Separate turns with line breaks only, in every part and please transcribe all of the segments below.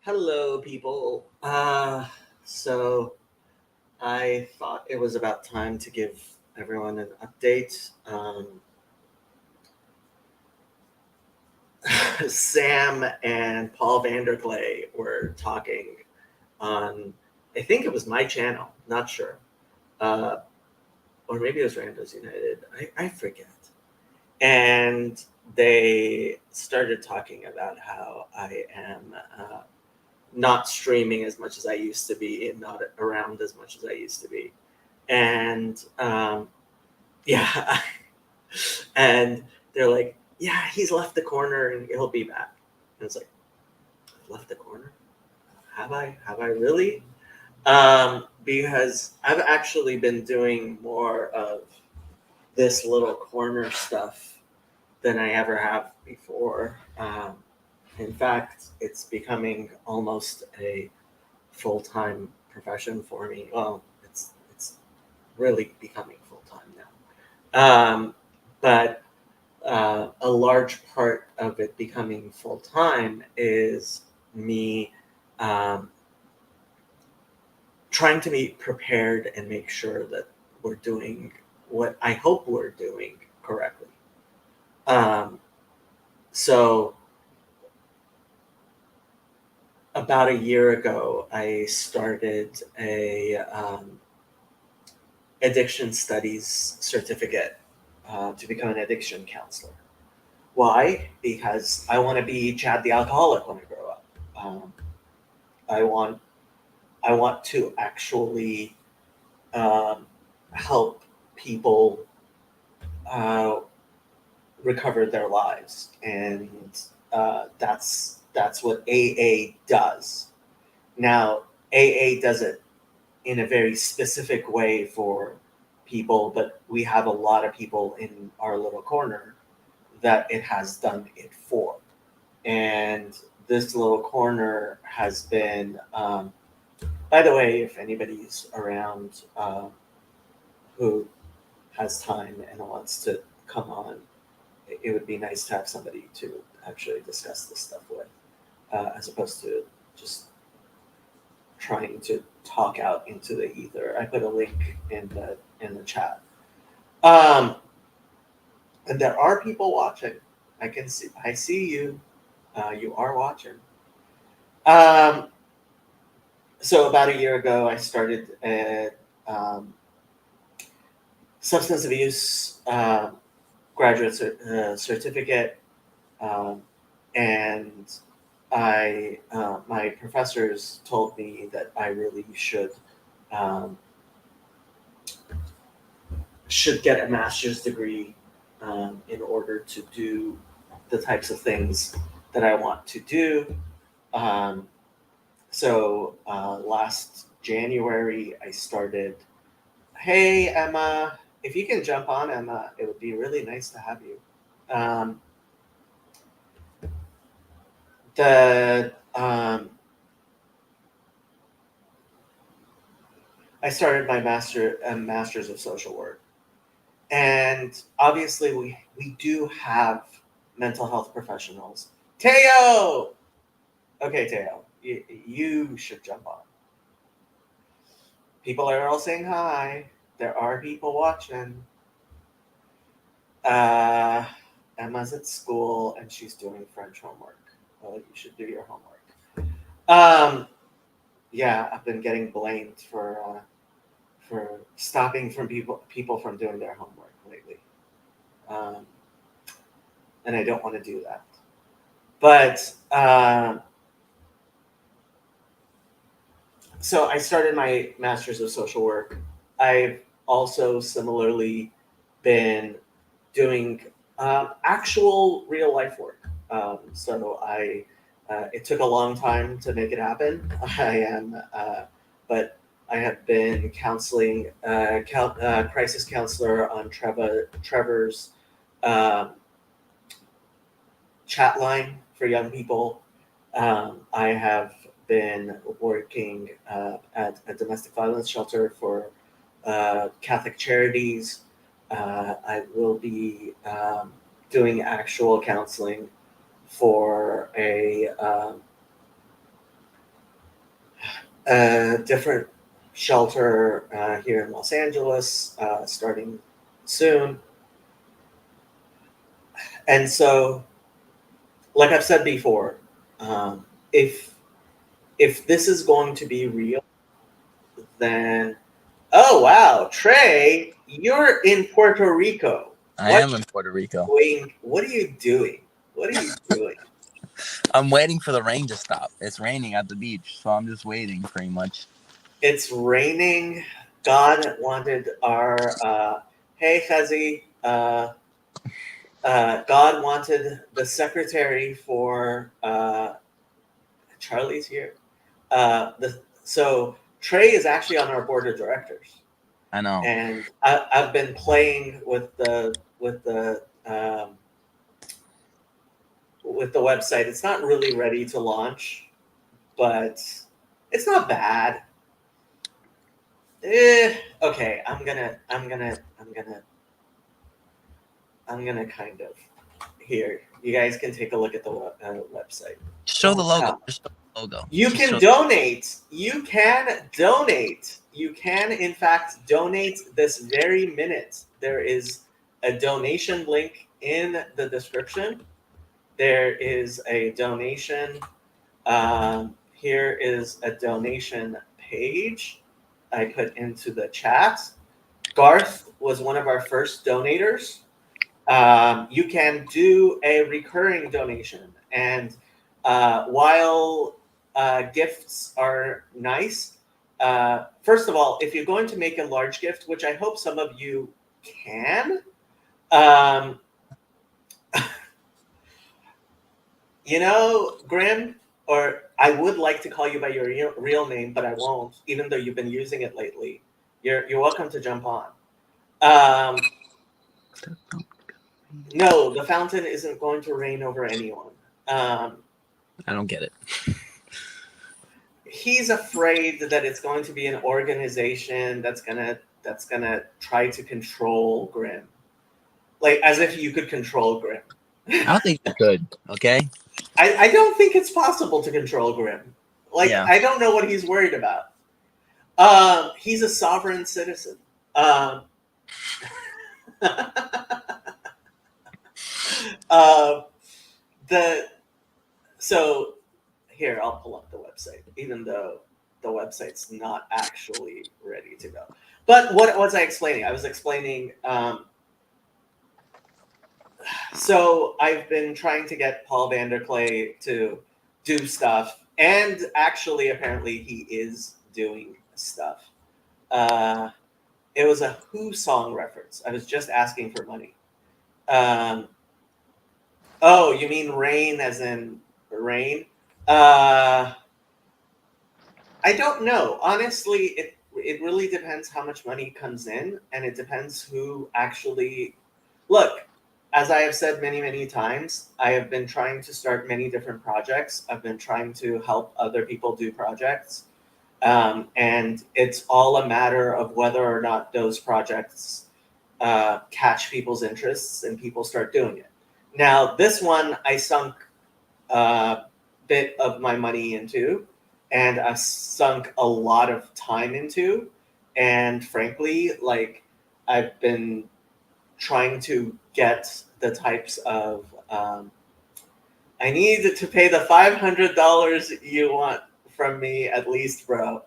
Hello, people. So I thought it was about time to give everyone an update. Sam and Paul Vanderklay were talking on, I think it was my channel, not sure, uh, or maybe it was Randos United. I forget. And they started talking about how I am not streaming as much as I used to be and not around as much as I used to be. And yeah, and they're like, yeah, he's left the corner and he'll be back. And it's like, left the corner? Have I? Have I really? Because I've actually been doing more of this little corner stuff than I ever have before. In fact, it's becoming almost a full time profession for me. Well, it's really becoming full time now. But a large part of it becoming full time is me um, trying to be prepared and make sure that we're doing what I hope we're doing correctly. Um, so about a year ago, I started a addiction studies certificate to become an addiction counselor. Why? Because I want to be Chad the alcoholic when I grow up. I want I want to actually um, help people uh, recover their lives, and that's what AA does. Now, AA does it in a very specific way for people, but we have a lot of people in our little corner that it has done it for. And this little corner has been, by the way, if anybody's around who has time and wants to come on, it would be nice to have somebody to actually discuss this stuff with, as opposed to just trying to talk out into the ether. I put a link in the chat. Um, and there are people watching. I see you. You are watching. Um, so about a year ago, I started a substance abuse graduate certificate, um, and my professors told me that I really um, should get a master's degree in order to do the types of things that I want to do. Um, so last January, I started. Hey, Emma, if you can jump on, Emma, it would be really nice to have you. The I started my master's of social work, and obviously we do have mental health professionals. Teo, okay, Teo, you should jump on. People are all saying hi. There are people watching. Uh, Emma's at school and she's doing French homework. Well, you should do your homework. Um, yeah, I've been getting blamed for stopping from people from doing their homework lately, um, and I don't want to do that. But so I started my master's of social work. I've also similarly been doing actual real life work. It took a long time to make it happen. But I have been counseling, crisis counselor on Trevor's um, chat line for young people. I have been working at a domestic violence shelter for Catholic Charities. I will be doing actual counseling for a a different shelter here in Los Angeles starting soon. And so, like I've said before, um, if this is going to be real, then oh wow, Trey, you're in Puerto Rico.
I am in Puerto Rico.
What are you doing? What are you doing?
I'm waiting for the rain to stop. It's raining at the beach, so I'm just waiting pretty much.
It's raining. God wanted our hey Chazi. God wanted the secretary for Charlie's here. So Trey is actually on our board of directors,
I know.
and I've been playing with the website. It's not really ready to launch, but it's not bad. Okay, I'm gonna kind of here. You guys can take a look at the website.
Show the logo. Just show the logo.
You can donate. You can donate. You can, in fact, donate this very minute. There is a donation link in the description. There is a donation. Here is a donation page I put into the chat. Garth was one of our first donators. You can do a recurring donation. And while gifts are nice, first of all, if you're going to make a large gift, which I hope some of you can, you know, Grim, or I would like to call you by your real name, but I won't, even though you've been using it lately. You're welcome to jump on. No, the fountain isn't going to rain over anyone.
I don't get it.
He's afraid that it's going to be an organization that's gonna try to control Grim, like as if you could control Grim.
I don't think you could. Okay.
I don't think it's possible to control Grim. Like, yeah. I don't know what he's worried about. He's a sovereign citizen. So here, I'll pull up the website, even though the website's not actually ready to go. But what was I explaining? I was explaining. So I've been trying to get Paul VanderKlay to do stuff, and actually, apparently, he is doing stuff. It was a Who song reference. I was just asking for money. Oh, you mean rain as in rain? I don't know. Honestly, it really depends how much money comes in, and it depends who actually... Look, as I have said many, many times, I have been trying to start many different projects. I've been trying to help other people do projects. And it's all a matter of whether or not those projects catch people's interests and people start doing it. Now, this one I sunk a bit of my money into, and I sunk a lot of time into. And frankly, like, I've been trying to get the types of I need to pay the $500 you want from me at least, bro.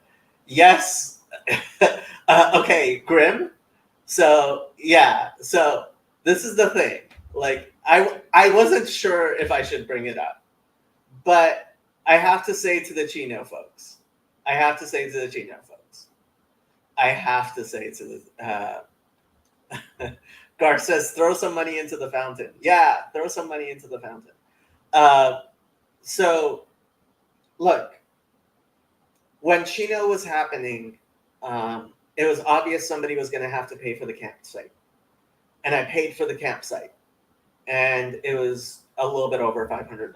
Yes. Okay, Grim. So yeah, so this is the thing. Like, I wasn't sure if I should bring it up, but I have to say to the Chino folks. I have to say to the Garth says, throw some money into the fountain. Yeah, throw some money into the fountain. So, look, when Chino was happening, it was obvious somebody was going to have to pay for the campsite. And I paid for the campsite. And it was a little bit over $500,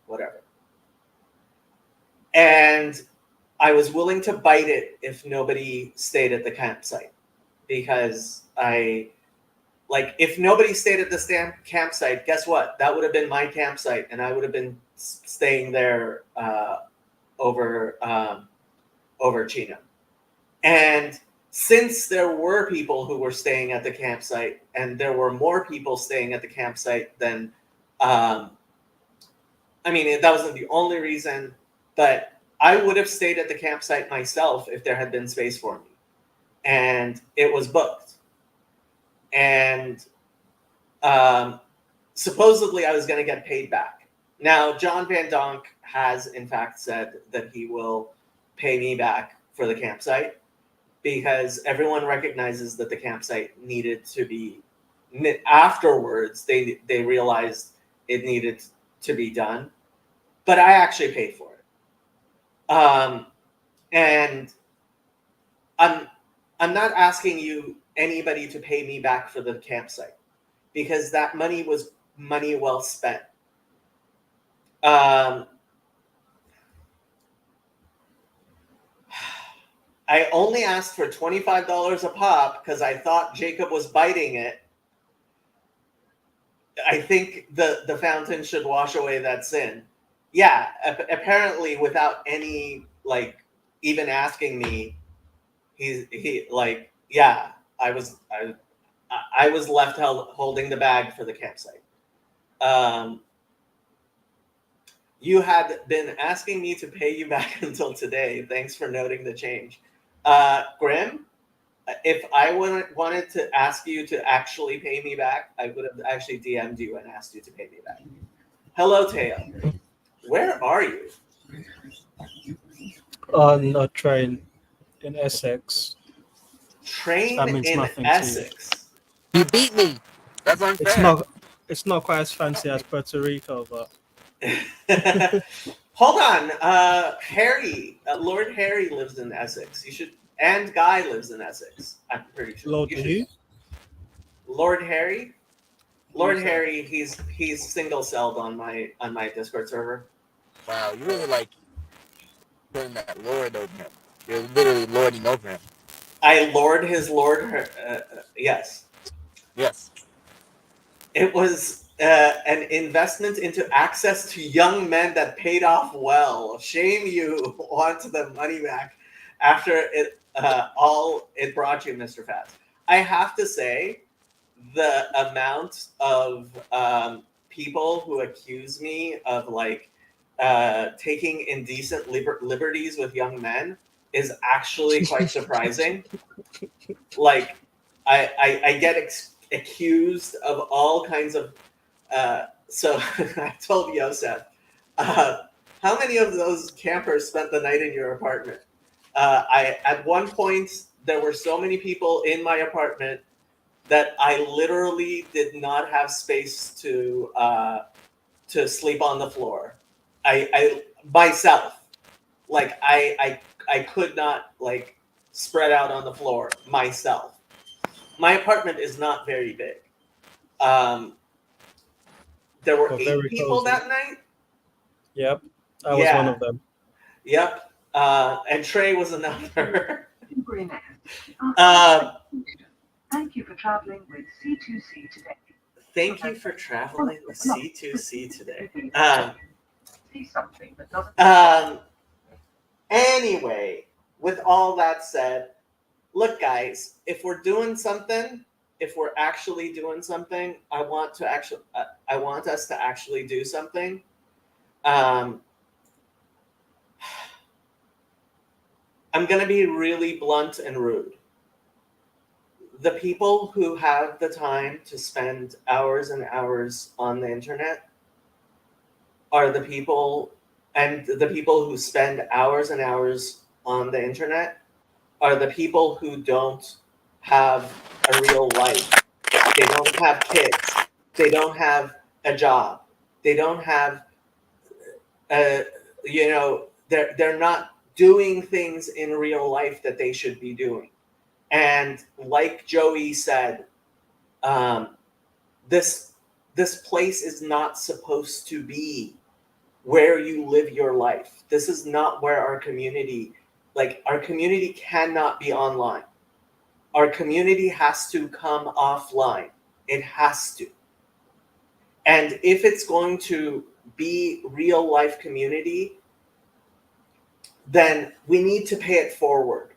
whatever. And I was willing to bite it if nobody stayed at the campsite. Because if nobody stayed at the campsite, guess what? That would have been my campsite, and I would have been staying there over over Chino. And since there were people who were staying at the campsite, and there were more people staying at the campsite than, I mean, that wasn't the only reason, but I would have stayed at the campsite myself if there had been space for me. And it was booked. And supposedly I was going to get paid back. Now, John Van Donk has, in fact, said that he will pay me back for the campsite, because everyone recognizes that the campsite needed to be, afterwards, they realized it needed to be done. But I actually paid for it. And I'm not asking anybody to pay me back for the campsite, because that money was money well spent. I only asked for $25 a pop because I thought Jacob was biting it. I think the fountain should wash away that sin. Yeah, apparently without any, like, even asking me, he like, yeah, I was left holding the bag for the campsite. You had been asking me to pay you back until today. Thanks for noting the change. Grim, if I wanted to ask you to actually pay me back, I would have actually DM'd you and asked you to pay me back. Hello, Teo. Where are you?
On a train in Essex.
Train
That means
in
nothing to you.
Essex.
You beat me. That's unfair.
It's not quite as fancy as Puerto Rico, but
Hold on. Lord Harry lives in Essex. You should, and Guy lives in Essex. I'm pretty sure.
Lord who?
Lord Harry. Lord
Who's that?
Harry. He's single celled on my Discord server.
Wow, you really like putting that lord over him. You're literally lording over him.
I lord his lord. Yes.
Yes.
It was an investment into access to young men that paid off well. Shame you want the money back after it brought you, Mr. Fats. I have to say, the amount of people who accuse me of, like, taking indecent liberties with young men is actually quite surprising. Like, I get accused of all kinds of. So I told Yosef, how many of those campers spent the night in your apartment? At one point, there were so many people in my apartment that I literally did not have space to sleep on the floor. I myself, like, I could not, like, spread out on the floor myself. My apartment is not very big. There were
But
8
very
people
cozy.
that night.
Yep, I was one of them.
Yep. And Trey was another.
Thank you for traveling with C2C today.
Thank you for traveling with C2C today.
See something that doesn't.
Anyway, with all that said, look, guys, if we're doing something, if we're actually doing something, I want us to actually do something. I'm going to be really blunt and rude. The people who have the time to spend hours and hours on the internet are the people, and the people who spend hours and hours on the internet are the people who don't have a real life. They don't have kids. They don't have a job. They don't have, they're not doing things in real life that they should be doing. And like Joey said, this place is not supposed to be where you live your life. This is not where our community cannot be online. Our community has to come offline. It has to. And if it's going to be real life community, then we need to pay it forward.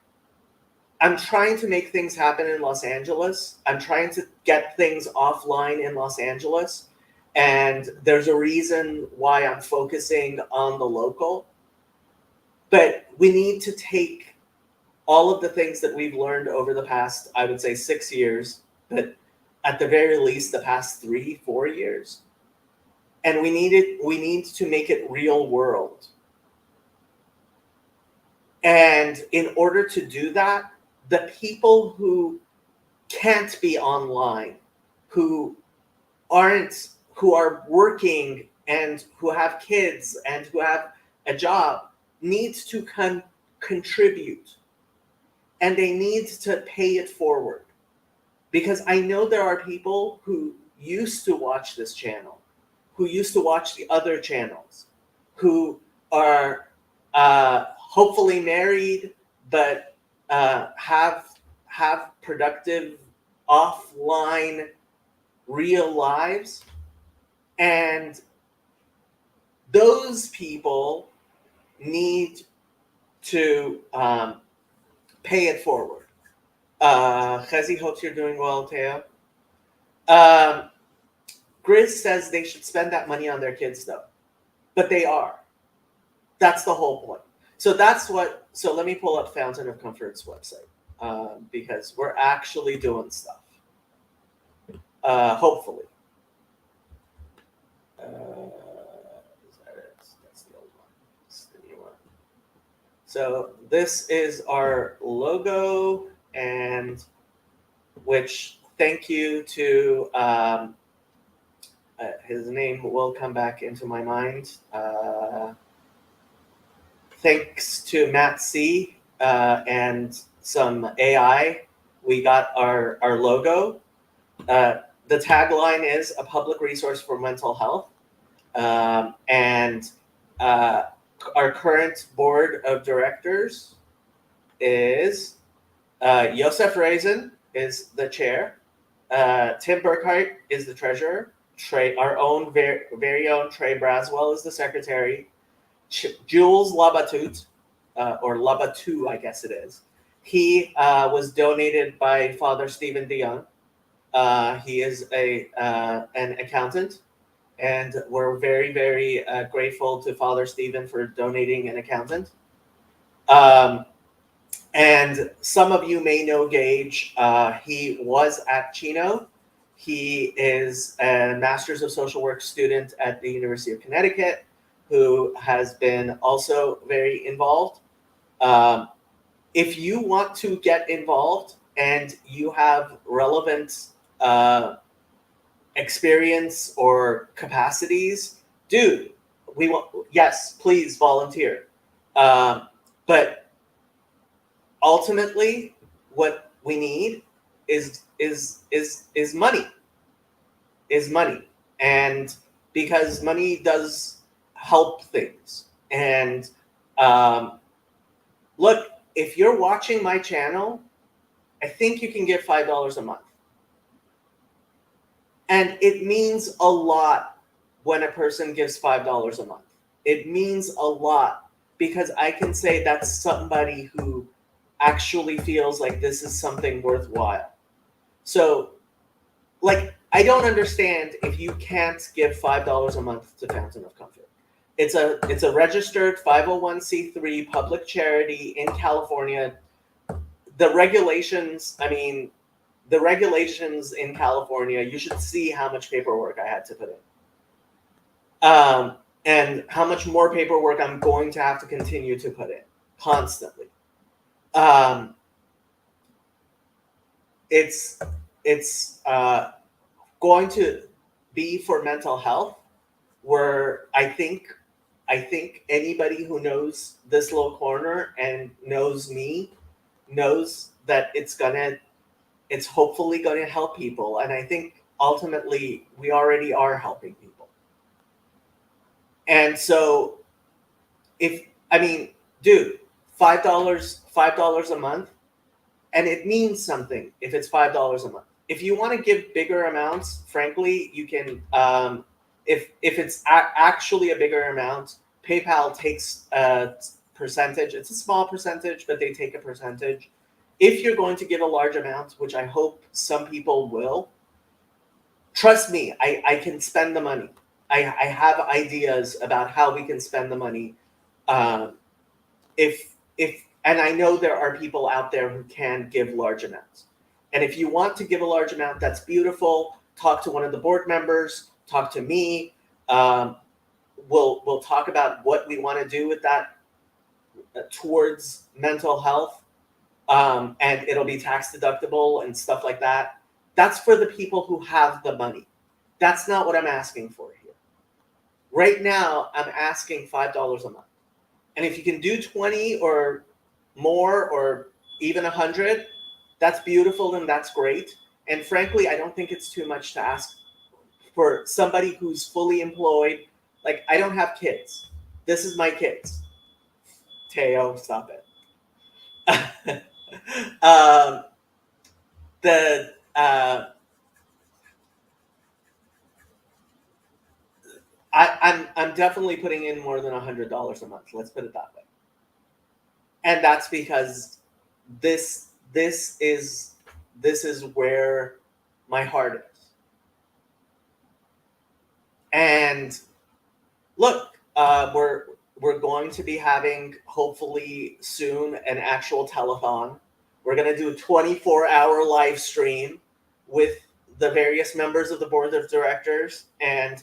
I'm trying to make things happen in Los Angeles. I'm trying to get things offline in Los Angeles. And there's a reason why I'm focusing on the local. But we need to take all of the things that we've learned over the past, I would say 6 years, but at the very least the past 3-4 years. And we need to make it real world. And in order to do that, the people who can't be online, who are working and who have kids and who have a job, needs to contribute, and they need to pay it forward. Because I know there are people who used to watch this channel, who used to watch the other channels, who are hopefully married, but have productive offline real lives, and those people need to pay it forward. Khezi hopes you're doing well, Teo. Grizz says they should spend that money on their kids, though, but they are. That's the whole point. So let me pull up Fountain of Comfort's website, because we're actually doing stuff. Hopefully. Is that it? That's the old one. It's the new one. So this is our logo, and which thank you to his name will come back into my mind. Thanks to Matt C and some AI, we got our logo. The tagline is a public resource for mental health. And our current board of directors is Yosef Raisin is the chair. Tim Burkhart is the treasurer. Our own very own Trey Braswell is the secretary. Jules Labatut, or Labatu, I guess it is. He was donated by Father Stephen DeYoung. He is an accountant, and we're very, very grateful to Father Stephen for donating an accountant. And some of you may know Gage. He was at Chino. He is a Master's of Social Work student at the University of Connecticut, who has been also very involved. If you want to get involved and you have relevant experience or capacities, dude, yes, please volunteer. But ultimately, what we need is money. Is money, and because money does help things. And look, if you're watching my channel, I think you can give $5 a month. And it means a lot when a person gives $5 a month. It means a lot, because I can say that's somebody who actually feels like this is something worthwhile. So, like, I don't understand if you can't give $5 a month to Fountain of Comfort. It's a registered 501c3 public charity in California. The regulations in California, you should see how much paperwork I had to put in. And how much more paperwork I'm going to have to continue to put in constantly. It's going to be for mental health, where I think anybody who knows this little corner and knows me knows that it's hopefully going to help people. And I think ultimately we already are helping people. And so dude, $5 a month, and it means something if it's $5 a month. If you want to give bigger amounts, frankly, you can. If it's actually a bigger amount, PayPal takes percentage. It's a small percentage, but they take a percentage. If you're going to give a large amount, which I hope some people will, trust me, I can spend the money. I have ideas about how we can spend the money. If and I know there are people out there who can give large amounts. And if you want to give a large amount, that's beautiful. Talk to one of the board members. Talk to me. We'll talk about what we want to do with that towards mental health, and it'll be tax deductible and stuff like that. That's for the people who have the money. That's not what I'm asking for here. Right now, I'm asking $5 a month. And if you can do 20 or more or even 100, that's beautiful and that's great. And frankly, I don't think it's too much to ask for somebody who's fully employed. Like, I don't have kids. This is my kids. Teo, stop it. I'm definitely putting in more than $100 a month. Let's put it that way. And that's because this is where my heart is. And look, we're going to be having, hopefully soon, an actual telethon. We're going to do a 24-hour live stream with the various members of the board of directors. And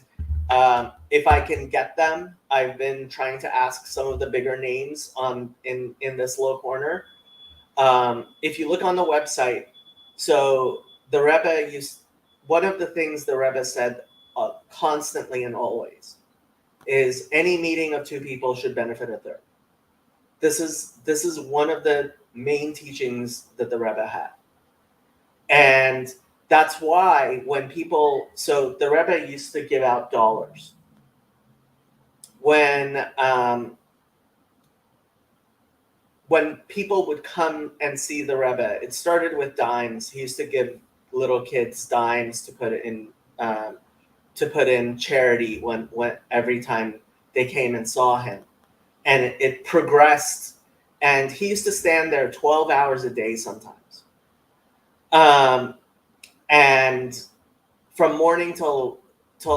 if I can get them, I've been trying to ask some of the bigger names in this little corner. If you look on the website, so the Rebbe one of the things the Rebbe said constantly and always is any meeting of two people should benefit a third. This is one of the main teachings that the Rebbe had. And that's why so the Rebbe used to give out dollars. When people would come and see the Rebbe, it started with dimes. He used to give little kids dimes to put in charity when every time they came and saw him. And it progressed, and he used to stand there 12 hours a day sometimes. And from morning till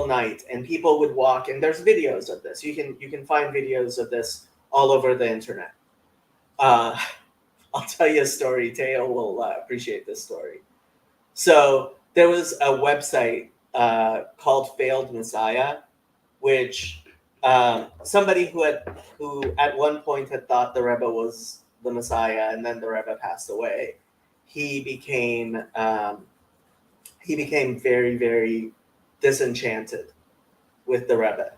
night, and people would walk, and there's videos of this. You can find videos of this all over the internet. I'll tell you a story. Teo will appreciate this story. So there was a website called Failed Messiah, which somebody who at one point had thought the Rebbe was the Messiah, and then the Rebbe passed away. He became very, very disenchanted with the Rebbe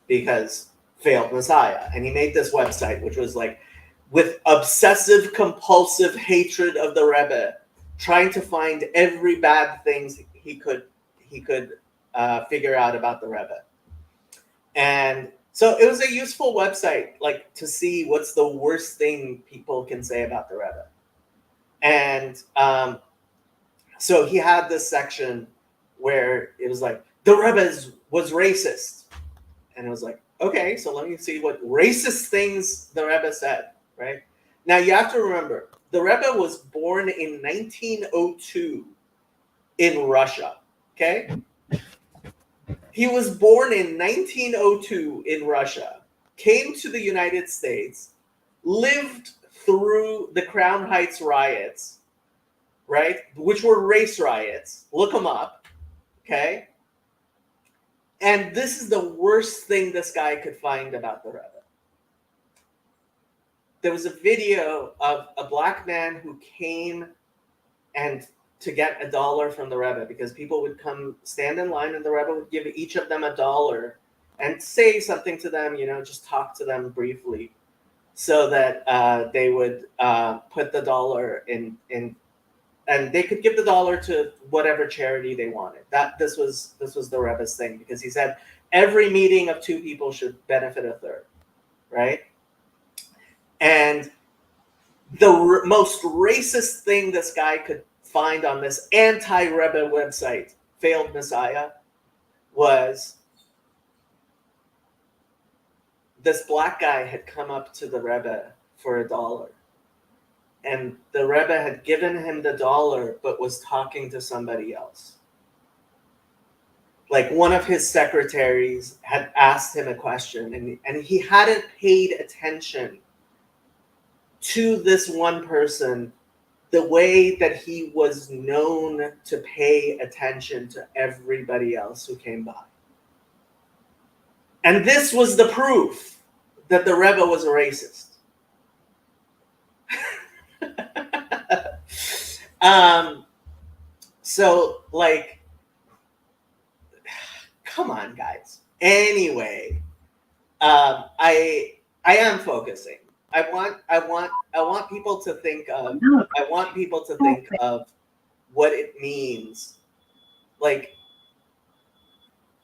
because Failed Messiah, and he made this website which was like with obsessive compulsive hatred of the Rebbe, trying to find every bad thing he could figure out about the Rebbe. And so it was a useful website, like, to see what's the worst thing people can say about the Rebbe. And so he had this section where it was like, the Rebbe was racist. And it was like, okay, so let me see what racist things the Rebbe said, right? Now you have to remember, the Rebbe was born in 1902 in Russia, okay? He was born in 1902 in Russia, came to the United States, lived through the Crown Heights riots, right? Which were race riots. Look them up, okay? And this is the worst thing this guy could find about the Rebbe. There was a video of a black man who came and to get $1 from the Rebbe, because people would come stand in line and the Rebbe would give each of them $1 and say something to them, just talk to them briefly, so that they would put the dollar in, and they could give the dollar to whatever charity they wanted. This was the Rebbe's thing, because he said every meeting of two people should benefit a third, right? And the most racist thing this guy could find on this anti-Rebbe website, Failed Messiah, was this black guy had come up to the Rebbe for $1. And the Rebbe had given him the $1, but was talking to somebody else. Like one of his secretaries had asked him a question, and he hadn't paid attention to this one person the way that he was known to pay attention to everybody else who came by. And this was the proof that the Rebbe was a racist. So, like, come on, guys. Anyway, I am focusing. I want people to think of. I want people to think of what it means. Like,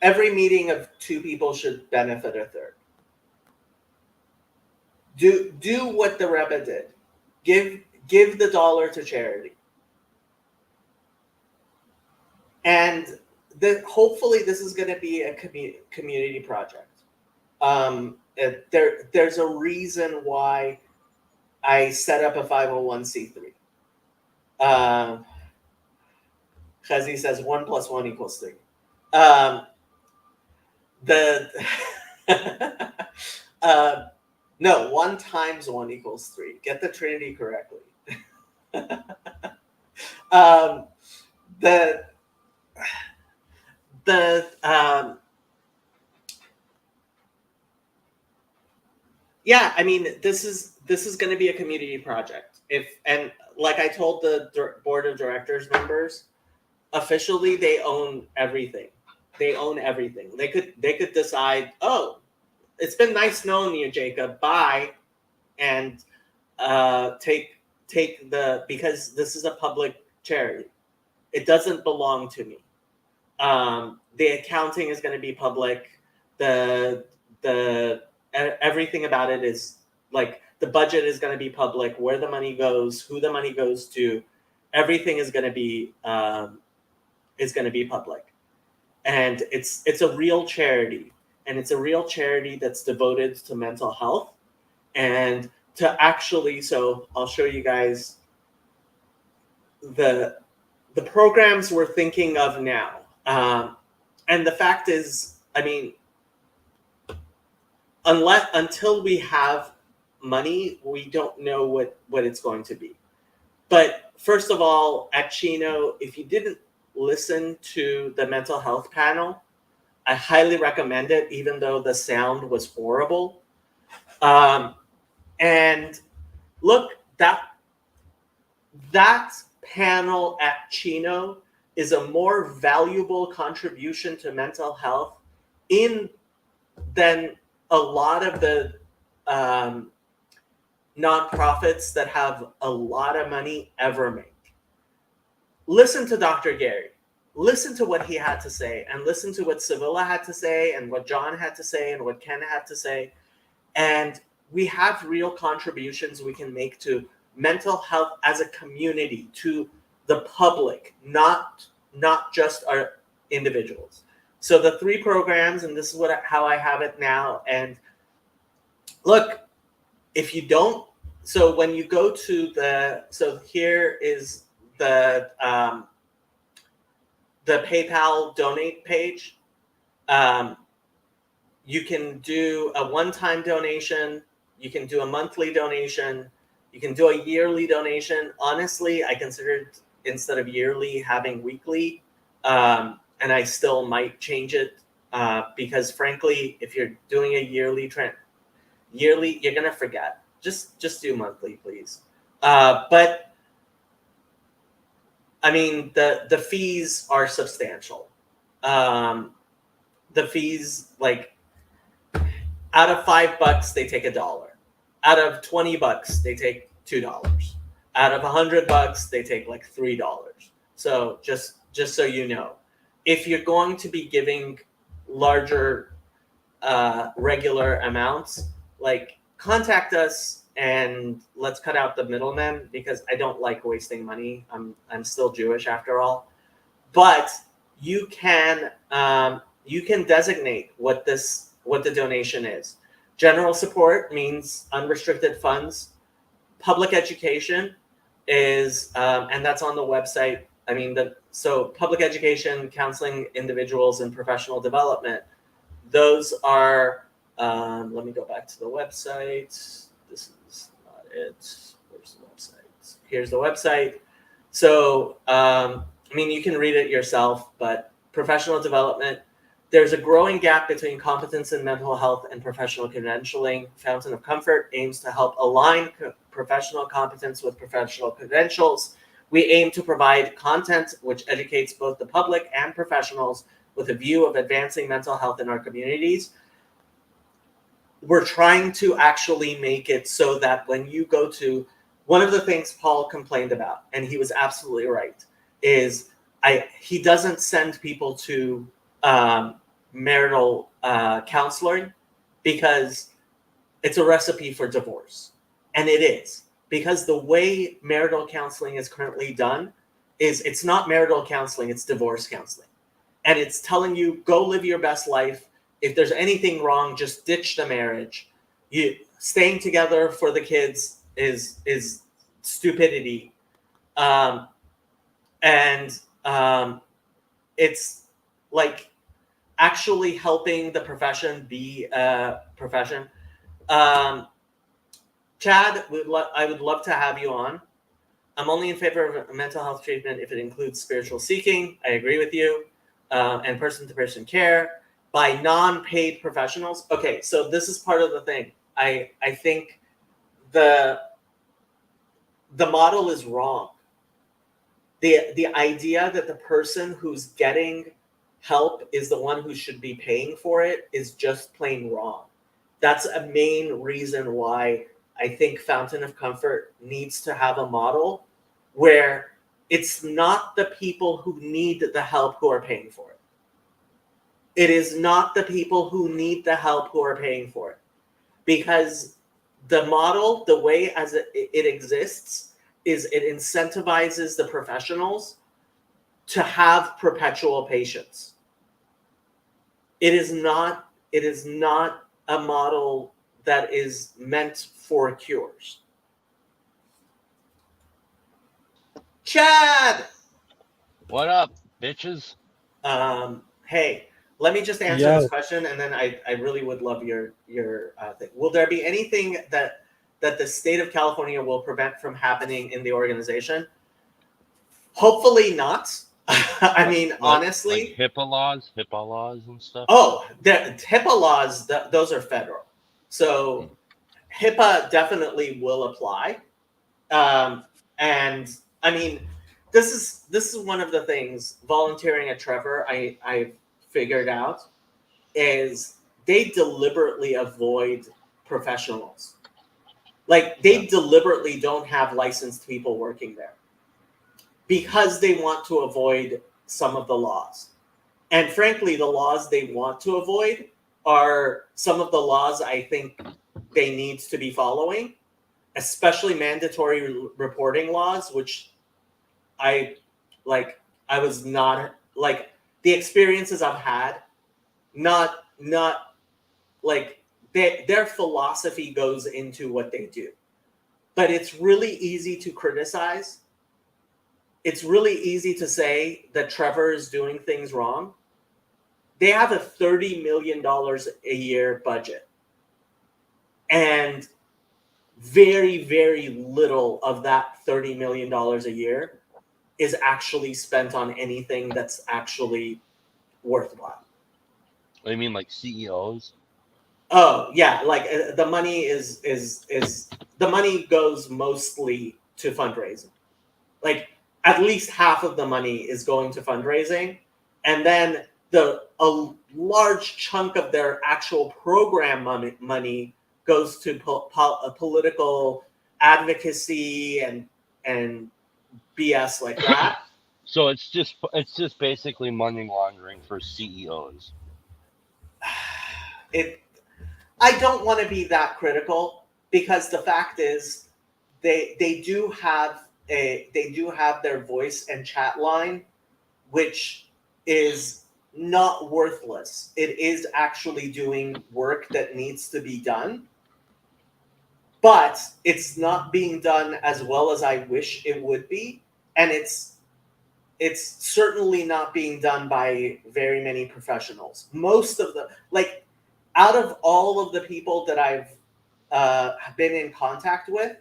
every meeting of two people should benefit a third. Do what the Rebbe did. Give the $1 to charity. And hopefully this is going to be a community project. There's a reason why I set up a 501c3. Chazi says 1 + 1 = 3. No, 1 × 1 = 3. Get the Trinity correctly. Yeah, I mean, this is going to be a community project. And like I told the board of directors members, officially they own everything. They own everything. They could decide, oh, it's been nice knowing you, Jacob. Bye, and take because this is a public charity. It doesn't belong to me. The accounting is going to be public. The everything about it is like the budget is going to be public. Where the money goes, who the money goes to, everything is going to be public, and it's a real charity, and it's a real charity that's devoted to mental health, and to actually. So I'll show you guys the programs we're thinking of now. And the fact is, I mean, until we have money, we don't know what it's going to be. But first of all, at Chino, if you didn't listen to the mental health panel, I highly recommend it, even though the sound was horrible. And look, that panel at Chino is a more valuable contribution to mental health than a lot of the nonprofits that have a lot of money ever make. Listen to Dr. Gary. Listen to what he had to say, and listen to what Sevilla had to say, and what John had to say, and what Ken had to say. And we have real contributions we can make to mental health as a community, to the public, not just our individuals. So the 3 programs, and this is how I have it now. And look, if you don't, so when you go to so here is the PayPal donate page. You can do a one-time donation. You can do a monthly donation. You can do a yearly donation. Honestly, I considered instead of yearly having weekly, and I still might change it because frankly, if you're doing a yearly, you're gonna forget. Just do monthly, please. But I mean, the fees are substantial. The fees, like, out of $5, they take $1. Out of $20, they take $2. Out of $100, they take like $3. So just so you know, if you're going to be giving larger, regular amounts, like, contact us and let's cut out the middlemen, because I don't like wasting money. I'm still Jewish after all. But you can designate what the donation is. General support means unrestricted funds. Public education is, and that's on the website. I mean, so public education, counseling individuals, and professional development. Those are. Let me go back to the website. This is not it. Where's the website? Here's the website. So, I mean, you can read it yourself, but professional development. There's a growing gap between competence in mental health and professional credentialing. Fountain of Comfort aims to help align professional competence with professional credentials. We aim to provide content which educates both the public and professionals with a view of advancing mental health in our communities. We're trying to actually make it so that when you go to, one of the things Paul complained about, and he was absolutely right, is he doesn't send people to marital counseling because it's a recipe for divorce. And it is, because the way marital counseling is currently done is it's not marital counseling, it's divorce counseling. And it's telling you, go live your best life. If there's anything wrong, just ditch the marriage. Staying together for the kids is stupidity. It's like actually helping the profession be a profession. Chad, I would love to have you on. I'm only in favor of mental health treatment if it includes spiritual seeking. I agree with you. And person-to-person care by non-paid professionals. Okay, so this is part of the thing. I think the model is wrong. The idea that the person who's getting help is the one who should be paying for it is just plain wrong. That's a main reason why I think Fountain of Comfort needs to have a model where it's not the people who need the help who are paying for it. It is not the people who need the help who are paying for it. Because the model, the way as it exists, is it incentivizes the professionals to have perpetual patience. It is not a model that is meant for cures. Chad!
What up, bitches?
Hey, let me just answer
Yeah.
this question, and then I really would love your thing. Will there be anything that the state of California will prevent from happening in the organization? Hopefully not. I mean, honestly.
Like HIPAA laws and stuff?
Oh, the HIPAA laws, those are federal. So HIPAA definitely will apply. And I mean, this is one of the things volunteering at Trevor I've figured out is they deliberately avoid professionals. Like they deliberately don't have licensed people working there because they want to avoid some of the laws. And frankly, the laws they want to avoid are some of the laws I think they need to be following, especially mandatory reporting laws, which I was not like the experiences I've had, not like their philosophy goes into what they do. But it's really easy to criticize. It's really easy to say that Trevor is doing things wrong. They have a $30 million a year budget. And very, very little of that $30 million a year is actually spent on anything that's actually worthwhile.
What do you mean, like CEOs?
Oh yeah, like the money is the money goes mostly to fundraising. Like at least half of the money is going to fundraising, and then a large chunk of their actual program money goes to political advocacy and BS like that.
So it's just basically money laundering for CEOs.
I don't want to be that critical because the fact is they do have their voice and chat line, which is not worthless. It is actually doing work that needs to be done, but it's not being done as well as I wish it would be, and it's certainly not being done by very many professionals. Most of the, like, out of all of the people that I've been in contact with,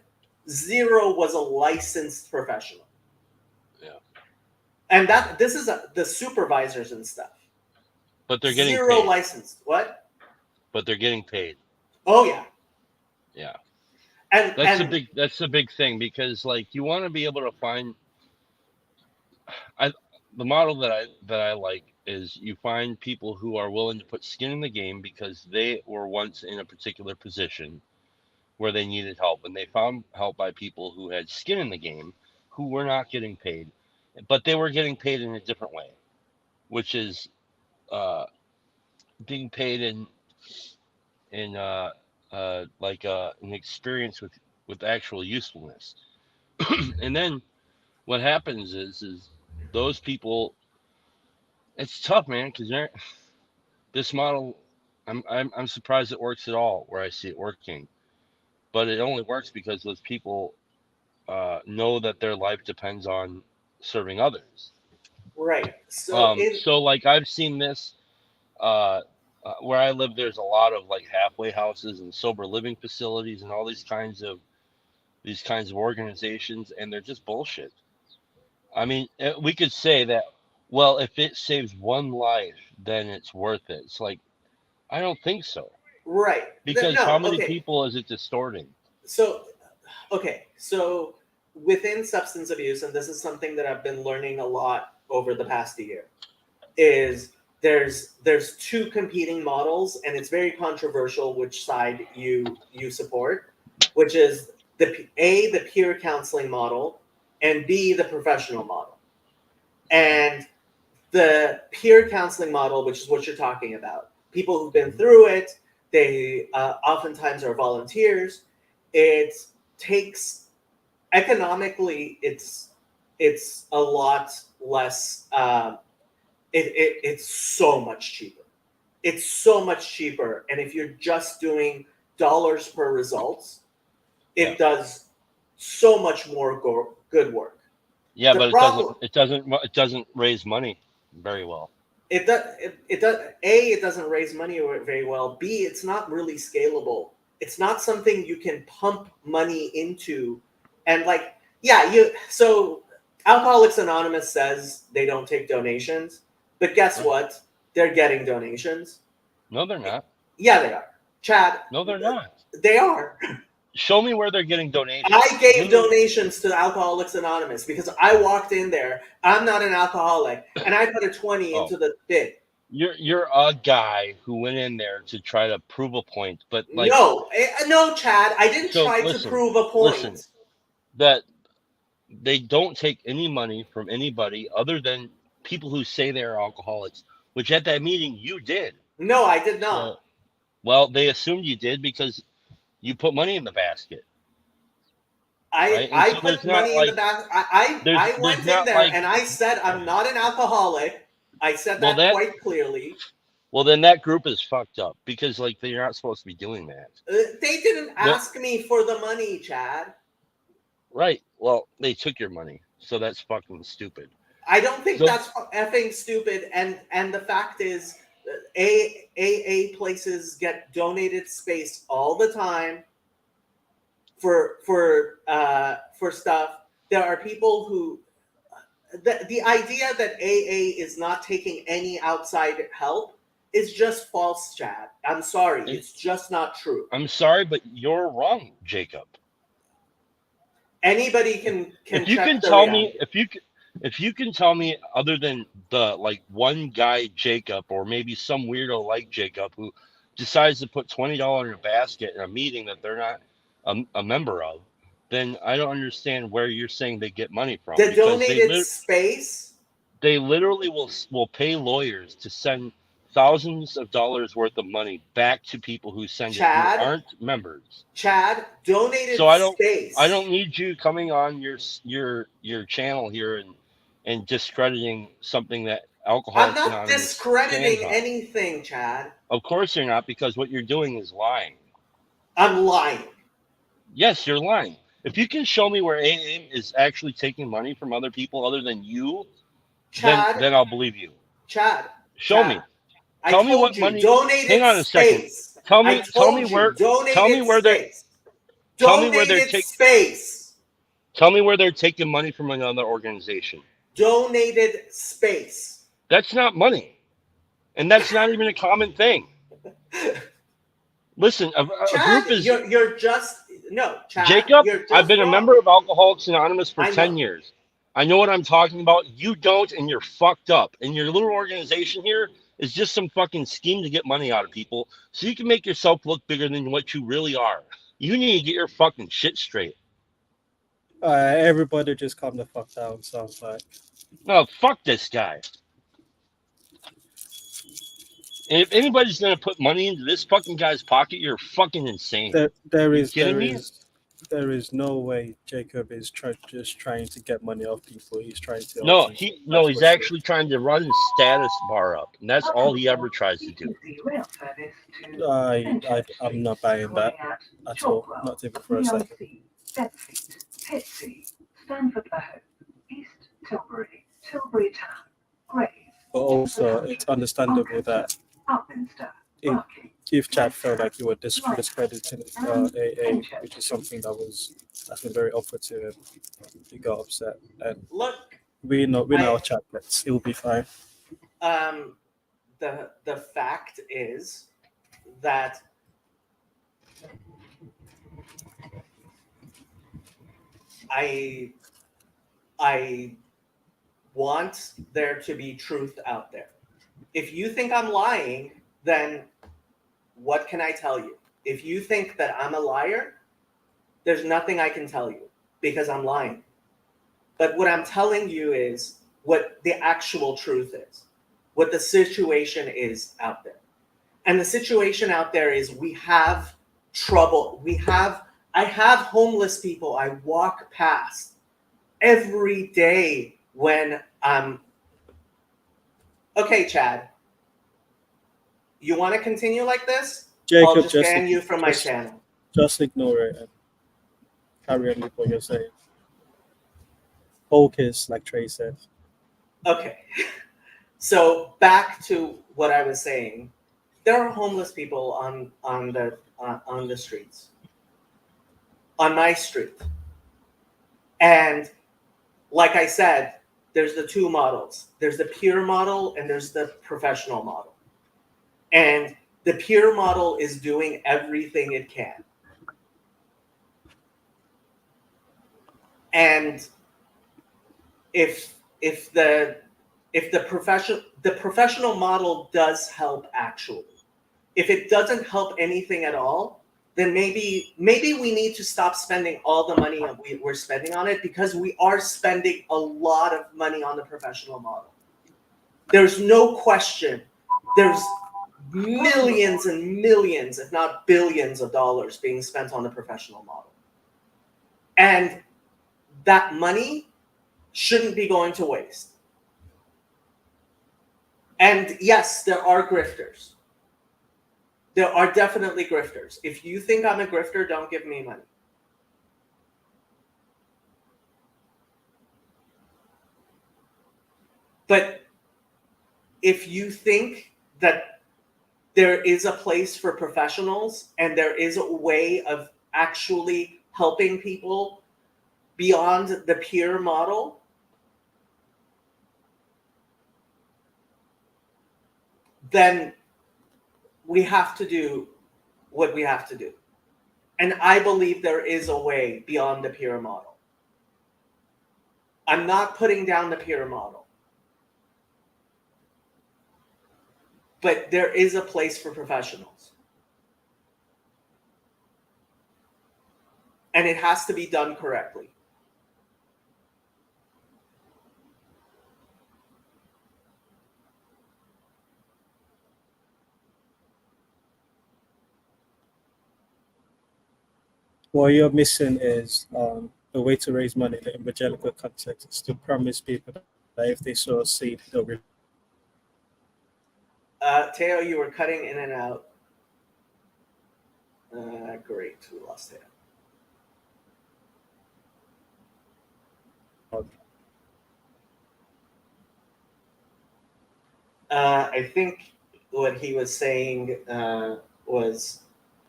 0 was a licensed professional.
Yeah.
And this is the supervisors and stuff.
But they're getting
0
paid.
licensed. What?
But they're getting paid.
Oh yeah.
Yeah.
And
That's a big thing, because like you want to be able to find the model that I like is you find people who are willing to put skin in the game because they were once in a particular position where they needed help, and they found help by people who had skin in the game who were not getting paid, but they were getting paid in a different way, which is being paid in like an experience with actual usefulness. And then what happens is those people, it's tough, man, because this model, I'm surprised it works at all where I see it working, but it only works because those people know that their life depends on serving others.
right. So
So like I've seen this where I live. There's a lot of like halfway houses and sober living facilities and all these kinds of organizations, and they're just bullshit. I mean, we could say that, well, if it saves one life, then it's worth it. It's like, I don't think so.
right.
Because
No,
how many
okay.
people is it distorting?
So, okay, so within substance abuse, and this is something that I've been learning a lot over the past year, is there's 2 competing models, and it's very controversial which side you support, which is the peer counseling model, and B, the professional model. And the peer counseling model, which is what you're talking about, people who've been through it, they oftentimes are volunteers. It takes, economically, it's a lot less. It's so much cheaper. It's so much cheaper, and if you're just doing dollars per results, it does so much more good work.
Yeah,
The
but
problem-
it doesn't raise money very well.
It does. It doesn't raise money very well. B, it's not really scalable. It's not something you can pump money into, and like, yeah, so Alcoholics Anonymous says they don't take donations, but guess what? They're getting donations.
No, they're not.
Yeah, they are. Chad.
No, they're not.
They are.
Show me where they're getting donations.
I gave donations to Alcoholics Anonymous because I walked in there. I'm not an alcoholic, and I put a 20 into the bin.
You're a guy who went in there to try to prove a point, but like
no, Chad, I didn't try to prove a point.
Listen, that they don't take any money from anybody other than people who say they're alcoholics, which at that meeting you did.
No, I did not.
Well, they assumed you did because you put money in the basket.
I put money in the basket. I went in there and I said I'm not an alcoholic. I said that quite clearly.
Well, then that group is fucked up because like they're not supposed to be doing that.
They didn't ask me for the money, Chad.
Right. Well, they took your money, so that's fucking stupid.
I don't think that's effing stupid. And the fact is, AA places get donated space all the time for stuff. There are people who the idea that AA is not taking any outside help is just false, Chad. I'm sorry, it's just not true.
I'm sorry, but you're wrong, Jacob.
Anybody can
if you can tell me if you can tell me other than the like one guy Jacob or maybe some weirdo like Jacob who decides to put $20 in a basket in a meeting that they're not a member of, then I don't understand where you're saying they get money from.
The donated space.
They literally will pay lawyers to send thousands of dollars worth of money back to people who send it who aren't members.
Chad, donated
space.
So
I don't need you coming on your channel here and discrediting something that
I'm
Alcoholics
not
Anonymous
discrediting
stands on.
anything, Chad.
Of course you're not, because what you're doing is lying.
I'm lying.
Yes, you're lying. If you can show me where AA is actually taking money from other people other than you,
Chad,
then I'll believe you.
Chad,
Show
Chad.
me.
I
Tell me
told
what
you,
money.
donated
Hang on a second.
space.
Tell
I
me
told you,
where
donated space.
tell me where they're
Donated space.
tell me where they're taking money from another organization.
Donated space.
That's not money. And that's not even a common thing. Listen, a
Chad,
group is
you're just no, Chad.
Jacob,
You're just
I've been a
wrong.
member of Alcoholics Anonymous for
I
10
know.
years. I know what I'm talking about. You don't, and you're fucked up. And your little organization here is just some fucking scheme to get money out of people so you can make yourself look bigger than what you really are. You need to get your fucking shit straight.
Everybody just calm the fuck down. Sounds like.
No, fuck this guy. And if anybody's gonna put money into this fucking guy's pocket, you're fucking insane.
There
you
is
kidding me?
there is no way Jacob is just trying to get money off people. He's trying to.
No,
help people.
he's
That's for
actually trying to run his status bar up, and that's all he ever tries to do.
C2C rail service to
sure. I'm not buying that at all.
Chalkwell,
Not even for a second.
VLC, Bedfleet, Pitsea, Stanford Beho, East Tilbury, Tilbury Town, Grays,
But also, it's understandable that
Upminster,
It-
Barking,
if Chad felt like you were discrediting AA, which is something that's been very awkward to him, he got upset. And
Look,
we know Chad, but he'll be fine.
the fact is that I want there to be truth out there. If you think I'm lying, then what can I tell you? If you think that I'm a liar, there's nothing I can tell you because I'm lying. But what I'm telling you is what the actual truth is, what the situation is out there. And the situation out there is we have trouble. I have homeless people I walk past every day when I'm okay, Chad. You want to continue like this? I'll
Jacob,
just ban you from my
just-
channel.
Just ignore it and carry on with what you're saying. Focus, like Trey said.
Okay. So back to what I was saying. There are homeless people on the streets, on my street, and like I said, there's the two models. There's the peer model and there's the professional model. And the peer model is doing everything it can. And if the professional model does help actually. If it doesn't help anything at all, then maybe we need to stop spending all the money we're spending on it, because we are spending a lot of money on the professional model. There's no question. There's millions and millions, if not billions of dollars being spent on the professional model. And that money shouldn't be going to waste. And yes, there are grifters. There are definitely grifters. If you think I'm a grifter, don't give me money. But if you think that there is a place for professionals and there is a way of actually helping people beyond the peer model, then we have to do what we have to do. And I believe there is a way beyond the peer model. I'm not putting down the peer model. But there is a place for professionals. And it has to be done correctly.
What you're missing is the way to raise money in the evangelical context is to promise people if they sow a seed, they'll reap.
Teo, you were cutting in and out. Great, we lost Teo. I think what he was saying was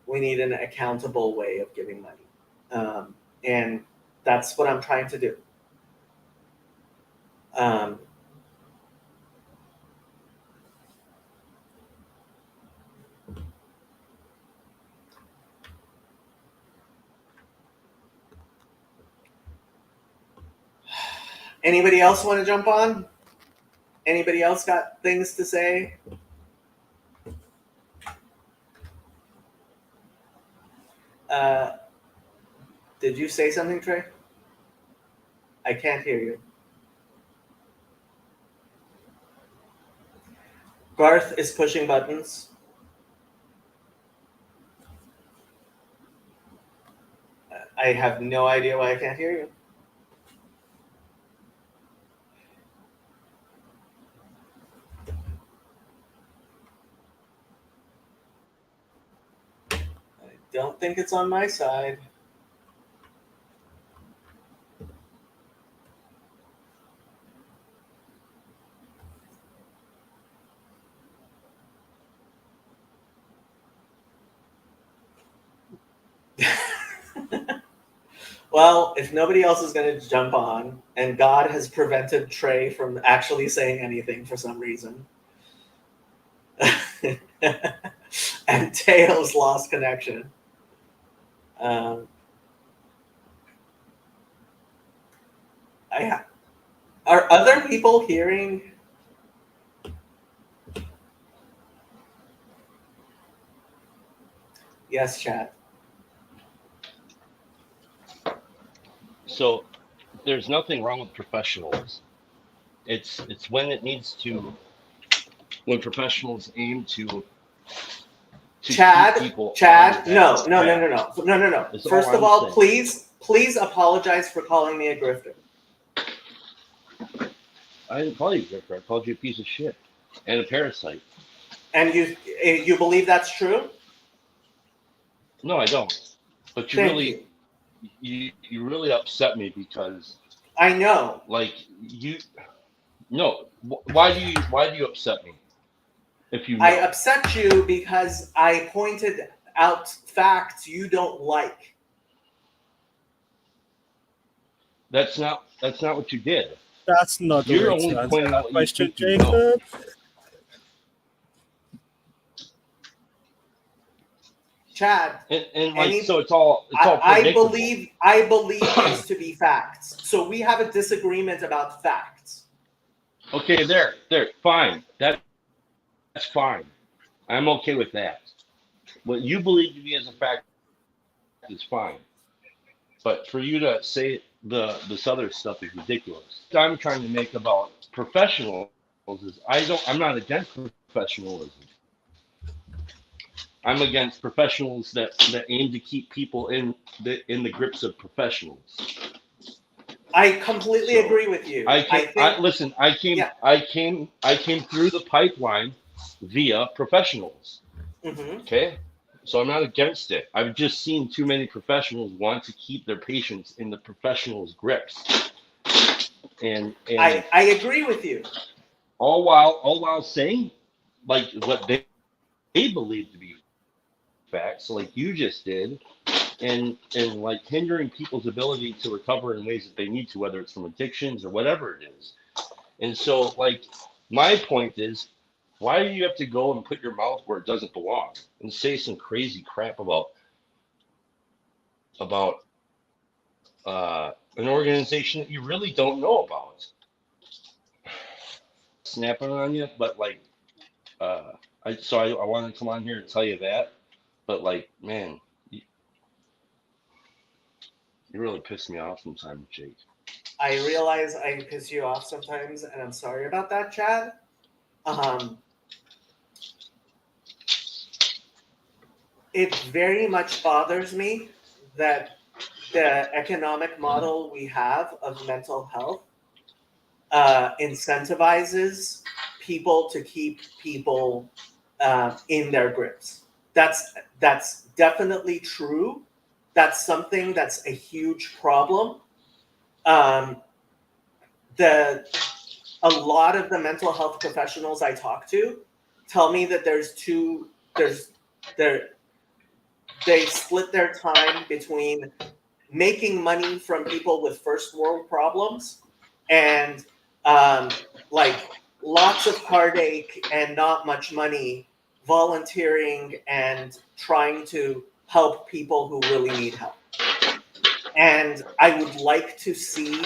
we need an accountable way of giving money. And that's what I'm trying to do. Anybody else want to jump on? Anybody else got things to say? Did you say something, Trey? I can't hear you. Garth is pushing buttons. I have no idea why I can't hear you. I don't think it's on my side. Well, if nobody else is going to jump on, and God has prevented Trey from actually saying anything for some reason, and Teo's lost connection. Are other people hearing? Yes, chat.
So there's nothing wrong with professionals. It's when it needs to, when professionals aim to
Chad,
keep people
Chad,
on
no.
That's
First
all
of
I'm
all,
saying.
please apologize for calling me a grifter.
I didn't call you a grifter. I called you a piece of shit and a parasite.
And you believe that's true?
No, I don't. But you
Thank
really,
you.
you really upset me because,
I know.
like, you. No, why do you upset me? If you know.
I upset you because I pointed out facts you don't like.
That's not what you did.
That's not the
You're
way
only
to answer
pointing
that
out what you
question,
think you know.
Jacob.
Chad,
And like, so it's all
I
predictable.
believe these to be facts. So we have a disagreement about facts.
Okay, there, fine. That's fine. I'm okay with that. What you believe to be as a fact is fine. But for you to say this other stuff is ridiculous. What I'm trying to make about professionals is I'm not against professionalism. I'm against professionals that aim to keep people in the grips of professionals.
I completely
So,
agree with you.
I came through the pipeline via professionals.
Mm-hmm.
Okay, so I'm not against it. I've just seen too many professionals want to keep their patients in the professionals' grips, and
I agree with you.
all while saying like what they believe to be facts, like you just did, and like hindering people's ability to recover in ways that they need to, whether it's from addictions or whatever it is. And so, like, my point is, why do you have to go and put your mouth where it doesn't belong and say some crazy crap about an organization that you really don't know about? Snapping on you, but like, I wanted to come on here and tell you that, but like, man, you really piss me off sometimes, Jake.
I realize I piss you off sometimes, and I'm sorry about that, Chad. It very much bothers me that the economic model we have of mental health incentivizes people to keep people in their grips. That's definitely true. That's something that's a huge problem. A lot of the mental health professionals I talk to tell me that they split their time between making money from people with first world problems and like lots of heartache and not much money volunteering and trying to help people who really need help. And I would like to see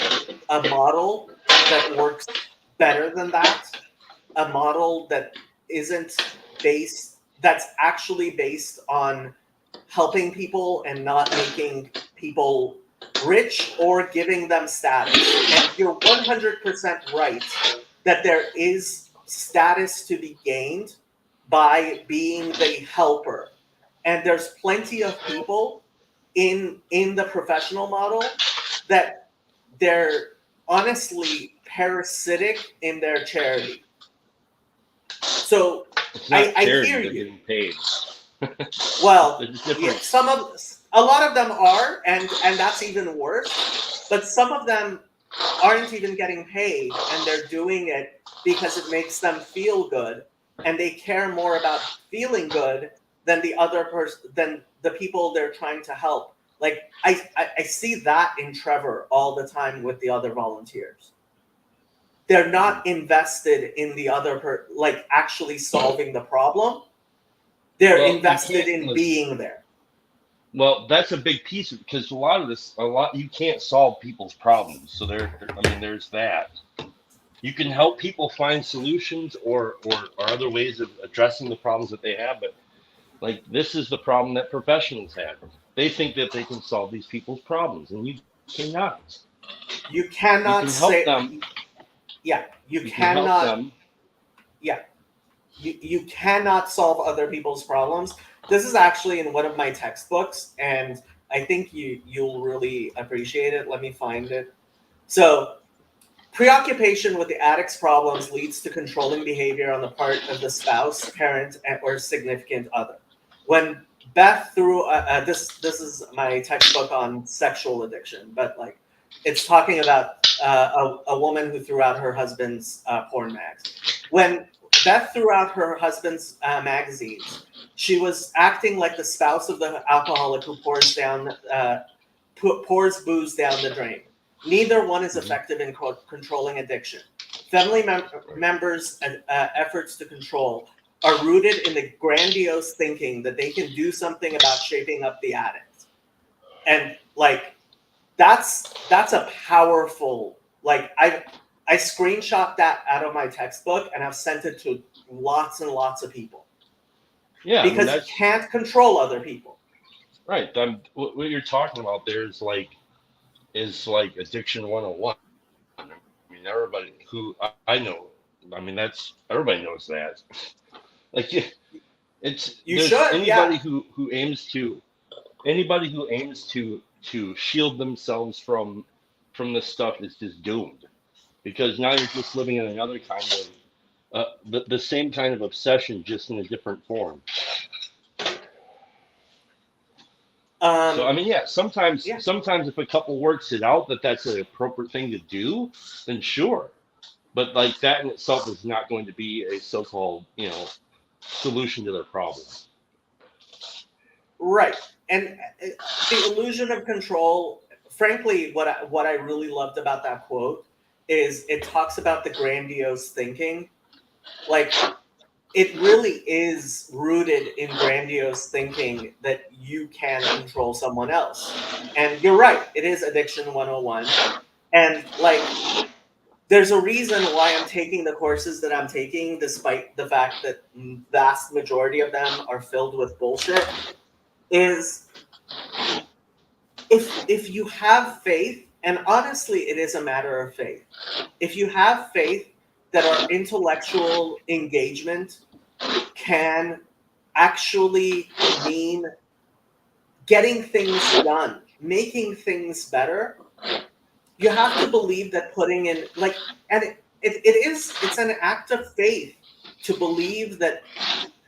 a model that works better than that, a model that that's actually based on helping people and not making people rich or giving them status. And you're 100% right that there is status to be gained by being the helper. And there's plenty of people in the professional model that they're honestly parasitic in their charity. So
It's not
I
charity,
hear
they're
you.
getting paid.
Well,
There's
yeah,
different.
a lot of them are, and that's even worse. But some of them aren't even getting paid, and they're doing it because it makes them feel good, and they care more about feeling good than than the people they're trying to help. Like I see that in Trevor all the time with the other volunteers. They're not invested in the other like actually solving the problem. They're
Well, you
invested
can't
in
listen.
being there.
Well, that's a big piece of it, because a lot you can't solve people's problems. So there's that. You can help people find solutions or other ways of addressing the problems that they have, but like this is the problem that professionals have. They think that they can solve these people's problems, and you cannot.
You
You
cannot
can help
say,
them.
yeah,
You can help them.
you cannot solve other people's problems. This is actually in one of my textbooks, and I think you'll really appreciate it. Let me find it. So, preoccupation with the addict's problems leads to controlling behavior on the part of the spouse, parent, or significant other. When Beth threw this is my textbook on sexual addiction, but like it's talking about a woman who threw out her husband's porn mags. When Beth threw out her husband's magazines, she was acting like the spouse of the alcoholic who pours booze down the drain. Neither one is effective in controlling addiction. Family members' efforts to control are rooted in the grandiose thinking that they can do something about shaping up the addict. And like that's a powerful, like I screenshot that out of my textbook and I've sent it to lots and lots of people.
Yeah,
Because you can't control other people.
right. What you're talking about there is like addiction 101. I mean, everybody who I know, I mean, everybody knows that. Like,
You
there's
should,
anybody
yeah.
who aims to shield themselves from this stuff is just doomed, because now you're just living in another kind of the same kind of obsession, just in a different form. So I mean, yeah, sometimes if a couple works it out that that's an appropriate thing to do, then sure. But like that in itself is not going to be a so-called, solution to their problem.
Right. And the illusion of control, frankly, what I really loved about that quote is it talks about the grandiose thinking. Like, it really is rooted in grandiose thinking that you can control someone else. And you're right, it is Addiction 101. And like, there's a reason why I'm taking the courses that I'm taking, despite the fact that vast majority of them are filled with bullshit, is if you have faith, and honestly it is a matter of faith, if you have faith that our intellectual engagement can actually mean getting things done, making things better, you have to believe that putting in like, and it's an act of faith to believe that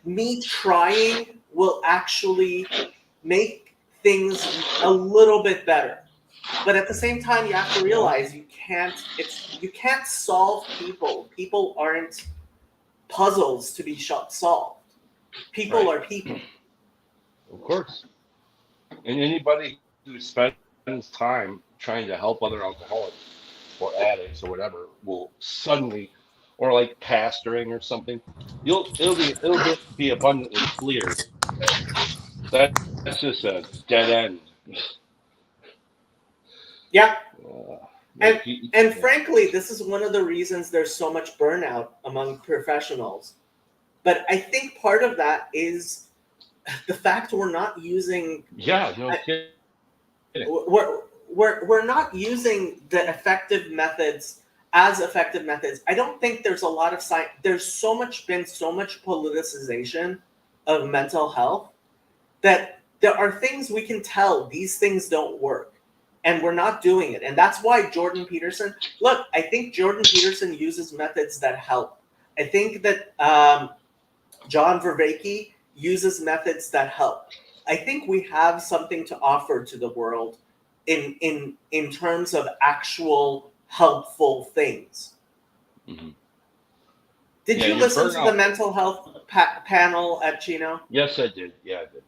me trying will actually make things a little bit better. But at the same time, you have to realize you can't solve people. People aren't puzzles to be solved. People
Right.
are people.
Of course. And anybody who spends time trying to help other alcoholics or addicts or whatever will suddenly, or like pastoring or something, it'll be abundantly clear that that's just a dead end.
Yeah.
Like,
And frankly, this is one of the reasons there's so much burnout among professionals. But I think part of that is the fact we're not using
yeah, no kidding.
we're not using the effective methods as effective methods. I don't think there's a lot of science. There's so much politicization of mental health that there are things we can tell these things don't work, and we're not doing it. And that's why Jordan Peterson. Look, I think Jordan Peterson uses methods that help. I think that John Vervaeke uses methods that help. I think we have something to offer to the world in terms of actual helpful things.
Mm-hmm.
Did
Yeah,
you
your
listen to the
burnout-
mental health panel at Chino?
Yes, I did. Yeah, I did.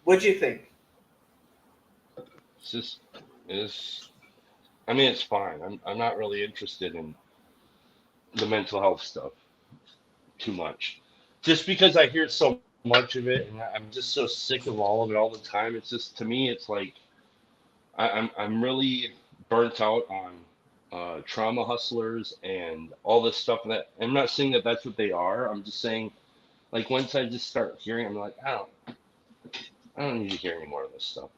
What'd you think?
It's just, I mean, it's fine. I'm not really interested in the mental health stuff too much. Just because I hear so much of it and I'm just so sick of all of it all the time. It's just, to me, it's like I'm really burnt out on trauma hustlers and all this stuff. That I'm not saying that that's what they are. I'm just saying, like, once I just start hearing, I'm like, I don't need to hear any more of this stuff.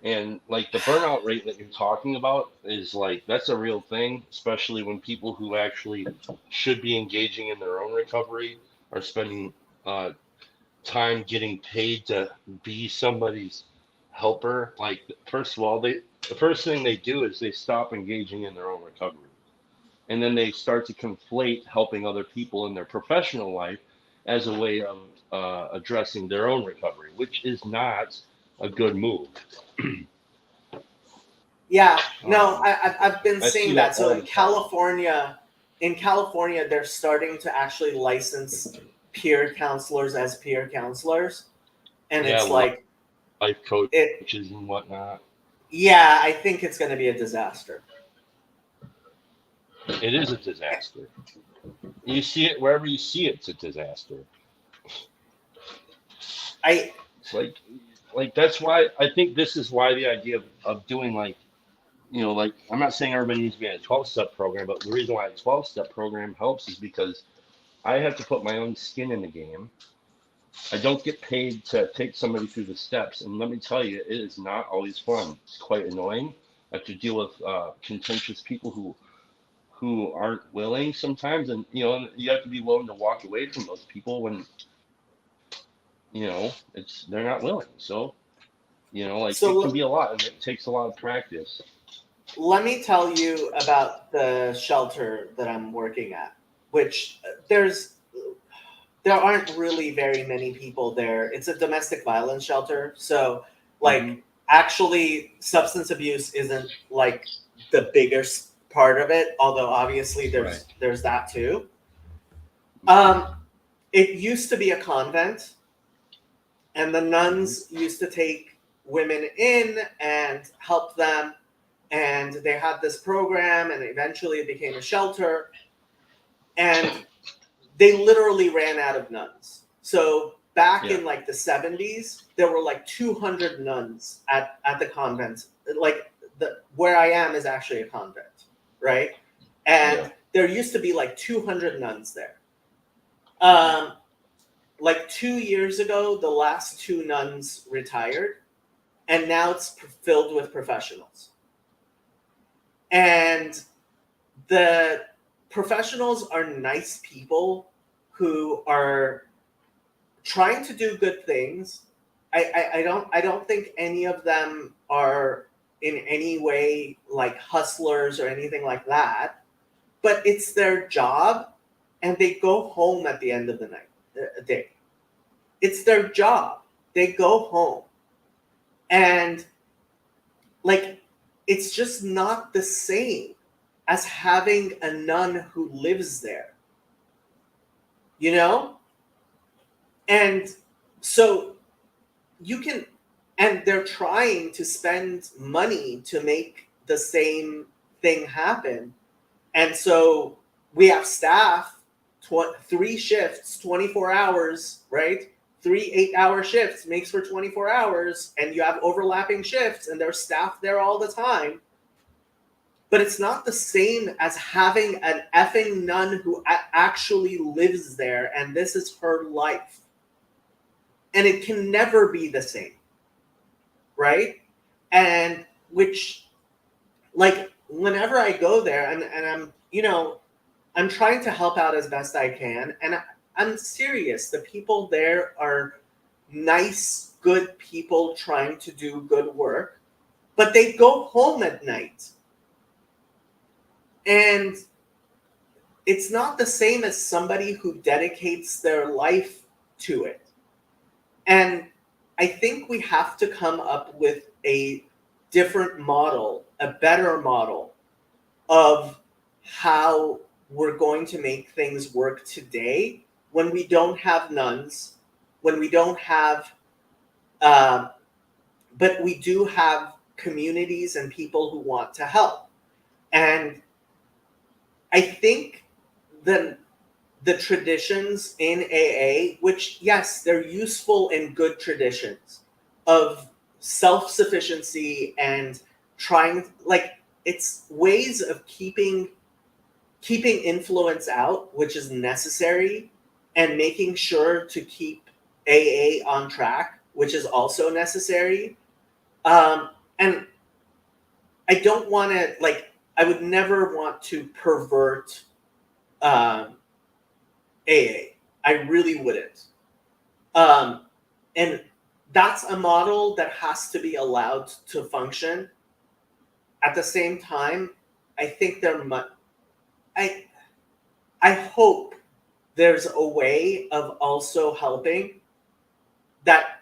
And like the burnout rate that you're talking about is like, that's a real thing, especially when people who actually should be engaging in their own recovery are spending time getting paid to be somebody's helper. Like, first of all, the first thing they do is they stop engaging in their own recovery. And then they start to conflate helping other people in their professional life as a way of addressing their own recovery, which is not a good move.
Yeah, no, I've been
I see
seeing that.
that
So
all
in
the time.
California, they're starting to actually license peer counselors as peer counselors, and
Yeah,
it's like
life
it.
coaches and whatnot.
Yeah, I think it's going to be a disaster.
It is a disaster. You see it wherever you see it, it's a disaster. It's like that's why I think this is why the idea of doing, like, like, I'm not saying everybody needs to be in a 12-step program, but the reason why a 12-step program helps is because I have to put my own skin in the game. I don't get paid to take somebody through the steps, and let me tell you, it is not always fun. It's quite annoying. I have to deal with contentious people who aren't willing sometimes, and you have to be willing to walk away from those people when they're not willing. So like, it can
So
be a lot, and it takes a lot of practice.
let me tell you about the shelter that I'm working at, which there aren't really very many people there. It's a domestic violence shelter, so like actually substance abuse isn't like the biggest part of it, although obviously there's that too. It used to be a convent, and the nuns used to take women in and help them, and they had this program, and eventually it became a shelter, and they literally ran out of nuns. So back in like the 70s, there were like 200 nuns at the convent. Like where I am is actually a convent, right? And there used to be like 200 nuns there. Like 2 years ago, the last 2 nuns retired, and now it's filled with professionals. And the professionals are nice people who are trying to do good things. I don't think any of them are in any way like hustlers or anything like that, but it's their job, and they go home at the end of the day. It's their job. They go home. And like, it's just not the same as having a nun who lives there. You know? And so you can, and they're trying to spend money to make the same thing happen. And so we have staff, 3 shifts, 24 hours, right? 3 8-hour shifts makes for 24 hours, and you have overlapping shifts, and there's staff there all the time. But it's not the same as having an effing nun who actually lives there, and this is her life. And it can never be the same, right? And which, like, whenever I go there, and I'm, you know, I'm trying to help out as best I can, and I'm serious. The people there are nice, good people trying to do good work, but they go home at night. And it's not the same as somebody who dedicates their life to it. And I think we have to come up with a different model, a better model of how we're going to make things work today when we don't have nuns, when we don't have, but we do have communities and people who want to help. And I think the traditions in AA, which, yes, they're useful and good traditions of self-sufficiency and trying, like, it's ways of keeping influence out, which is necessary, and making sure to keep AA on track, which is also necessary. And I don't want to, like, I would never want to pervert AA. I really wouldn't. And that's a model that has to be allowed to function. At the same time, I think I hope there's a way of also helping that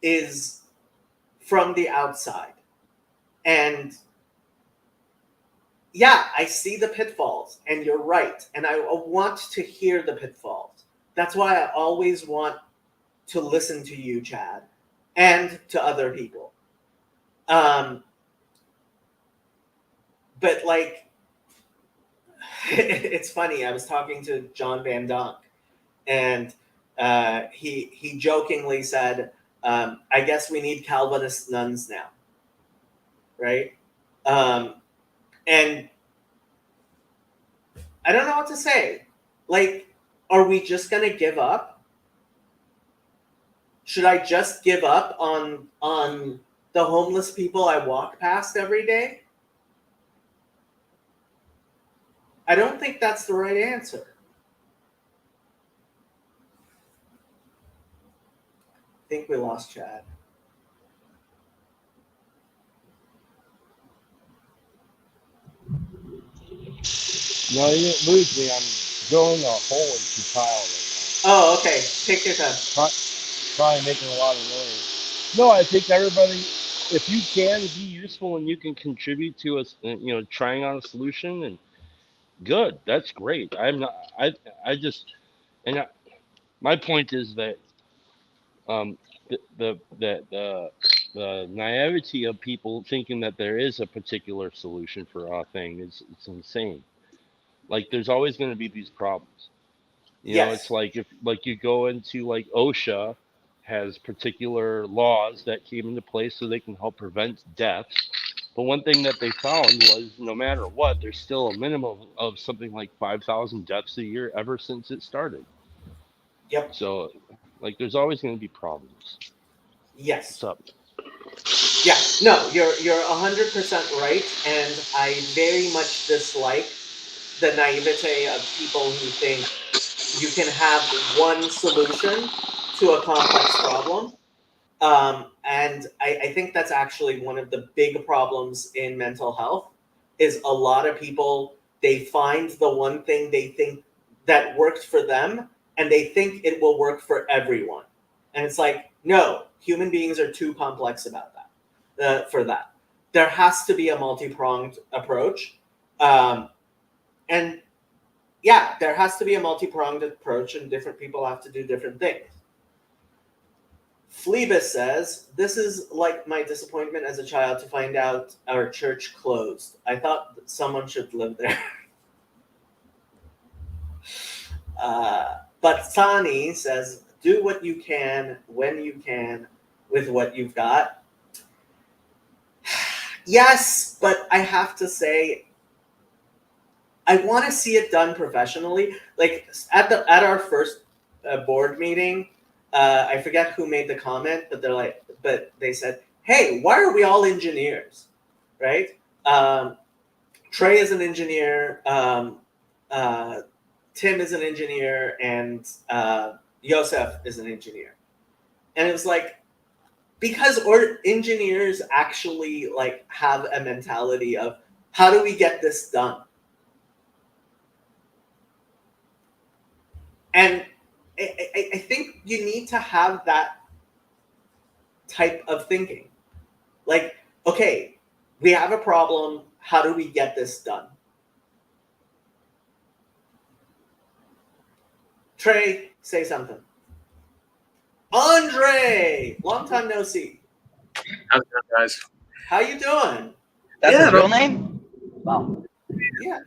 is from the outside. And yeah, I see the pitfalls, and you're right. And I want to hear the pitfalls. That's why I always want to listen to you, Chad, and to other people. But like, it's funny. I was talking to John Van Donk, and he jokingly said, "I guess we need Calvinist nuns now, right?" And I don't know what to say. Like, are we just gonna give up? Should I just give up on the homeless people I walk past every day? I don't think that's the right answer. I think we lost Chad.
No, you didn't lose me. I'm drilling a hole into tile right
Oh, okay. Take your time.
now. Probably making a lot of noise. No, I think everybody, if you can be useful and you can contribute to us, trying on a solution, and good, that's great. I'm not. I just, my point is that the naivety of people thinking that there is a particular solution for a thing it's insane. Like, there's always going to be these problems.
Yes.
It's like, if like you go into, like, OSHA has particular laws that came into place so they can help prevent deaths. But one thing that they found was, no matter what, there's still a minimum of something like 5,000 deaths a year ever since it started.
Yep.
So, like, there's always going to be problems.
Yes.
What's up?
Yeah. No, you're 100% right, and I very much dislike the naivete of people who think you can have one solution to a complex problem. and I think that's actually one of the big problems in mental health is a lot of people, they find the one thing they think that worked for them and they think it will work for everyone. And it's like, no, human beings are too complex about that, for that. There has to be a multi-pronged approach. And yeah, there has to be a multi-pronged approach and different people have to do different things. Phlebas says, this is like my disappointment as a child to find out our church closed. I thought that someone should live there. But Sani says, do what you can, when you can, with what you've got. Yes, but I have to say, I want to see it done professionally. Like at our first board meeting, I forget who made the comment, but they said, "Hey, why are we all engineers?" Right? Trey is an engineer. Tim is an engineer, and Yosef is an engineer. And it was like, because engineers actually like have a mentality of how do we get this done? And I think you need to have that type of thinking. Like, okay, we have a problem. How do we get this done? Trey, say something. Andre, long time no see.
How's it going, guys?
How you doing?
That's
Yeah,
his real name? Wow.
Yeah.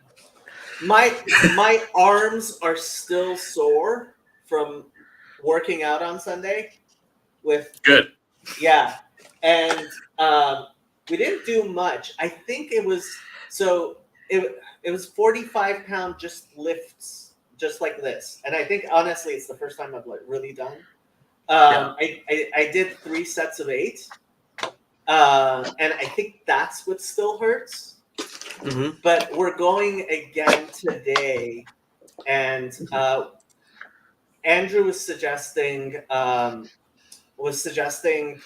My arms are still sore from working out on Sunday with
Good.
yeah. And we didn't do much. I think it was it was 45-pound just lifts just like this. And I think honestly it's the first time I've like really done. I did 3 sets of 8. And I think that's what still hurts.
Mm-hmm.
But we're going again today, and Andrew was suggesting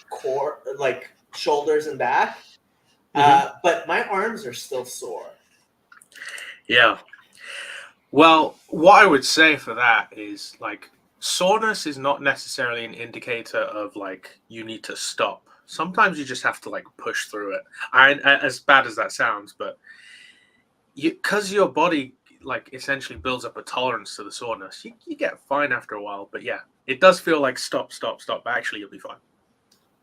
core, like shoulders and back, but my arms are still sore.
Yeah. Well, what I would say for that is like soreness is not necessarily an indicator of like you need to stop. Sometimes you just have to like push through it. As bad as that sounds, but because your body like essentially builds up a tolerance to the soreness, you get fine after a while. But yeah, it does feel like stop, but actually you'll be fine.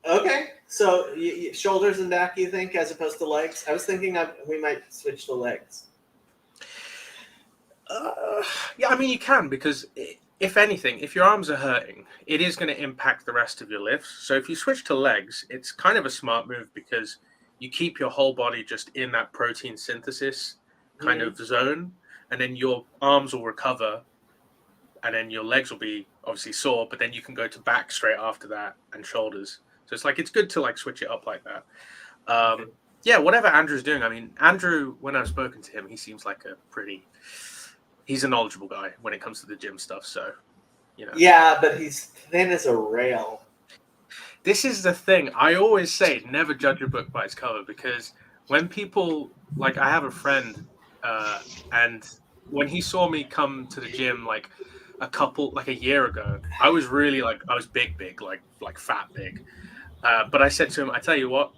Okay, so shoulders and back, you think, as opposed to legs? I was thinking we might switch to legs.
Yeah, I mean you can, because if anything, if your arms are hurting, it is going to impact the rest of your lifts. So if you switch to legs, it's kind of a smart move because you keep your whole body just in that protein synthesis kind of zone, and then your arms will recover, and then your legs will be obviously sore, but then you can go to back straight after that and shoulders. So it's like it's good to like switch it up like that. Yeah, whatever Andrew's doing. I mean, Andrew, when I've spoken to him, he seems like he's a knowledgeable guy when it comes to the gym stuff. So, you know.
Yeah, but he's thin as a rail.
This is the thing. I always say, never judge a book by its cover, because when people, like I have a friend, and when he saw me come to the gym like a year ago, I was really like, I was big, like fat big. But I said to him, I tell you what,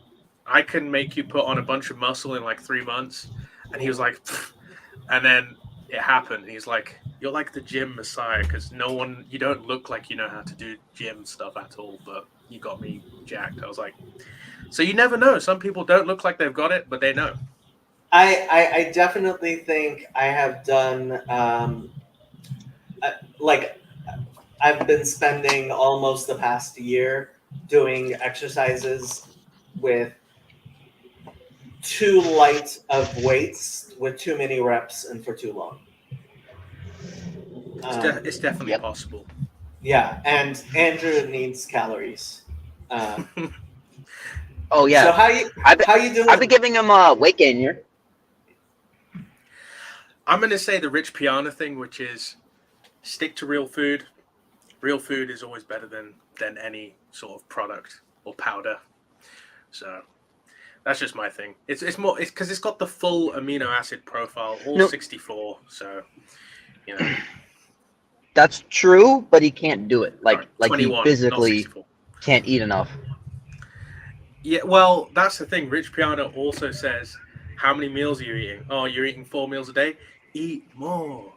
I can make you put on a bunch of muscle in like 3 months. And he was like, pfft. And then it happened. He's like, you're like the gym messiah, because you don't look like you know how to do gym stuff at all, but you got me jacked. I was like, so you never know. Some people don't look like they've got it, but they know.
I definitely think I have done, like, I've been spending almost the past year doing exercises with too light of weights, with too many reps, and for too long.
It's definitely possible.
Yeah, and Andrew needs calories.
Oh yeah.
So how you doing?
I've been giving him a weight gain here.
I'm going to say the Rich Piana thing, which is stick to real food. Real food is always better than any sort of product. or powder. So that's just my thing. It's more it's because it's got the full amino acid profile, all
No.
64. So you know,
That's true, but he can't do it. Like he
21, not
physically
64.
can't eat enough.
Yeah, well, that's the thing. Rich Piana also says, how many meals are you eating? Oh, you're eating 4 meals a day? Eat more.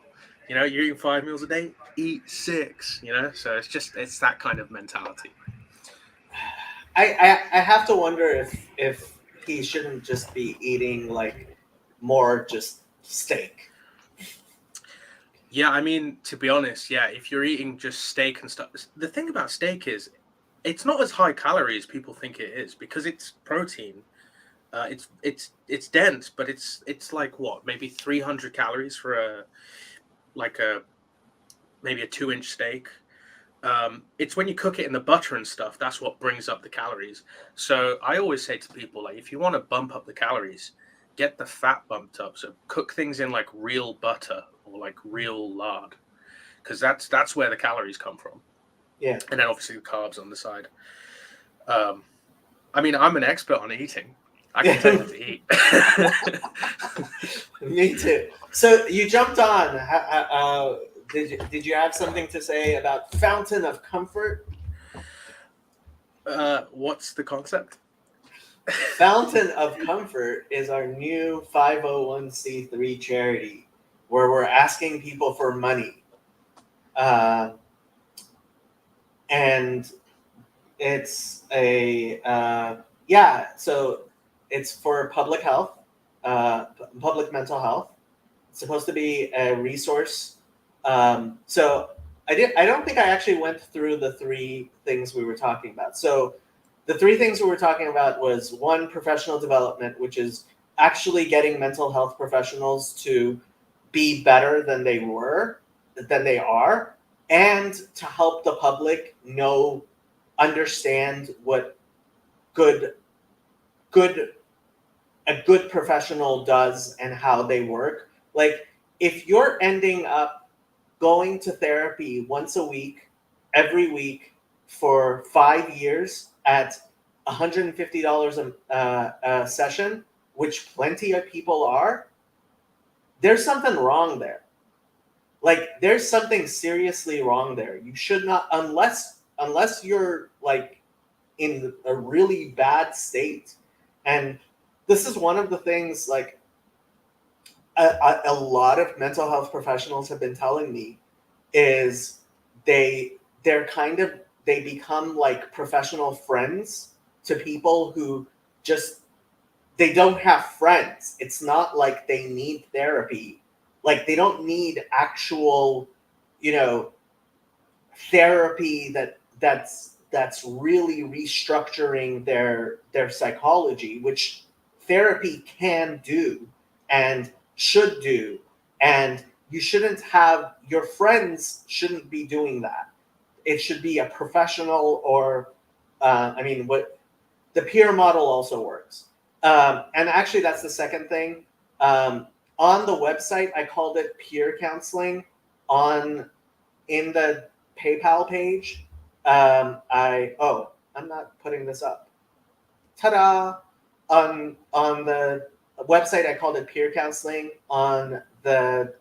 You know, you're eating 5 meals a day? Eat 6. You know, so it's that kind of mentality.
I have to wonder if he shouldn't just be eating like more just steak.
Yeah, I mean, to be honest, yeah, if you're eating just steak and stuff, the thing about steak is it's not as high calorie as people think it is because it's protein. It's dense, but it's like what, maybe 300 calories for a maybe a 2-inch steak. It's when you cook it in the butter and stuff that's what brings up the calories. So I always say to people, like, if you want to bump up the calories, get the fat bumped up. So cook things in like real butter or like real lard, because that's where the calories come from.
Yeah.
And then obviously the carbs on the side. I mean, I'm an expert on eating. I can tell you what to eat.
Me too. So you jumped on. Did you have something to say about Fountain of Comfort?
What's the concept?
Fountain of Comfort is our new 501c3 charity where we're asking people for money. And it's so it's for public health, public mental health. It's supposed to be a resource. So I don't think I actually went through the 3 things we were talking about. So the 3 things we were talking about was 1, professional development, which is actually getting mental health professionals to be better than they are, and to help the public understand what a good professional does and how they work. Like, if you're ending up going to therapy once a week, every week for 5 years at $150 a session, which plenty of people are, there's something wrong there. Like, there's something seriously wrong there. You should not, unless you're like in a really bad state. And this is one of the things, like, a lot of mental health professionals have been telling me is they become like professional friends to people who just, they don't have friends. It's not like they need therapy. Like, they don't need actual, therapy that's really restructuring their psychology, which therapy can do and should do. And you shouldn't have, your friends shouldn't be doing that. It should be a professional, or what the peer model also works. And actually, that's the second thing. On the website, I called it peer counseling. In the PayPal page, I'm not putting this up. Ta-da! On the website, I called it peer counseling. On the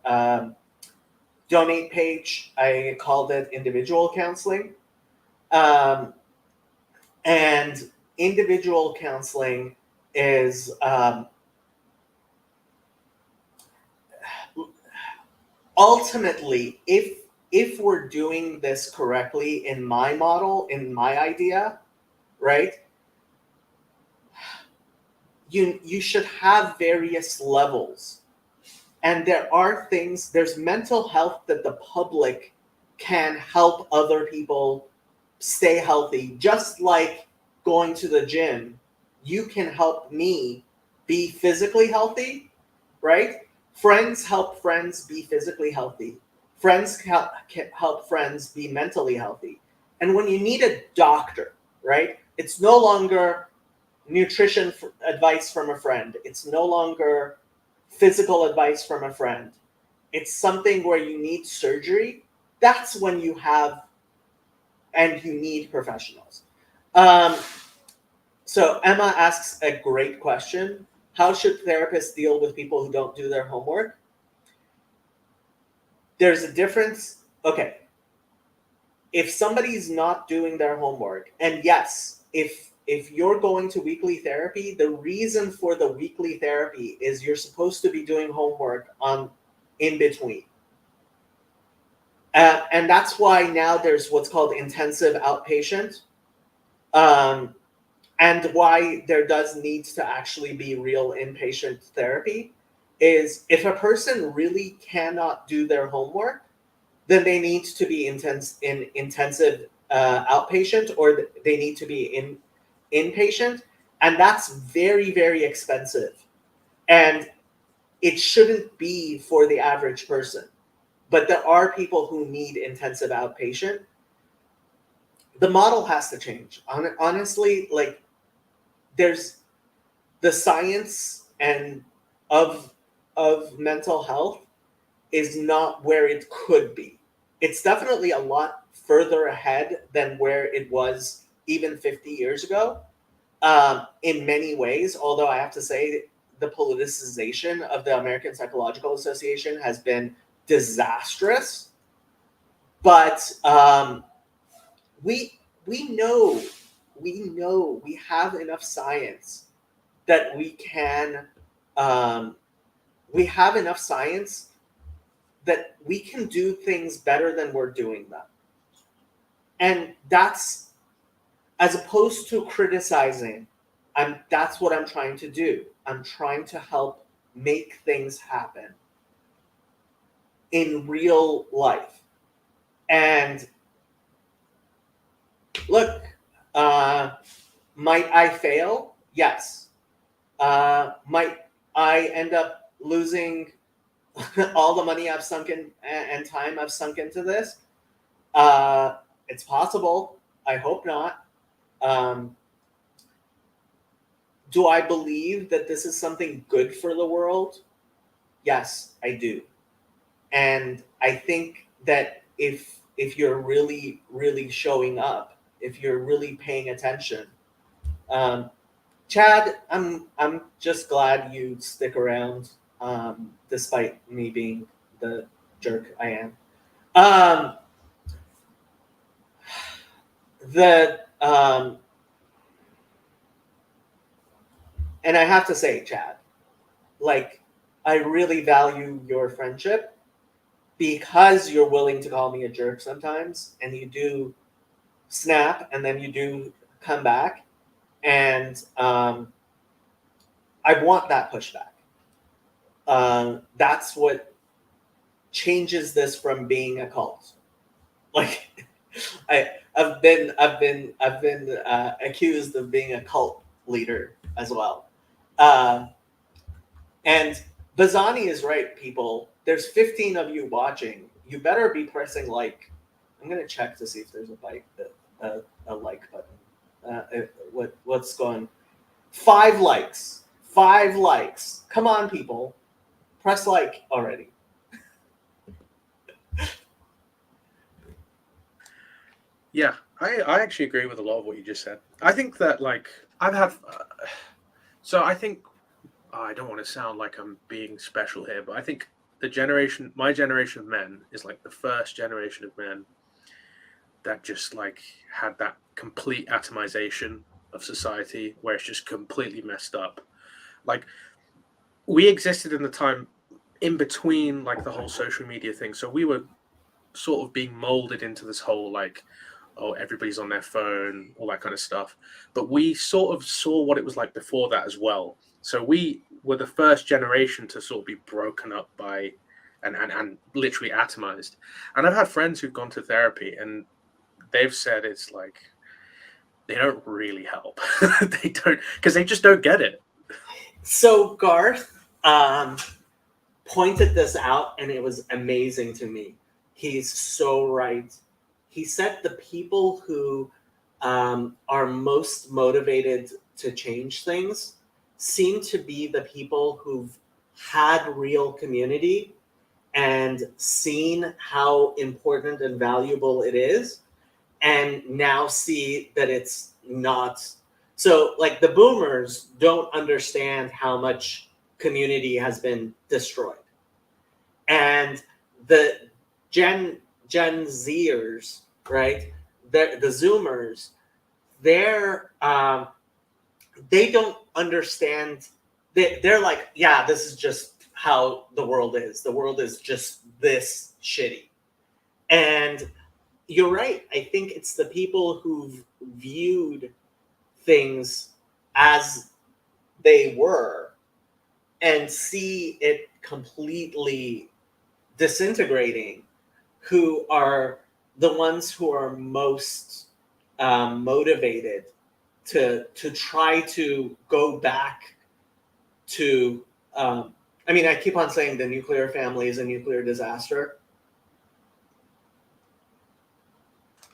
donate page, I called it individual counseling. And individual counseling is ultimately, if we're doing this correctly in my model, in my idea, right? You should have various levels. And there's mental health that the public can help other people stay healthy. Just like going to the gym, you can help me be physically healthy, right? Friends help friends be physically healthy. Friends help friends be mentally healthy. And when you need a doctor, right, it's no longer nutrition advice from a friend. It's no longer physical advice from a friend. It's something where you need surgery. That's when you need professionals. So Emma asks a great question. How should therapists deal with people who don't do their homework? There's a difference. Okay. If somebody's not doing their homework, and yes, if you're going to weekly therapy, the reason for the weekly therapy is you're supposed to be doing homework on in between. And that's why now there's what's called intensive outpatient. And why there does need to actually be real inpatient therapy is if a person really cannot do their homework, then they need to be intensive outpatient, or they need to be inpatient, and that's very, very expensive, and it shouldn't be for the average person. But there are people who need intensive outpatient. The model has to change. Honestly, like, there's the science and of mental health is not where it could be. It's definitely a lot further ahead than where it was even 50 years ago, in many ways. Although I have to say, the politicization of the American Psychological Association has been disastrous. But we know we have enough science that we can do things better than we're doing them. And that's, as opposed to criticizing, that's what I'm trying to do. I'm trying to help make things happen in real life. And look, might I fail? Yes. Might I end up losing all the money I've sunk in and time I've sunk into this? It's possible. I hope not. Do I believe that this is something good for the world? Yes, I do. And I think that if you're really, really showing up, if you're really paying attention, Chad, I'm just glad you stick around, despite me being the jerk I am. And I have to say, Chad, like, I really value your friendship because you're willing to call me a jerk sometimes, and you do snap, and then you do come back, and I want that pushback. That's what changes this from being a cult. Like, I've been accused of being a cult leader as well. And Bazani is right, people. There's 15 of you watching. You better be pressing like. I'm gonna check to see if there's a like button. What's going? 5 likes. 5 likes. Come on, people. Press like already.
Yeah, I actually agree with a lot of what you just said. I think that, like, I've had. So I think, I don't want to sound like I'm being special here, but I think my generation of men is like the first generation of men that just like had that complete atomization of society where it's just completely messed up. Like, we existed in the time in between like the whole social media thing. So we were sort of being molded into this whole like, oh, everybody's on their phone, all that kind of stuff. But we sort of saw what it was like before that as well. So we were the first generation to sort of be broken up by and literally atomized. And I've had friends who've gone to therapy and they've said it's like they don't really help. They don't, because they just don't get it.
So Garth pointed this out, and it was amazing to me. He's so right. He said the people who are most motivated to change things seem to be the people who've had real community and seen how important and valuable it is, and now see that it's not. So like the boomers don't understand how much community has been destroyed. And the Gen Zers, right? The Zoomers, they don't understand. They're like, yeah, this is just how the world is. The world is just this shitty. And you're right. I think it's the people who've viewed things as they were and see it completely disintegrating who are the ones who are most motivated to try to go back to I mean, I keep on saying the nuclear family is a nuclear disaster.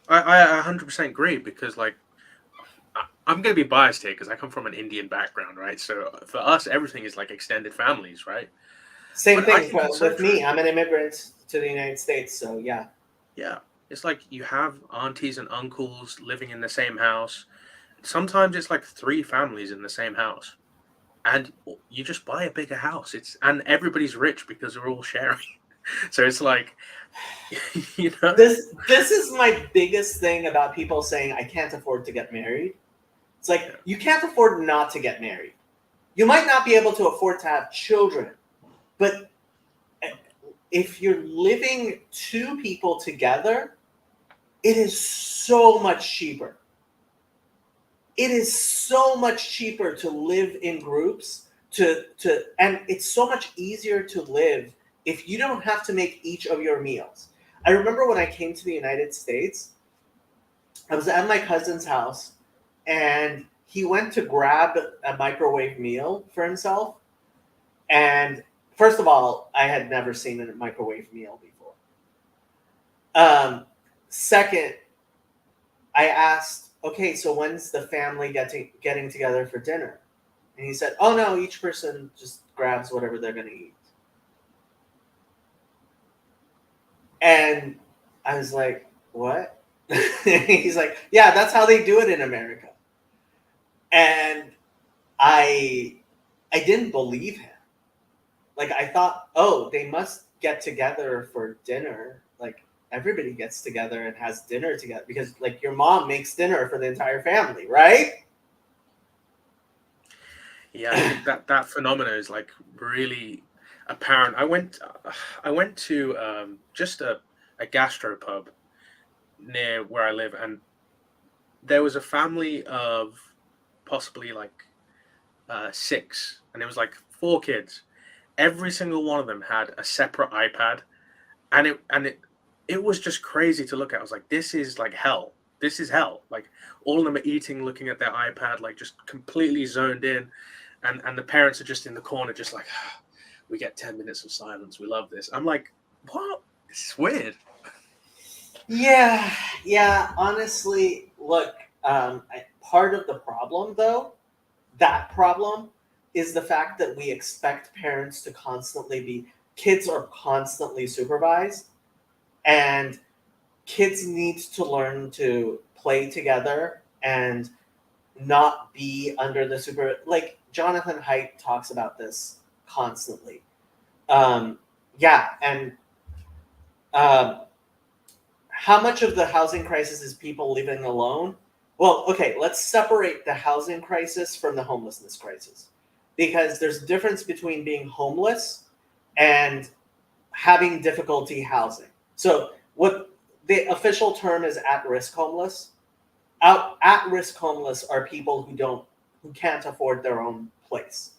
I 100% agree because, like, I'm going to be biased here because I come from an Indian background, right? So for us, everything is like extended families, right?
Same
But I
thing
think it's so
with me.
true.
I'm an immigrant to the United States, so yeah.
Yeah. It's like you have aunties and uncles living in the same house. Sometimes it's like 3 families in the same house. And you just buy a bigger house. And everybody's rich because they're all sharing. So it's like, you know,
This is my biggest thing about people saying I can't afford to get married. It's like you can't afford not to get married. You might not be able to afford to have children, but if you're living 2 people together, it is so much cheaper. It is so much cheaper to live in groups and it's so much easier to live if you don't have to make each of your meals. I remember when I came to the United States, I was at my cousin's house and he went to grab a microwave meal for himself. And first of all, I had never seen a microwave meal before. Second, I asked, okay, so when's the family getting together for dinner? And he said, oh no, each person just grabs whatever they're going to eat. And I was like, what? He's like, yeah, that's how they do it in America. And I didn't believe him. Like I thought, oh, they must get together for dinner. Like everybody gets together and has dinner together because like your mom makes dinner for the entire family, right?
yeah, I think that phenomena is like really apparent. I went to just a gastropub near where I live, and there was a family of possibly like 6, and it was like 4 kids. Every single one of them had a separate iPad, and it was just crazy to look at. I was like, this is like hell. This is hell. Like all of them are eating, looking at their iPad, like just completely zoned in, and the parents are just in the corner, just like, we get 10 minutes of silence. We love this. I'm like, what? This is weird.
Yeah. Honestly, look, part of the problem, though, that problem is the fact that we expect parents to kids are constantly supervised, and kids need to learn to play together and not be under the like Jonathan Haidt talks about this constantly. Yeah, and how much of the housing crisis is people living alone? Well, okay, let's separate the housing crisis from the homelessness crisis, because there's a difference between being homeless and having difficulty housing. So what the official term is at-risk homeless. At-risk homeless are people who can't afford their own place.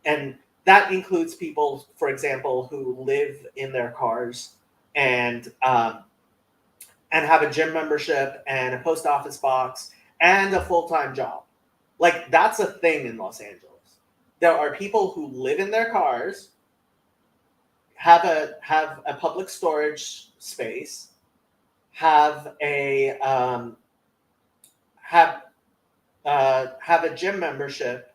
And that includes people, for example, who live in their cars and have a gym membership and a post office box and a full-time job. Like that's a thing in Los Angeles. There are people who live in their cars, have a public storage space, have a gym membership,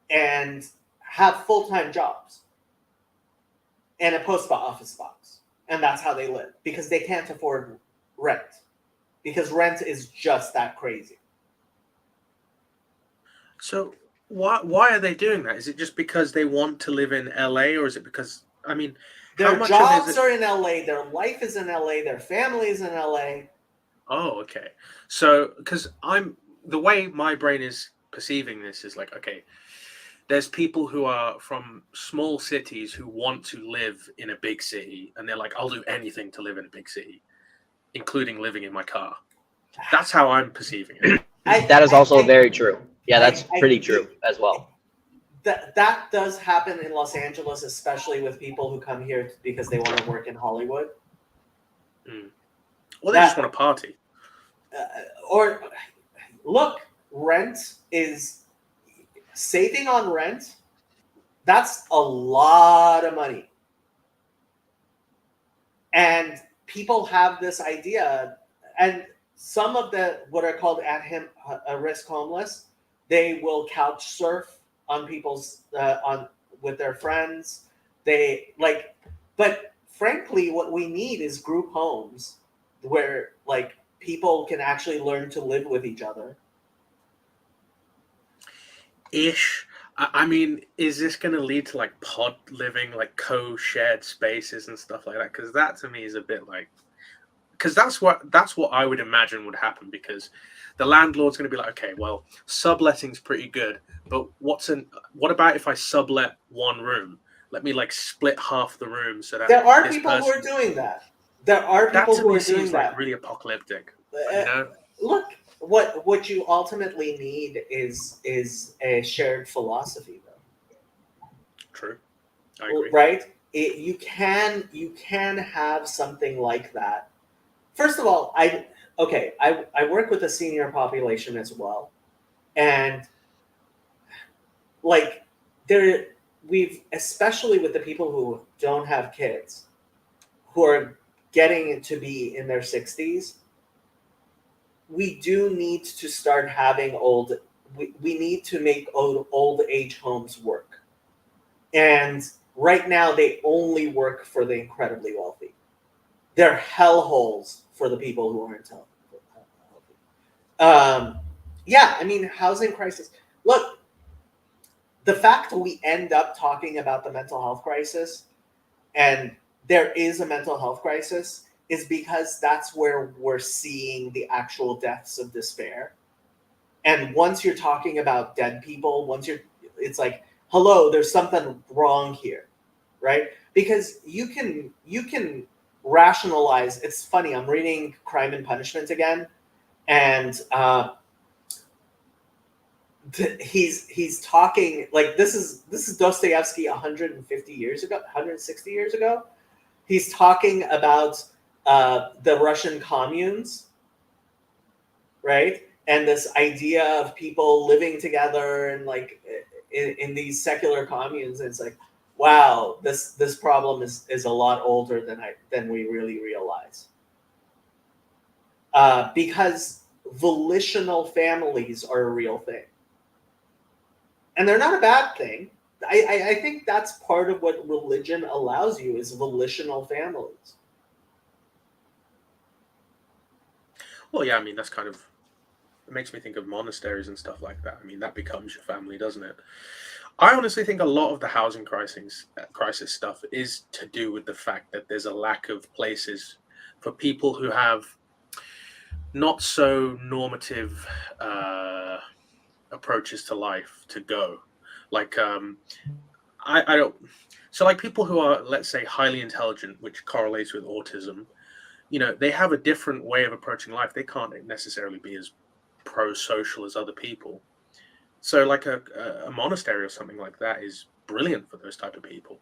and have full-time jobs and a post office box, and that's how they live because they can't afford rent, because rent is just that crazy.
So why are they doing that? Is it just because they want to live in LA, or is it because how
Their
much
jobs
of it
are in LA, their life is in LA, their family is in LA.
Oh, okay. So because the way my brain is perceiving this is like, okay, there's people who are from small cities who want to live in a big city, and they're like, I'll do anything to live in a big city, including living in my car. That's how I'm perceiving it.
That is also very true. Yeah, that's
I-
pretty true as well.
That does happen in Los Angeles, especially with people who come here because they want to work in Hollywood.
Well, they just want to party.
Or look, rent is saving on rent. That's a lot of money. And people have this idea, and some of the what are called at-risk homeless, they will couch surf on people's on with their friends. But frankly, what we need is group homes where like people can actually learn to live with each other.
Ish. I mean, is this going to lead to like pod living, like co-shared spaces and stuff like that? Because that to me is a bit like, because that's what I would imagine would happen. Because the landlord's going to be like, okay, well, subletting's pretty good, but what about if I sublet one room? Let me like split half the room so that
There are
this
people who are
person-
doing that. There are
That
people
to
who
me
are doing
seems
that.
like really apocalyptic. You know?
Look, what you ultimately need is a shared philosophy, though.
True, I agree.
Right? You can have something like that. First of all, I work with the senior population as well, and like we've especially with the people who don't have kids, who are getting to be in their 60s. We do need to start having we need to make old age homes work. And right now they only work for the incredibly wealthy. They're hellholes for the people who aren't healthy. Yeah, I mean, housing crisis. Look, the fact that we end up talking about the mental health crisis, and there is a mental health crisis, is because that's where we're seeing the actual deaths of despair. And once you're talking about dead people, it's like, hello, there's something wrong here, right? Because you can rationalize. It's funny. I'm reading Crime and Punishment again, and he's talking like this is Dostoevsky 150 years ago, 160 years ago. He's talking about the Russian communes, right? And this idea of people living together and like in these secular communes. And it's like, wow, this problem is a lot older than we really realize. Because volitional families are a real thing. And they're not a bad thing. I think that's part of what religion allows you is volitional families.
Well, yeah, I mean, that's kind of, it makes me think of monasteries and stuff like that. I mean, that becomes your family, doesn't it? I honestly think a lot of the housing crisis stuff is to do with the fact that there's a lack of places for people who have not so normative approaches to life to go. Like, I don't. So, like, people who are, let's say, highly intelligent, which correlates with autism, you know, they have a different way of approaching life. They can't necessarily be as pro-social as other people. So, like, a monastery or something like that is brilliant for those type of people.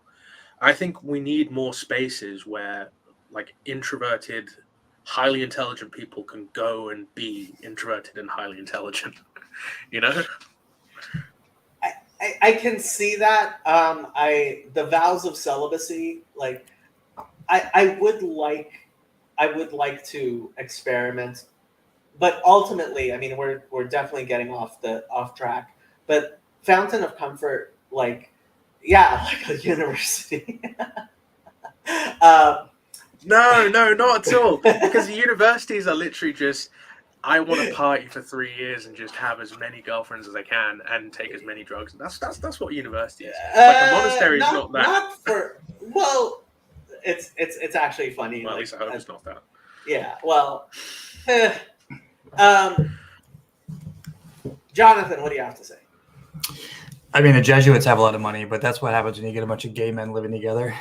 I think we need more spaces where, like, introverted, highly intelligent people can go and be introverted and highly intelligent. You know?
I can see that. The vows of celibacy, like, I would like to experiment, but ultimately, I mean, we're definitely getting off track. But Fountain of Comfort, like, yeah, like a university.
No, not at all. Because the universities are literally just I want to party for 3 years and just have as many girlfriends as I can and take as many drugs. That's what university is. Like a monastery is not that.
Not for well, it's actually funny.
Well, at
like,
least I hope it's not that.
Yeah. Well, Jonathan, what do you have to say?
I mean, the Jesuits have a lot of money, but that's what happens when you get a bunch of gay men living together.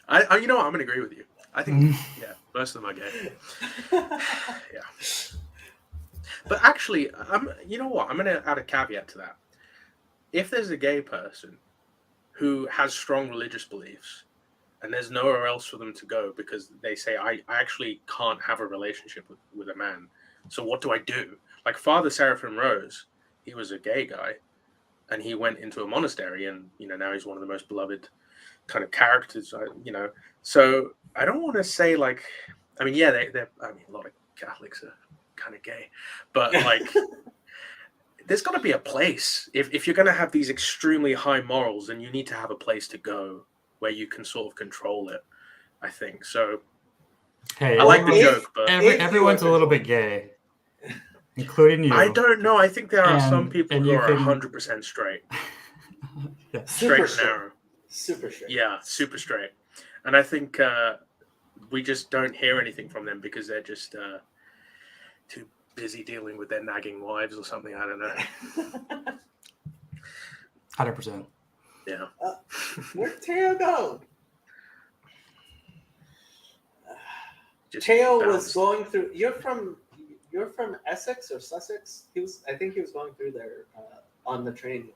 I you know what? I'm gonna agree with you. I think yeah, most of them are gay. Yeah. But actually, you know what? I'm gonna add a caveat to that. If there's a gay person who has strong religious beliefs and there's nowhere else for them to go because they say I actually can't have a relationship with a man, so what do I do? Like Father Seraphim Rose, he was a gay guy and he went into a monastery and now he's one of the most beloved kind of characters, so I don't want to say like, I mean, yeah, they're I mean, a lot of Catholics are kind of gay, but like there's got to be a place. If you're going to have these extremely high morals, then you need to have a place to go where you can sort of control it, I think. So
Hey,
I like the joke, but
everyone's a little bit gay, including you.
I don't know. I think there are some
And-
people
and
who
you
are
can-
100% straight.
Yeah.
Straight and narrow.
Super straight.
Yeah, super straight. And I think we just don't hear anything from them because they're just too busy dealing with their nagging wives or something. I don't know.
100%.
Yeah.
Where'd Teo go?
Just
Teo was
bounced.
going through. You're from Essex or Sussex? I think he was going through there on the train.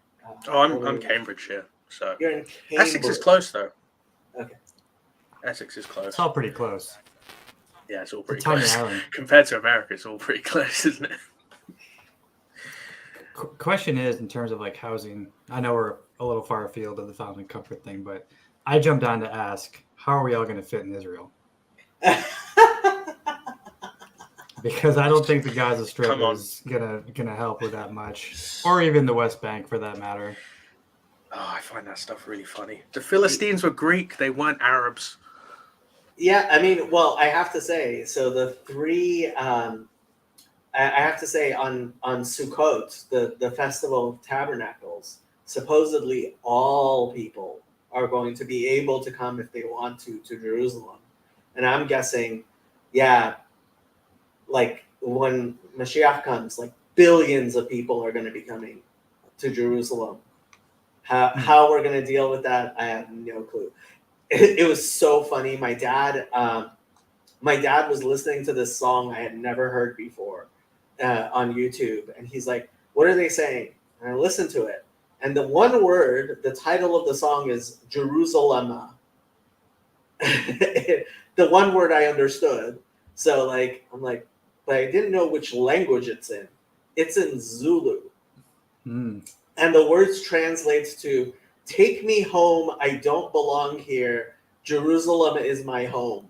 Oh, I'm Cambridgeshire, so
You're in Cambridge.
Essex is close though.
Okay.
Essex is close.
It's all pretty close.
Yeah, it's all
It's a
pretty
tiny
close.
island.
Compared to America, it's all pretty close, isn't it?
Question is, in terms of like housing, I know we're a little far afield of the found and comfort thing, but I jumped on to ask, how are we all going to fit in Israel? Because I don't think the Gaza Strip
Come on.
is gonna help with that much, or even the West Bank for that matter.
Oh, I find that stuff really funny. The Philistines were Greek; they weren't Arabs.
Yeah, I mean, well, I have to say, so the three, I have to say, on Sukkot, the Festival of Tabernacles, supposedly all people are going to be able to come if they want to Jerusalem. And I'm guessing, yeah, like when Mashiach comes, like billions of people are going to be coming to Jerusalem. How we're going to deal with that, I have no clue. It was so funny. My dad was listening to this song I had never heard before on YouTube, and he's like, "What are they saying?" And I listened to it, and the one word, the title of the song is Jerusalem. The one word I understood. So like, I'm like, but I didn't know which language it's in. It's in Zulu.
Mm.
And the words translates to "Take me home, I don't belong here. Jerusalem is my home."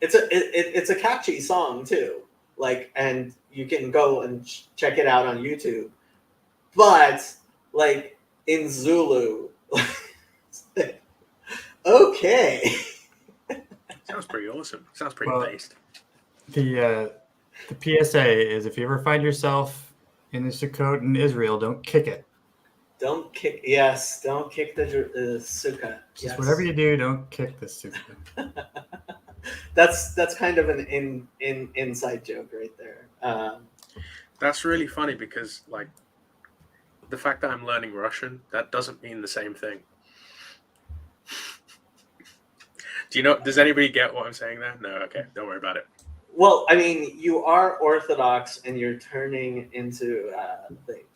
It's a catchy song too. Like, and you can go and check it out on YouTube. But like in Zulu, okay.
Sounds pretty awesome. Sounds pretty
Well,
based.
The PSA is, if you ever find yourself in the Sukkot in Israel, don't kick it.
Don't kick the sukkah.
Just
Yes.
whatever you do, don't kick the sukkah.
That's kind of an inside joke right there.
That's really funny because, like, the fact that I'm learning Russian, that doesn't mean the same thing. Do you know? Does anybody get what I'm saying there? No. Okay, don't worry about it.
Well, I mean, you are Orthodox and you're turning into thing.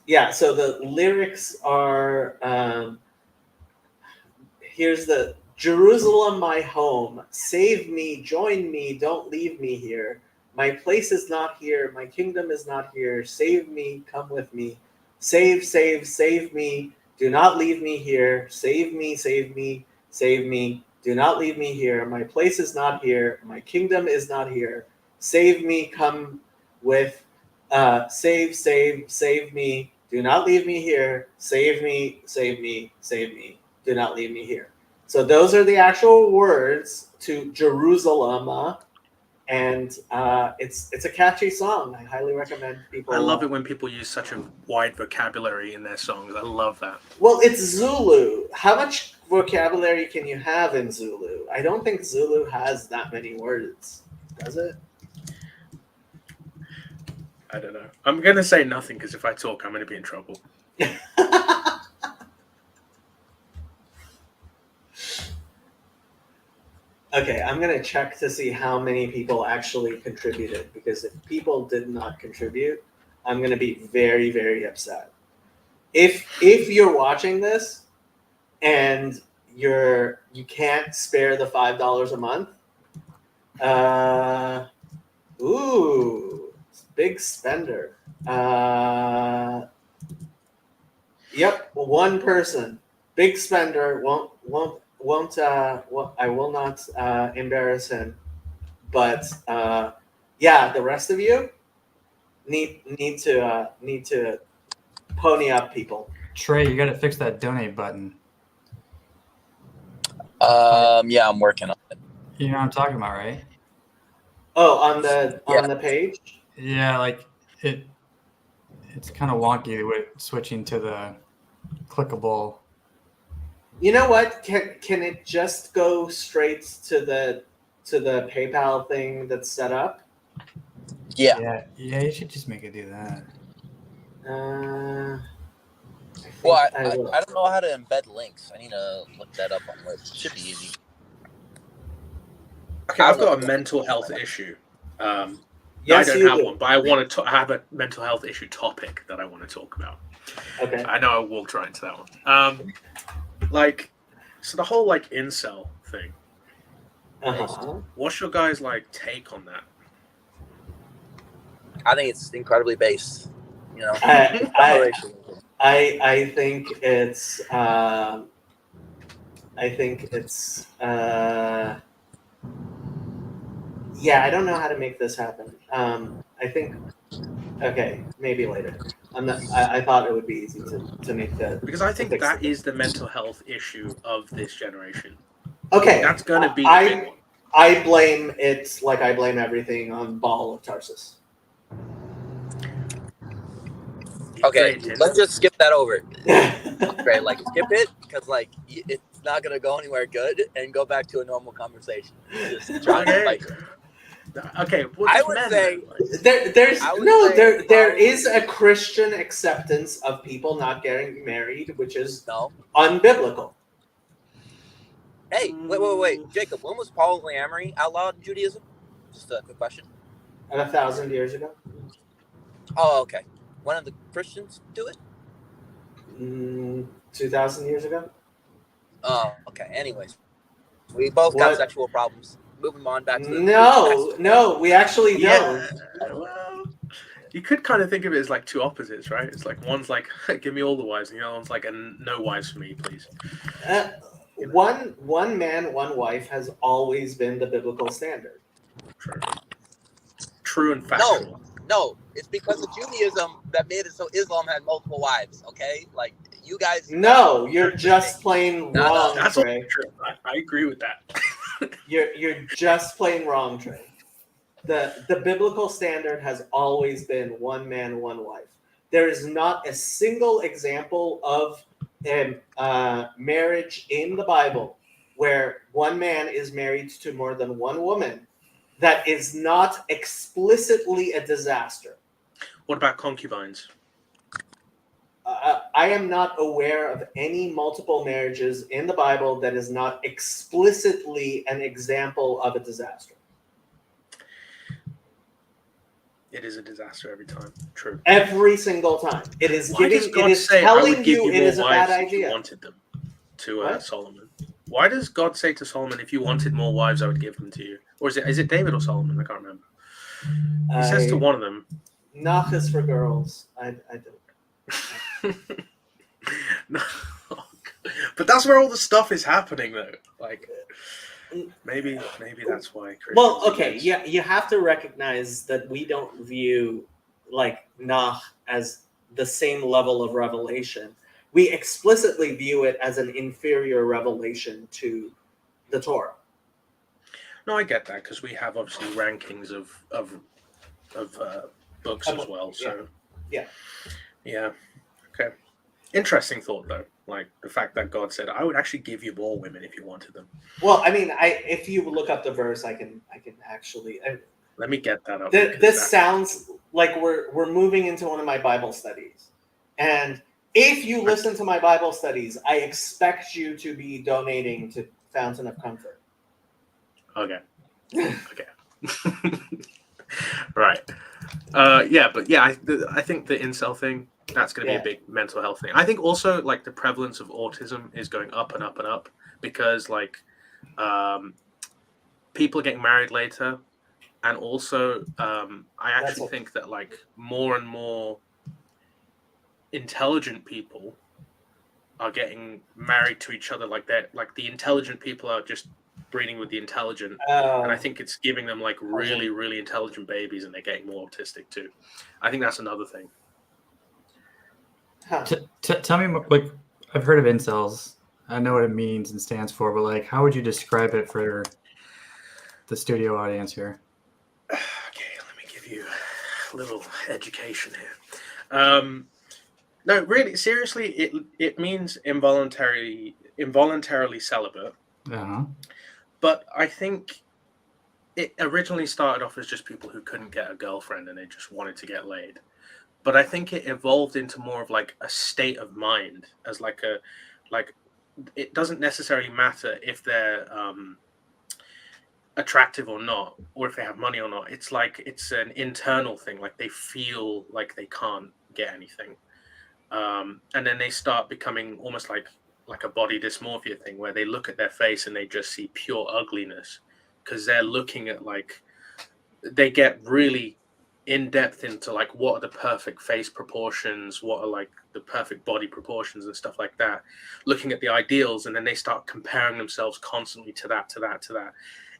Yeah. So the lyrics are here's the Jerusalem, my home. Save me, join me, don't leave me here. My place is not here. My kingdom is not here. Save me, come with me. Save, save, save me. Do not leave me here. Save me, save me, save me. Do not leave me here. My place is not here. My kingdom is not here. Save me, come with. Save, save, save me. Do not leave me here. Save me, save me, save me. do not leave me here. So those are the actual words to Jerusalem, and it's a catchy song. I highly recommend people.
I love it when people use such a wide vocabulary in their songs. I love that.
Well, it's Zulu. How much vocabulary can you have in Zulu? I don't think Zulu has that many words, does it?
I don't know. I'm going to say nothing because if I talk, I'm going to be in trouble.
Okay, I'm gonna check to see how many people actually contributed, because if people did not contribute, I'm gonna be very, very upset. If you're watching this and you can't spare the $5 a month, big spender. Yep, one person, big spender, won't I will not embarrass him, but yeah, the rest of you need to pony up, people.
Trey, you got to fix that donate button.
Yeah, I'm working on it.
You know what I'm talking about, right?
Oh, on the page.
Yeah, like it's kind of wonky with switching to the clickable.
You know what? Can it just go straight to the PayPal thing that's set up?
Yeah.
Yeah, you should just make it do that.
Well, I
I will.
don't know how to embed links. I need to look that up on Wix. It should be easy.
Okay, I've got a mental health issue.
Yes,
I don't
you
have
do.
one, but I want to have a mental health issue topic that I want to talk about.
Okay.
I know I walked right into that one. So the whole incel thing.
Uh-huh.
What's your guys' take on that?
I think it's incredibly base. You know,
I think it's yeah, I don't know how to make this happen. I think okay, maybe later. I thought it would be easy to make the,
Because I think
fix
that
it.
is the mental health issue of this generation.
Okay.
That's going to be the big one.
I blame it like I blame everything on Baal of Tarsus.
okay,
Great.
let's just skip that over. Right, skip it because it's not gonna go anywhere good, and go back to a normal conversation. Just try to fight.
Okay, well,
I
just
would
men,
say-
then.
There is a Christian acceptance of people not getting married, which is
No.
unbiblical.
Hey, wait, Jacob. When was polyamory outlawed in Judaism? Just a quick question.
1,000 years ago.
Oh, okay. When did the Christians do it?
2,000 years ago.
Oh, okay. Anyways, we both got
What?
sexual problems. Moving on back to the
No, we actually don't.
Well, you could kind of think of it as two opposites, right? It's one's give me all the wives, and the other one's and no wives for me, please.
One man, one wife has always been the biblical standard.
True and factual.
No, it's because of Judaism that made it so Islam had multiple wives. Okay, you guys.
No, you're just plain
No,
wrong,
That's all
Trey.
true. I agree with that.
You're just plain wrong, Trey. The biblical standard has always been one man, one wife. There is not a single example of marriage in the Bible where one man is married to more than one woman that is not explicitly a disaster.
What about concubines?
I am not aware of any multiple marriages in the Bible that is not explicitly an example of a disaster.
It is a disaster every time. True.
Every single time. It is
Why does
giving.
God
It is
say, "I would
telling
give
you it
more
is a bad
wives if you
idea.
wanted them"? To
What?
Solomon. Why does God say to Solomon, "If you wanted more wives, I would give them to you"? Or is it David or Solomon? I can't remember. He says to one of them.
Knock is for girls. I don't.
No. But that's where all the stuff is happening, though. Maybe that's why.
Well,
Christians
okay,
use-
yeah, you have to recognize that we don't view Nach as the same level of revelation. we explicitly view it as an inferior revelation to the Torah.
No, I get that because we have obviously rankings of books as well. So
Yeah.
Okay. Interesting thought though. Like the fact that God said, "I would actually give you more women if you wanted them."
Well, I mean, if you look up the verse, I can actually.
Let me get that up.
This sounds like we're moving into one of my Bible studies, and if you listen to my Bible studies, I expect you to be donating to Fountain of Comfort.
Okay. Right. I think the incel thing, that's going to be a big mental health thing. I think also like the prevalence of autism is going up and up and up because like people are getting married later, and also I actually think that like more and more intelligent people are getting married to each other. Like that, like the intelligent people are just breeding with the intelligent, and I think it's giving them like really, really intelligent babies, and they're getting more autistic too. I think that's another thing.
Huh.
Tell me, like, I've heard of incels. I know what it means and stands for, but like, how would you describe it for the studio audience here?
Okay, let me give you a little education here. No, really, seriously, it means involuntarily celibate.
Uh-huh.
But I think it originally started off as just people who couldn't get a girlfriend and they just wanted to get laid. But I think it evolved into more of like a state of mind, as like it doesn't necessarily matter if they're attractive or not, or if they have money or not. It's like it's an internal thing. Like they feel like they can't get anything, and then they start becoming almost like a body dysmorphia thing, where they look at their face and they just see pure ugliness because they're looking at like they get really in depth into like what are the perfect face proportions, what are like the perfect body proportions and stuff like that, looking at the ideals, and then they start comparing themselves constantly to that.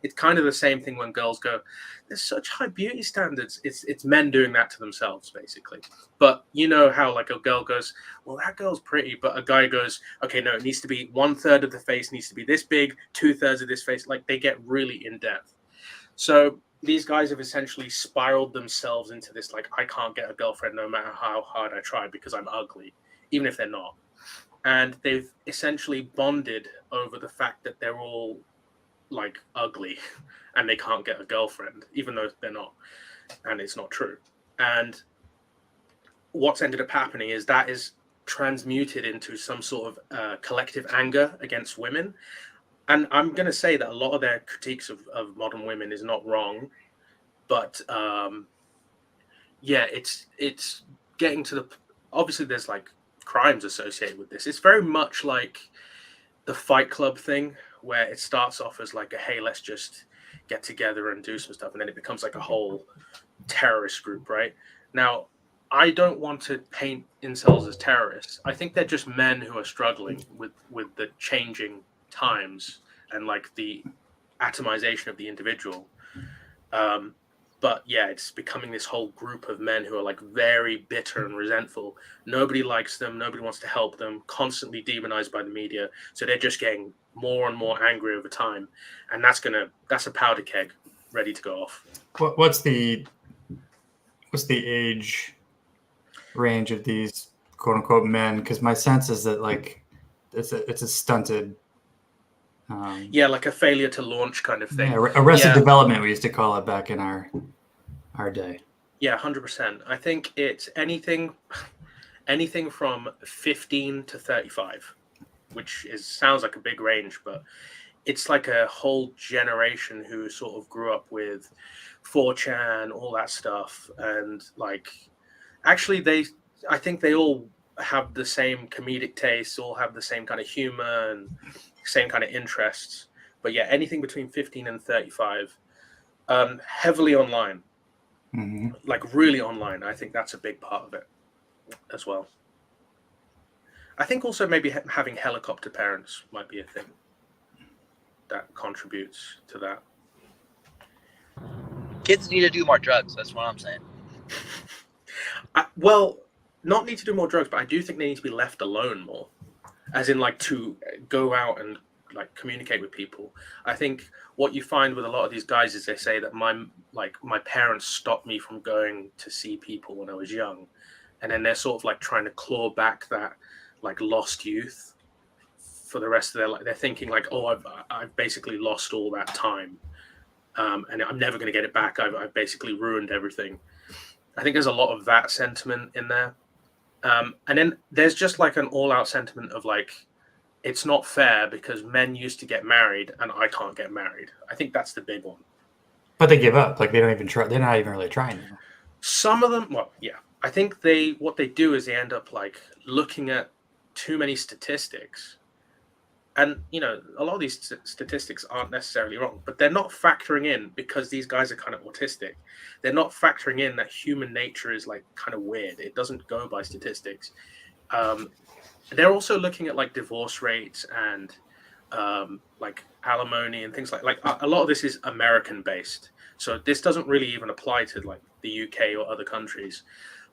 It's kind of the same thing when girls go, there's such high beauty standards. It's men doing that to themselves, basically. But you know how like a girl goes, well, that girl's pretty, but a guy goes, okay, no, it needs to be 1/3 of the face needs to be this big, 2/3 of this face. Like they get really in depth. So these guys have essentially spiraled themselves into this, like, I can't get a girlfriend no matter how hard I try because I'm ugly, even if they're not. And they've essentially bonded over the fact that they're all like ugly and they can't get a girlfriend, even though they're not, and it's not true. And what's ended up happening is that is transmuted into some sort of collective anger against women. And I'm going to say that a lot of their critiques of modern women is not wrong, but it's getting to the, obviously there's like crimes associated with this. It's very much like the Fight Club thing, where it starts off as like a, hey, let's just get together and do some stuff, and then it becomes like a whole terrorist group, right? Now, I don't want to paint incels as terrorists. I think they're just men who are struggling with the changing times and like the atomization of the individual. But yeah, it's becoming this whole group of men who are like very bitter and resentful. Nobody likes them. Nobody wants to help them. Constantly demonized by the media. So they're just getting more and more angry over time, and that's a powder keg ready to go off.
What's the age range of these quote unquote men? Because my sense is that like it's a stunted.
Like a failure to launch kind of thing.
Yeah, arrested development, we used to call it back in our day.
Yeah, 100%. I think it's anything from 15 to 35, which sounds like a big range, but it's like a whole generation who sort of grew up with 4chan, all that stuff, and like actually I think they all have the same comedic tastes, all have the same kind of humor and same kind of interests. But yeah, anything between 15 and 35, heavily online, like really online. I think that's a big part of it as well. I think also maybe having helicopter parents might be a thing that contributes to that.
Kids need to do more drugs. That's what I'm saying.
Well, not need to do more drugs, but I do think they need to be left alone more, as in like to go out and like communicate with people. I think what you find with a lot of these guys is they say that my parents stopped me from going to see people when I was young, and then they're sort of like trying to claw back that like lost youth for the rest of their life. They're thinking like, oh, I've basically lost all that time, and I'm never going to get it back. I've basically ruined everything. I think there's a lot of that sentiment in there. And then there's just like an all-out sentiment of like, it's not fair because men used to get married and I can't get married. I think that's the big one.
But they give up. Like they don't even try. They're not even really trying now.
Some of them, well, yeah. I think what they do is they end up like looking at too many statistics. And, you know, a lot of these statistics aren't necessarily wrong, but they're not factoring in, because these guys are kind of autistic. They're not factoring in that human nature is like kind of weird. It doesn't go by statistics. They're also looking at like divorce rates and like alimony and things like a lot of this is American based. So this doesn't really even apply to like the UK or other countries,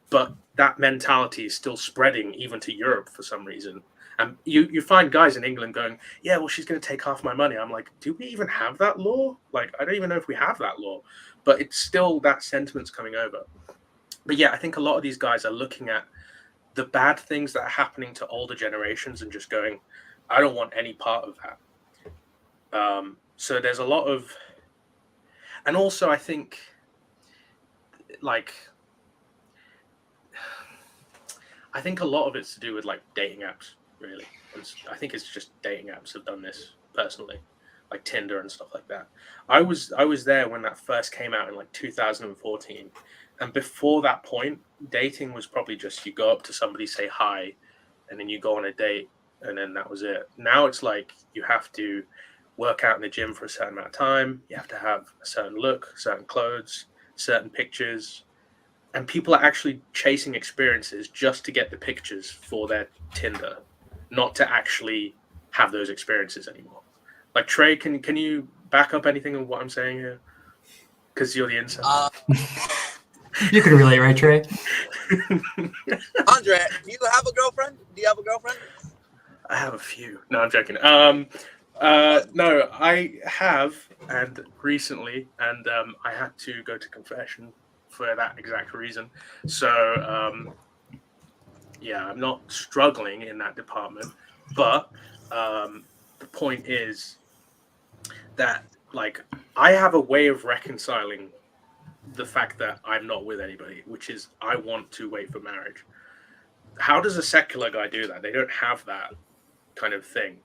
but that mentality is still spreading even to Europe for some reason. And you find guys in England going, yeah, well, she's going to take half my money. I'm like, do we even have that law? Like, I don't even know if we have that law, but it's still that sentiment's coming over. But yeah, I think a lot of these guys are looking at the bad things that are happening to older generations and just going, I don't want any part of that. So there's a lot of, and also I think like, I think a lot of it's to do with like dating apps, really. I think it's just dating apps have done this personally, like Tinder and stuff like that. I was there when that first came out in like 2014. And before that point, dating was probably just you go up to somebody, say hi, and then you go on a date, and then that was it. Now it's like you have to work out in the gym for a certain amount of time. You have to have a certain look, certain clothes, certain pictures. And people are actually chasing experiences just to get the pictures for their Tinder, not to actually have those experiences anymore. Like Trey, can you back up anything of what I'm saying here? Because you're the insider.
You can relate, right, Trey?
Andre, do you have a girlfriend?
I have a few. No, I'm joking. No, I have, and recently, and I had to go to confession for that exact reason. So, yeah, I'm not struggling in that department, but the point is that, like, I have a way of reconciling the fact that I'm not with anybody, which is I want to wait for marriage. How does a secular guy do that? They don't have that kind of thing.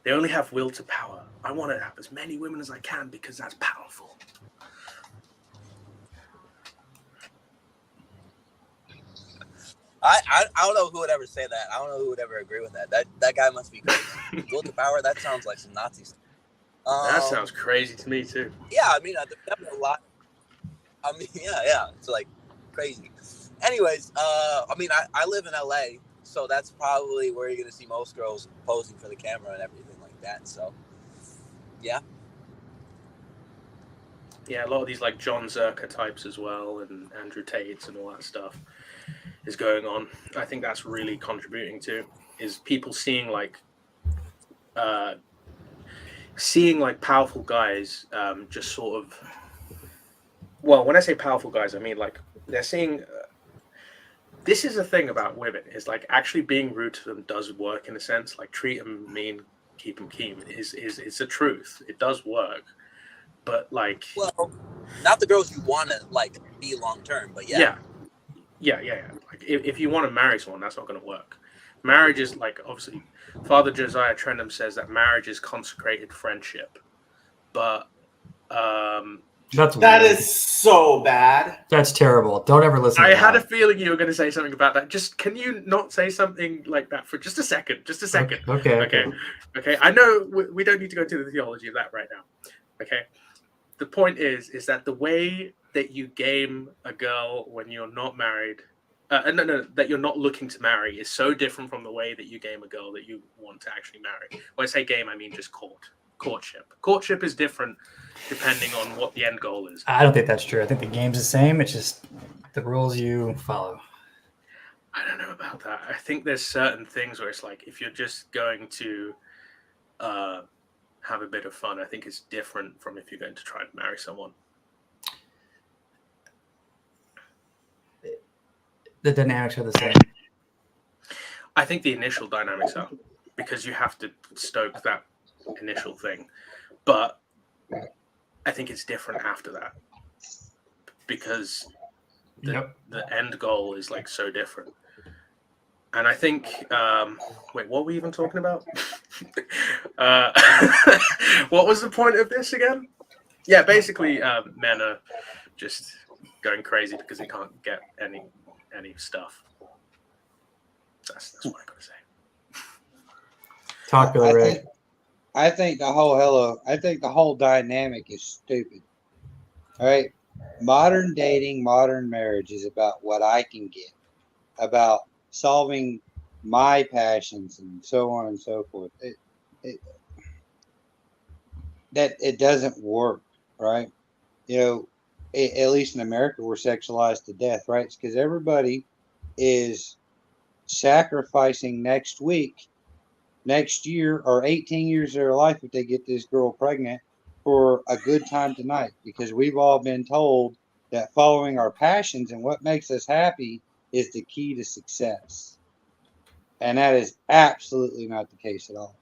They only have will to power. I want to have as many women as I can because that's powerful.
I don't know who would ever say that. I don't know who would ever agree with that. That guy must be crazy. Will to power, that sounds like some Nazi stuff.
That sounds crazy to me too.
Yeah, I mean, there's definitely a lot. I mean, yeah, it's like crazy. Anyways, I mean, I live in LA, so that's probably where you're gonna see most girls posing for the camera and everything like that. So, yeah.
Yeah, a lot of these like John Zerka types as well, and Andrew Tates and all that stuff is going on. I think that's really contributing to is people seeing like powerful guys just sort of. Well, when I say powerful guys, I mean like they're seeing. This is the thing about women is like actually being rude to them does work in a sense. Like treat them mean, keep them keen is the truth. It does work, but like.
Well, not the girls you want to like be long term, but yeah.
Yeah. Like if you want to marry someone, that's not going to work. Marriage is like obviously, Father Josiah Trentham says that marriage is consecrated friendship, but
that is so bad.
That's terrible. Don't ever listen.
I had a feeling you were going to say something about that. Just can you not say something like that for just a second? Just a second.
Okay.
I know we don't need to go into the theology of that right now. Okay. The point is that the way that you game a girl when you're not married, that you're not looking to marry is so different from the way that you game a girl that you want to actually marry. When I say game, I mean just courtship. Courtship is different depending on what the end goal is.
I don't think that's true. I think the game's the same. It's just the rules you follow.
I don't know about that. I think there's certain things where it's like if you're just going to have a bit of fun, I think it's different from if you're going to try and marry someone.
The dynamics are the same.
I think the initial dynamics are, because you have to stoke that initial thing. But I think it's different after that, because the end goal is like so different. And I think, wait, what were we even talking about? What was the point of this again? Yeah, basically, men are just going crazy because they can't get any stuff. That's what I gotta say.
Talk, Billy Ray.
I think the whole dynamic is stupid. All right, modern dating, modern marriage is about what I can get, about solving my passions and so on and so forth. It doesn't work, right? You know, at least in America, we're sexualized to death, right? It's because everybody is sacrificing next week, next year, or 18 years of their life if they get this girl pregnant for a good time tonight, because we've all been told that following our passions and what makes us happy is the key to success. And that is absolutely not the case at all.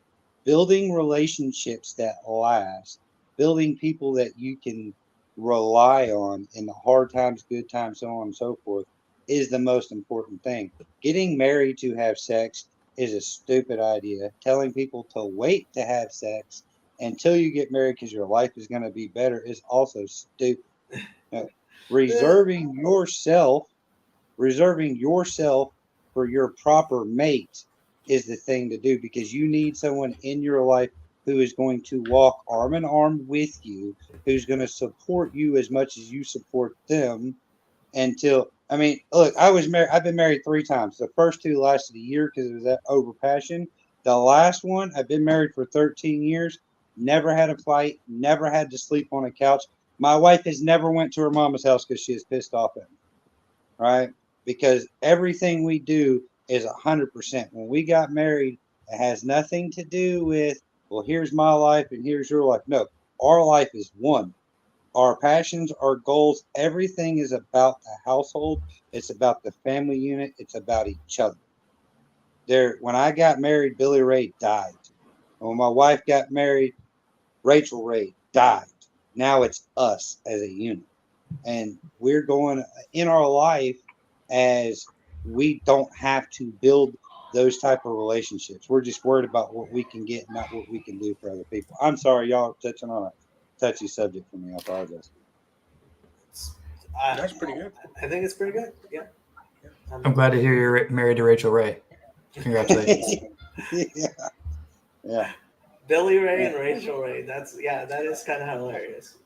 Building relationships that last, building people that you can rely on in the hard times, good times, so on and so forth, is the most important thing. Getting married to have sex is a stupid idea. Telling people to wait to have sex until you get married because your life is going to be better is also stupid. Reserving yourself for your proper mate is the thing to do, because you need someone in your life who is going to walk arm in arm with you, who's going to support you as much as you support them until, I mean, look, I've been married 3 times. The first 2 lasted a year because it was that over passion. The last one, I've been married for 13 years, never had a fight, never had to sleep on a couch. My wife has never went to her mama's house because she is pissed off at me, right? Because everything we do is 100%. When we got married, it has nothing to do with, well, here's my life and here's your life. No, our life is one. Our passions, our goals, everything is about the household. It's about the family unit. It's about each other. When I got married, Billy Ray died. And when my wife got married, Rachel Ray died. Now it's us as a unit. And we're going in our life as we don't have to build those type of relationships. We're just worried about what we can get, not what we can do for other people. I'm sorry, y'all touching on a touchy subject for me. I apologize.
That's pretty good.
I think it's pretty good. Yeah.
I'm glad to hear you're married to Rachel Ray. Congratulations.
Yeah.
Billy Ray and Rachel Ray. That is kind of hilarious.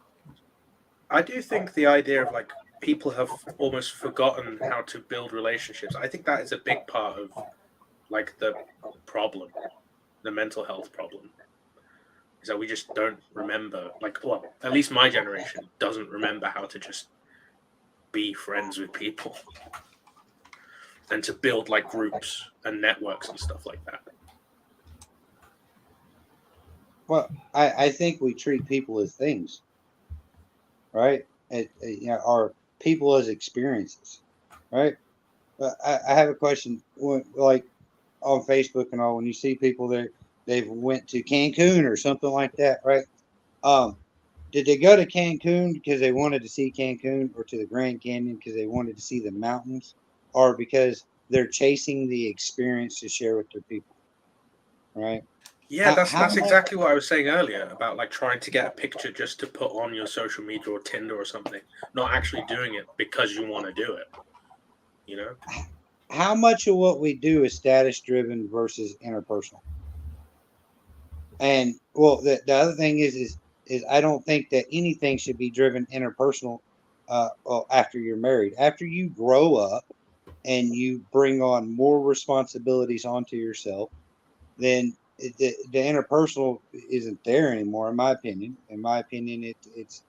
I do think the idea of like people have almost forgotten how to build relationships. I think that is a big part of like the problem, the mental health problem, is that we just don't remember, like, well, at least my generation doesn't remember how to just be friends with people and to build like groups and networks and stuff like that.
Well, I think we treat people as things, right? Our people as experiences, right? I have a question. Like on Facebook and all, when you see people there, they've went to Cancun or something like that, right? Did they go to Cancun because they wanted to see Cancun, or to the Grand Canyon because they wanted to see the mountains, or because they're chasing the experience to share with their people, right?
Yeah, that's exactly what I was saying earlier about like trying to get a picture just to put on your social media or Tinder or something, not actually doing it because you want to do it, you know?
How much of what we do is status driven versus interpersonal? And well, the other thing is I don't think that anything should be driven interpersonal after you're married. After you grow up and you bring on more responsibilities onto yourself, then the interpersonal isn't there anymore, in my opinion. In my opinion, it's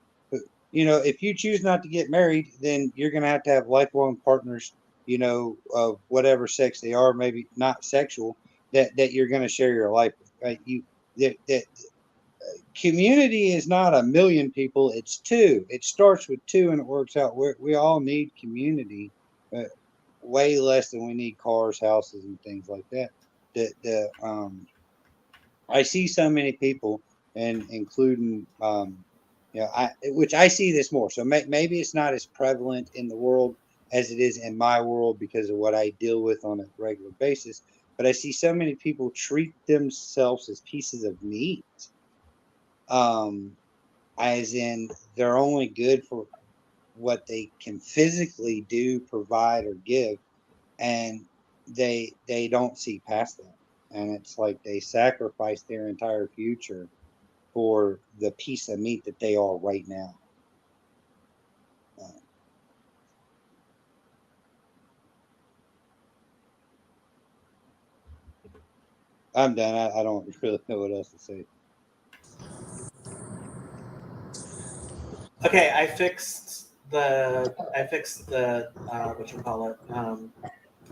if you choose not to get married, then you're going to have lifelong partners you know, of whatever sex they are, maybe not sexual, that you're going to share your life with. Right? That community is not 1,000,000 people; it's two. It starts with two, and it works out. We all need community, way less than we need cars, houses, and things like that. I see so many people, and including, you know, which I see this more. So maybe it's not as prevalent in the world as it is in my world because of what I deal with on a regular basis. But I see so many people treat themselves as pieces of meat, as in they're only good for what they can physically do, provide, or give, and they don't see past that. And it's like they sacrifice their entire future for the piece of meat that they are right now. I'm done. I don't really know what else to say.
Okay, I fixed the what you call it,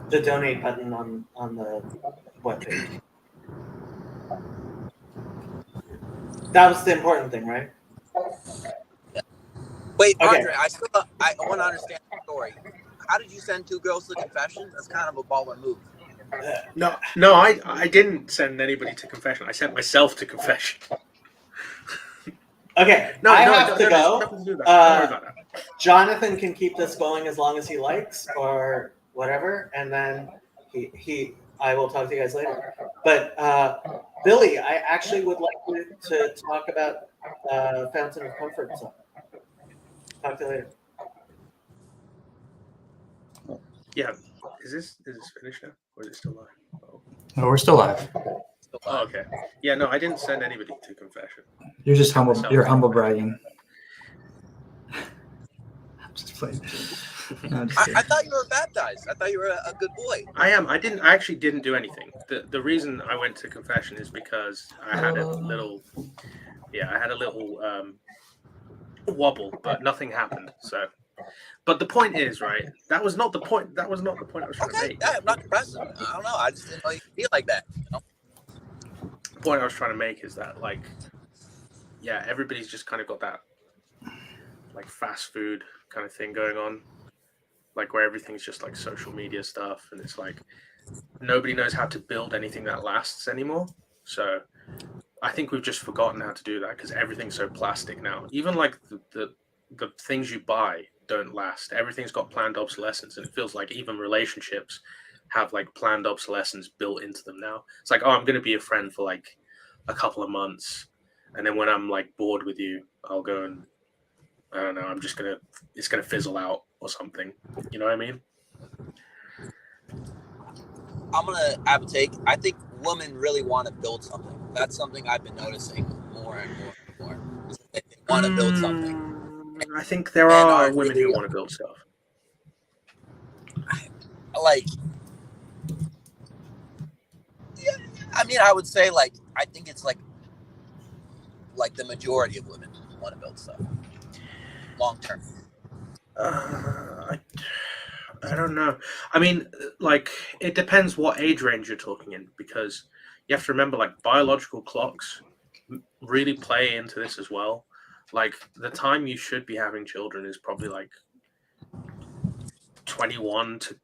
the donate button on the webpage. That was the important thing, right?
Wait,
Okay.
Andre, I want to understand the story. How did you send 2 girls to confession? That's kind of a baller move.
No, I didn't send anybody to confession. I sent myself to confession.
Okay,
No,
I
no,
have to
there's
go.
nothing to do with that. Don't worry about that.
Jonathan can keep this going as long as he likes, or whatever, and then I will talk to you guys later. But Billy, I actually would like you to talk about Fountain of Comfort. So, talk to you later.
Yeah, is this finished now, or is it still live? Oh.
No, we're still live.
Oh, okay. Yeah, no, I didn't send anybody to confession.
You're just humble.
Myself.
You're humble bragging. I'm just playing. No, I'm just
I
kidding.
thought you were baptized. I thought you were a good boy.
I am. I actually didn't do anything. The reason I went to confession is because I had a little wobble, but nothing happened. So, but the point is, right? That was not the point. That was not the point I was trying to
Okay,
make.
yeah, I'm not depressed. I don't know. I just didn't know you feel like that. You know?
The point I was trying to make is that, like, yeah, everybody's just kind of got that, like, fast food kind of thing going on, like where everything's just like social media stuff, and it's like nobody knows how to build anything that lasts anymore. So I think we've just forgotten how to do that because everything's so plastic now. Even like the things you buy don't last. Everything's got planned obsolescence, and it feels like even relationships have like planned obsolescence built into them now. It's like, oh, I'm going to be a friend for like a couple of months, and then when I'm like bored with you, I'll go and I don't know. It's gonna fizzle out or something. You know what I mean?
I'm gonna have a take. I think women really want to build something. That's something I've been noticing more and more and more. They want to build something.
I think there are women who want to build stuff.
Like, yeah, I mean, I would say like I think it's like the majority of women want to build stuff long term.
I don't know. I mean, like, it depends what age range you're talking in, because you have to remember, like, biological clocks really play into this as well. Like, the time you should be having children is probably like 21 to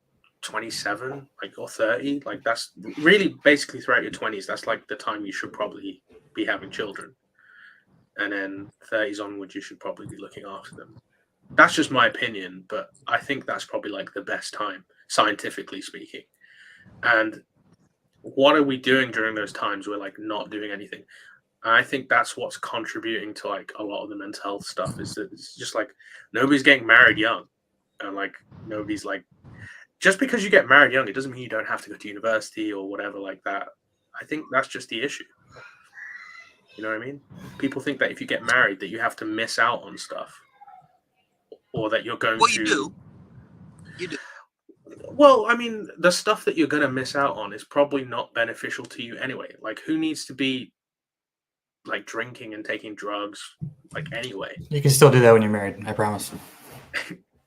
27, like, or 30. Like, that's really basically throughout your 20s. That's like the time you should probably be having children. And then 30s onwards, you should probably be looking after them. That's just my opinion, but I think that's probably like the best time, scientifically speaking. And what are we doing during those times? We're like not doing anything. And I think that's what's contributing to like a lot of the mental health stuff, is that it's just like nobody's getting married young. And like nobody's like, just because you get married young, it doesn't mean you don't have to go to university or whatever like that. I think that's just the issue. You know what I mean? People think that if you get married that you have to miss out on stuff. Or that you're going to...
You do.
Well, I mean, the stuff that you're going to miss out on is probably not beneficial to you anyway. Like, who needs to be, like, drinking and taking drugs, like, anyway?
You can still do that when you're married, I promise.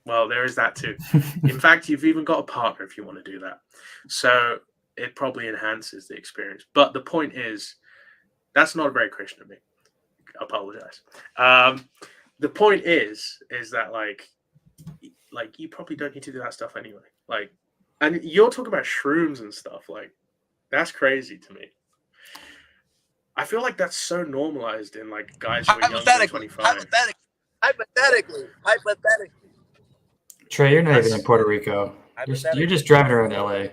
Well, there is that too. In fact, you've even got a partner if you want to do that. So it probably enhances the experience. But the point is, that's not very Christian of me. I apologize. The point is that like you probably don't need to do that stuff anyway. Like, and you're talking about shrooms and stuff. Like, that's crazy to me. I feel like that's so normalized in like guys who are younger than 25.
Hypothetically.
Trey, you're not
That's-
even in Puerto Rico. You're just driving around LA.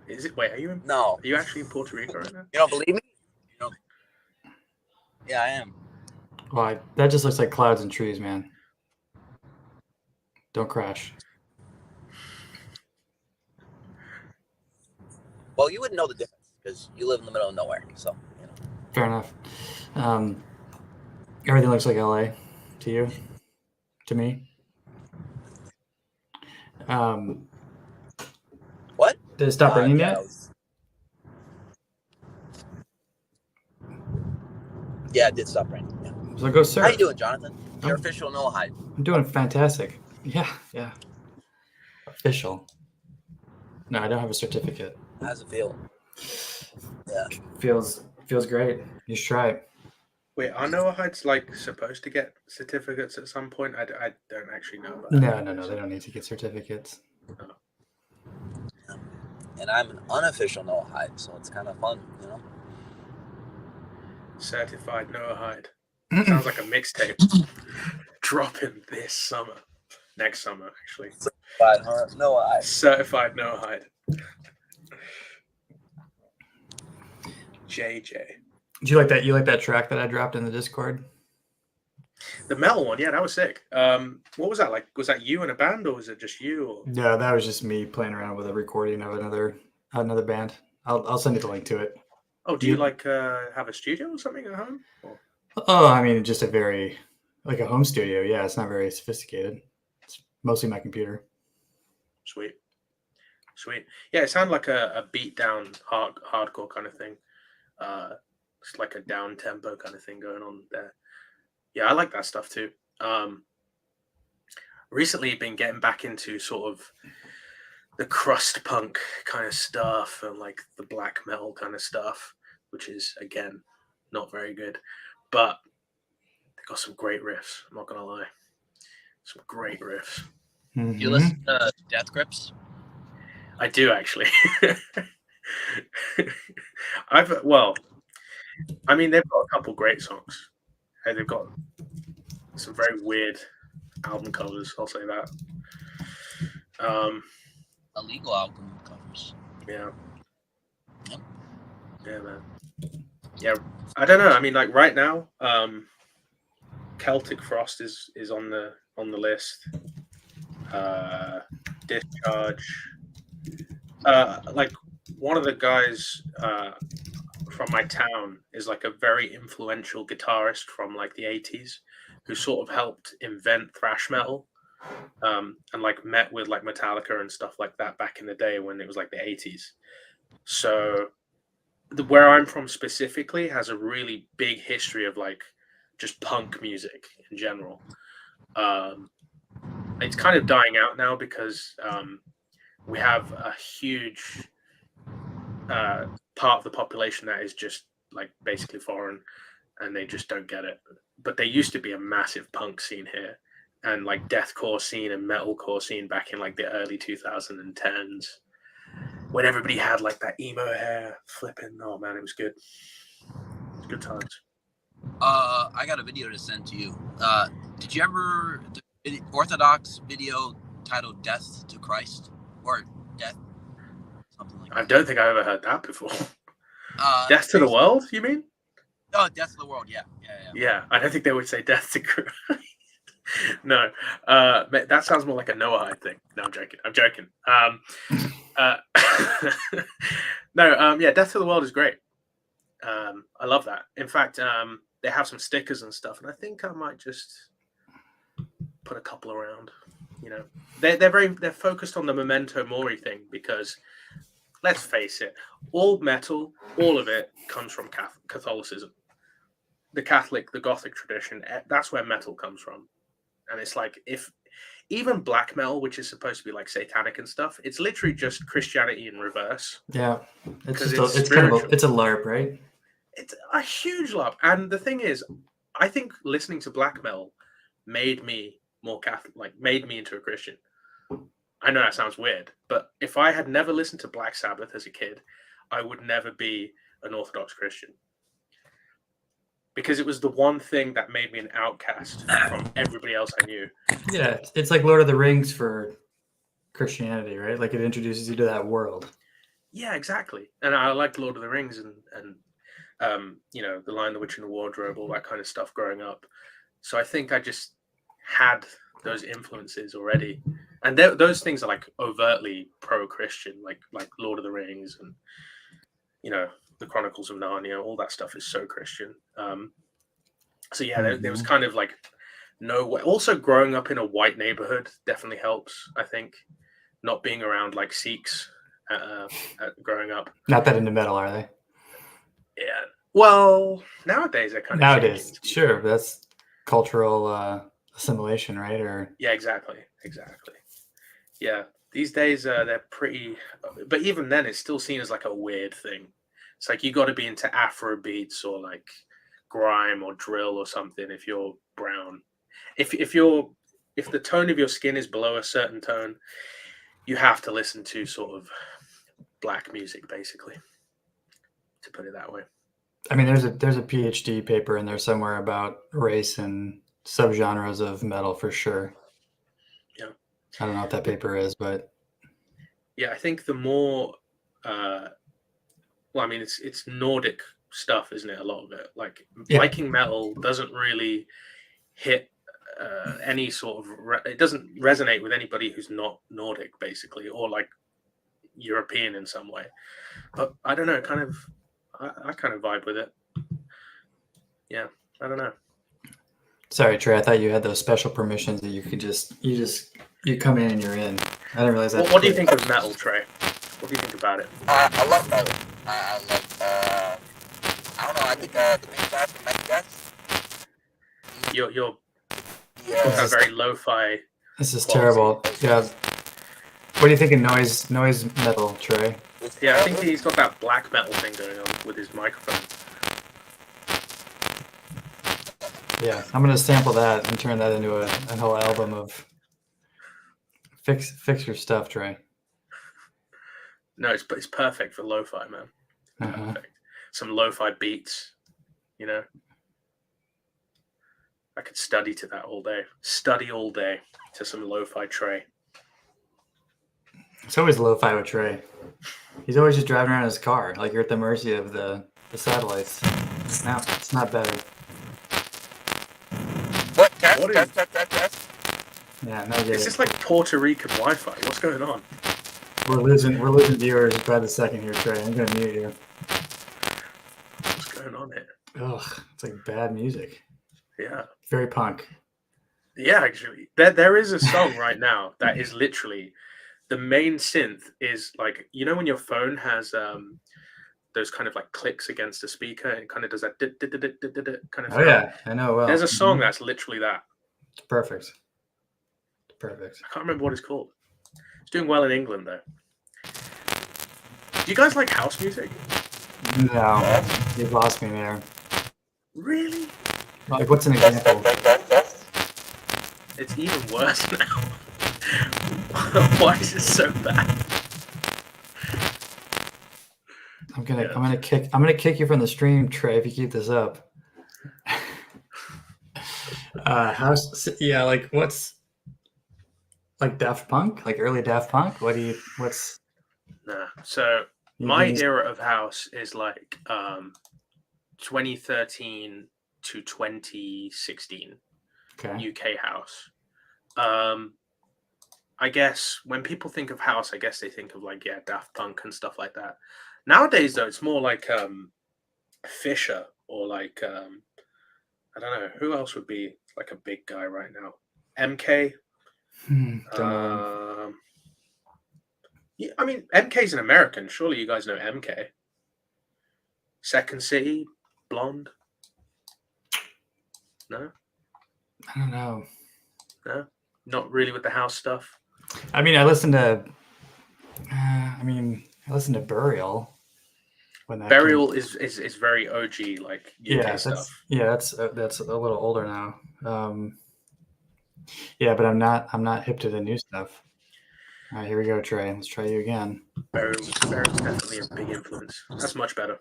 Is it? Wait, are
No.
you actually in Puerto Rico right now?
You don't believe me? Yeah, I am.
Well, that just looks like clouds and trees, man. Don't crash.
Well, you wouldn't know the difference because you live in the middle of nowhere. So,
Fair enough. Everything looks like LA to you, to me.
What?
Did it stop raining
yeah,
yet?
Yeah, it did stop raining. Yeah.
So go surf.
How you doing, Jonathan? Your official Noah Hyde.
I'm doing fantastic. Yeah. Official. No, I don't have a certificate.
How's it feel? Yeah.
Feels great. You should try it.
Wait, are Noah Hyde's like supposed to get certificates at some point? I don't actually know about that.
No. They don't need to get certificates.
And I'm an unofficial Noah Hyde, so it's kind of fun,
Certified Noah Hyde. Sounds like a mixtape. Dropping this summer. Next summer, actually.
Certified Noah Hyde.
Certified Noah Hyde. JJ.
Do you like that? You like that track that I dropped in the Discord?
The metal one, yeah, that was sick. What was that like? Was that you in a band, or was it just you? Or...
No, that was just me playing around with a recording of another band. I'll send you the link to it.
Oh, do you like have a studio or something at home? Or...
Oh, I mean, just like a home studio. Yeah, it's not very sophisticated. It's mostly my computer.
Sweet. Yeah, it sounded like a beat down hardcore kind of thing. It's like a down tempo kind of thing going on there. Yeah, I like that stuff too. Recently been getting back into sort of the crust punk kind of stuff and like the black metal kind of stuff, which is again not very good, but they got some great riffs. I'm not gonna lie, some great riffs.
Mm-hmm.
You listen to Death Grips?
I do actually. I mean, they've got a couple great songs. Hey, they've got some very weird album covers. I'll say that.
Illegal album covers.
Yeah.
Yep.
Yeah, man. Yeah, I don't know. I mean, like right now, Celtic Frost is on the list. Discharge. Like one of the guys from my town is like a very influential guitarist from like the 80s who sort of helped invent thrash metal, and like met with like Metallica and stuff like that back in the day when it was like the 80s. So where I'm from specifically has a really big history of like just punk music in general. It's kind of dying out now because we have a huge part of the population that is just like basically foreign and they just don't get it. But there used to be a massive punk scene here and like deathcore scene and metalcore scene back in like the early 2010s when everybody had like that emo hair flipping. Oh man, it was good. Good times.
I got a video to send to you. Did you ever the Orthodox video titled "Death to Christ" or "Death"? Something like that.
I don't think I've ever heard that before.
Death
to the world, you mean?
Oh, Death to the World. Yeah.
Yeah, I don't think they would say death to Christ. No, that sounds more like a Noah Hyde thing. No, I'm joking. Yeah, Death to the World is great. I love that. In fact, they have some stickers and stuff, and I think I might just put a couple around. You know, they're focused on the Memento Mori thing because, let's face it, all metal, all of it comes from Catholicism. the Catholic, the Gothic tradition, that's where metal comes from. And it's like, if even black metal, which is supposed to be like satanic and stuff, it's literally just Christianity in reverse.
Yeah, it's
'Cause
just
it's
it's kind of
spiritual.
it's a LARP, right?
It's a huge love. And the thing is, I think listening to black metal made me more Catholic, like made me into a Christian. I know that sounds weird, but if I had never listened to Black Sabbath as a kid, I would never be an Orthodox Christian. Because it was the one thing that made me an outcast from everybody else I knew.
Yeah, it's like Lord of the Rings for Christianity, right? Like it introduces you to that world.
Yeah, exactly. And I liked Lord of the Rings and you know, The Lion, the Witch, and the Wardrobe, all that kind of stuff growing up. So I think I just had those influences already, and those things are like overtly pro-Christian, like Lord of the Rings and, you know, the Chronicles of Narnia. All that stuff is so Christian. So yeah, there was kind of like no way. Also, growing up in a white neighborhood definitely helps. I think not being around like Sikhs growing up.
Not that into metal, are they?
Yeah. Well, nowadays they're kind of
Nowadays, sure, but that's cultural assimilation, right? Or
yeah, exactly. Yeah, these days they're pretty, but even then it's still seen as like a weird thing. It's like you got to be into Afro beats or like grime or drill or something if you're brown. If the tone of your skin is below a certain tone, you have to listen to sort of black music, basically, to put it that way.
I mean, there's a PhD paper in there somewhere about race and subgenres of metal for sure.
Yeah.
I don't know what that paper is, but
yeah, I think the more, well, I mean, it's Nordic stuff, isn't it? A lot of it, like Viking metal, doesn't really hit any sort of. It doesn't resonate with anybody who's not Nordic, basically, or like European in some way. But I don't know, kind of, I kind of vibe with it. Yeah, I don't know.
Sorry, Trey. I thought you had those special permissions that you could you come in and you're in. I didn't realize that.
What do you think of metal, Trey? What do you think about it?
I love metal. I love. I don't know. I think the main guy from Megadeth.
You're
Yeah.
very lo-fi.
This is terrible. Yeah. What do you think of noise metal, Trey?
Yeah, I think he's got that black metal thing going on with his microphone.
Yeah, I'm gonna sample that and turn that into a whole album of fix your stuff, Trey.
No, it's perfect for lo-fi, man. Perfect. Some lo-fi beats, you know. I could study to that all day. Study all day to some lo-fi Trey.
It's always lo-fi with Trey. He's always just driving around in his car, like you're at the mercy of the satellites. No, it's not better.
What?
What is-
Test.
Yeah, no good.
It's just like Puerto Rican Wi-Fi. What's going on?
We're losing viewers by the second here, Trey. I'm gonna mute you.
What's going on here?
Ugh, it's like bad music.
Yeah.
Very punk.
Yeah, actually. There is a song right now that is literally the main synth is like, you know when your phone has those kind of like clicks against a speaker and it kind of does that kind of
Oh yeah, I know. Well,
there's a song that's literally that.
It's perfect. Perfect.
I can't remember what it's called. It's doing well in England though. Do you guys like house music?
No, you've lost me there.
Really?
Like, what's an example?
It's even worse now. Why is it so bad?
I'm gonna kick you from the stream, Trey, if you keep this up. Yeah, like what's like Daft Punk, like early Daft Punk? What's?
Nah. So my era of house is like 2013 to 2016.
Okay.
UK house. I guess when people think of house, I guess they think of like Daft Punk and stuff like that. Nowadays though, it's more like Fisher or like I don't know who else would be like a big guy right now. MK. Yeah, I mean MK's an American. Surely you guys know MK. Second City, Blonde. No,
I don't know.
no, not really with the house stuff.
I mean, I listened to. I listened to Burial. When that
Burial is very OG, like UK
yeah,
stuff.
that's a little older now. Yeah, but I'm not hip to the new stuff. All right, here we go, Trey. Let's try you again.
Burial's definitely a big influence. That's much better.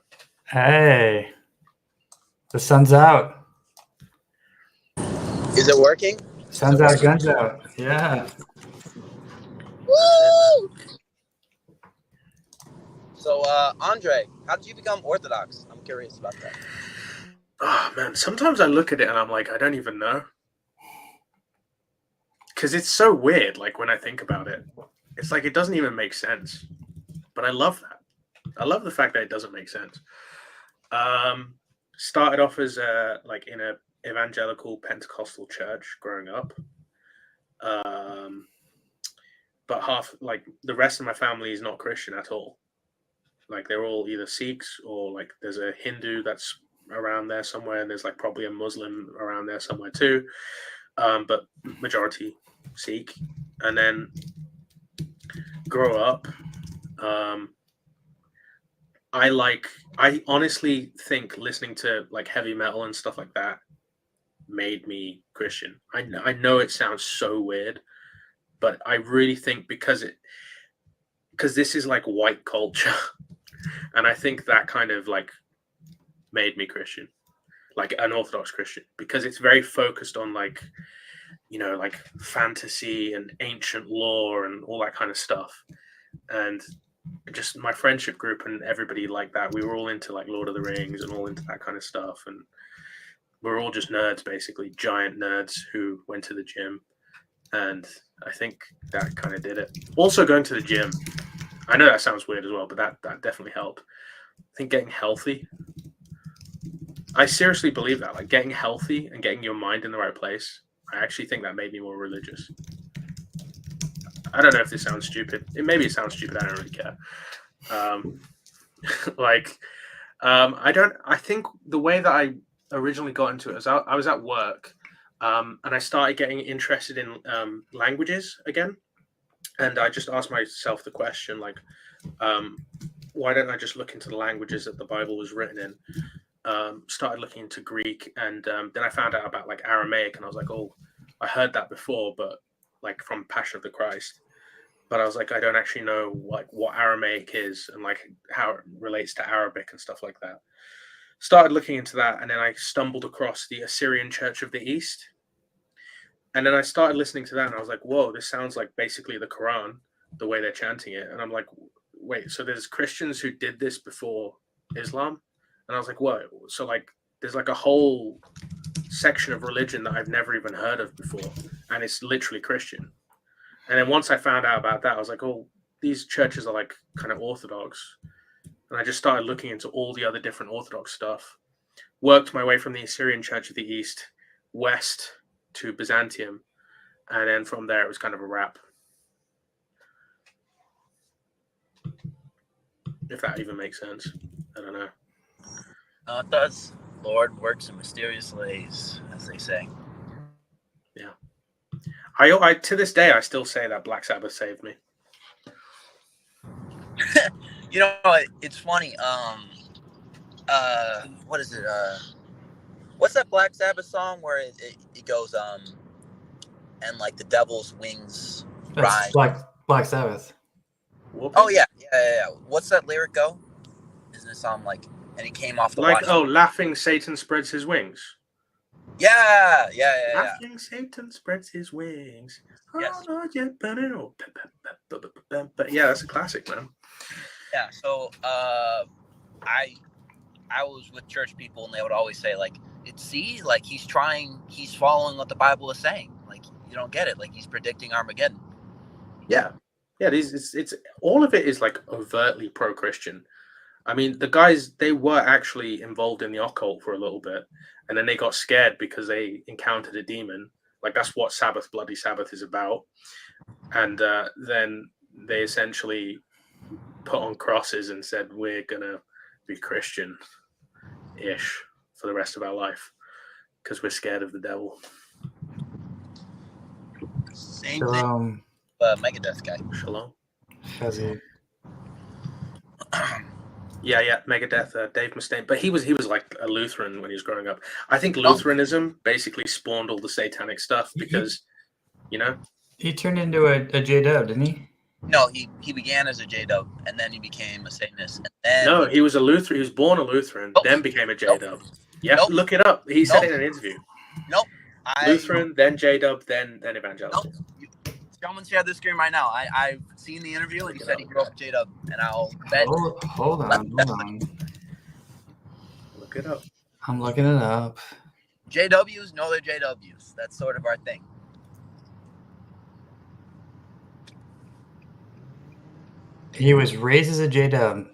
Hey, the sun's out.
Is it working?
Sun's out, guns out. Yeah.
Woo! So, Andre, how did you become Orthodox? I'm curious about that.
Oh man, sometimes I look at it and I'm like, I don't even know, because it's so weird. Like when I think about it, it's like it doesn't even make sense. But I love that. I love the fact that it doesn't make sense. Started off as like in a evangelical Pentecostal church growing up. But half, like the rest of my family is not Christian at all. Like they're all either Sikhs or like there's a Hindu that's around there somewhere, and there's like probably a Muslim around there somewhere too. But majority Sikh. And then grow up. I honestly think listening to like heavy metal and stuff like that made me Christian. I know it sounds so weird, but I really think because this is like white culture, and I think that kind of like made me Christian, like an Orthodox Christian, because it's very focused on like, you know, like fantasy and ancient lore and all that kind of stuff. And just my friendship group and everybody like that, we were all into like Lord of the Rings and all into that kind of stuff. And we're all just nerds, basically, giant nerds who went to the gym. And I think that kind of did it. Also going to the gym, I know that sounds weird as well, but that definitely helped. I think getting healthy, I seriously believe that, like getting healthy and getting your mind in the right place, I actually think that made me more religious. I don't know if this sounds stupid. It sounds stupid. I don't really care. I think the way that I originally got into it was I was at work, and I started getting interested in languages again. And I just asked myself the question, like, why don't I just look into the languages that the Bible was written in? Started looking into Greek, and then I found out about like Aramaic, and I was like, oh, I heard that before, but like from Passion of the Christ. But I was like, I don't actually know like what Aramaic is and like how it relates to Arabic and stuff like that. Started looking into that, and then I stumbled across the Assyrian Church of the East. And then I started listening to that, and I was like, whoa, this sounds like basically the Quran, the way they're chanting it. And I'm like, wait, so there's Christians who did this before Islam? And I was like, whoa, so like there's like a whole section of religion that I've never even heard of before, and it's literally Christian. And then once I found out about that, I was like, oh, these churches are like kind of Orthodox. And I just started looking into all the other different Orthodox stuff. Worked my way from the Assyrian Church of the East west to Byzantium. And then from there, it was kind of a wrap. If that even makes sense. I don't know.
It does. Lord works in mysterious ways, as they say.
Yeah. I to this day, I still say that Black Sabbath saved me.
You know, it's funny. What is it? What's that Black Sabbath song where it goes and like the devil's wings rise?
Black Sabbath.
Oh yeah. What's that lyric go? Isn't it something like, and he came off the
like,
watch.
oh, laughing Satan spreads his wings.
Yeah.
Laughing Satan spreads his wings.
Yes.
Oh, yeah. But yeah, that's a classic, man.
Yeah. So I was with church people, and they would always say like, like he's following what the Bible is saying. Like you don't get it. Like he's predicting Armageddon.
Yeah. It's all of it is like overtly pro-Christian. I mean, the guys, they were actually involved in the occult for a little bit, and then they got scared because they encountered a demon. Like that's what Bloody Sabbath is about. And then they essentially put on crosses and said, we're gonna be Christian-ish for the rest of our life. because we're scared of the devil.
Same thing.
Shalom,
Megadeth guy.
Shalom.
Fuzzy.
Yeah, Megadeth, Dave Mustaine. But he was like a Lutheran when he was growing up. I think Lutheranism basically spawned all the satanic stuff because, you know.
He turned into a J-Dub, didn't he?
No, he began as a J-Dub, and then he became a Satanist. And then
No, he was a Lutheran. He was born a Lutheran, then became a J-Dub. Yeah, look it up. He said it in an interview.
Nope.
Lutheran, then J-Dub, then evangelical.
Nope. Someone share this screen right now. I've seen the interview, and he said he grew up J-Dub, and I'll bet.
Hold on.
Look it up.
I'm looking it up.
JWs know they're JWs. That's sort of our thing.
He was raised as a J-Dub.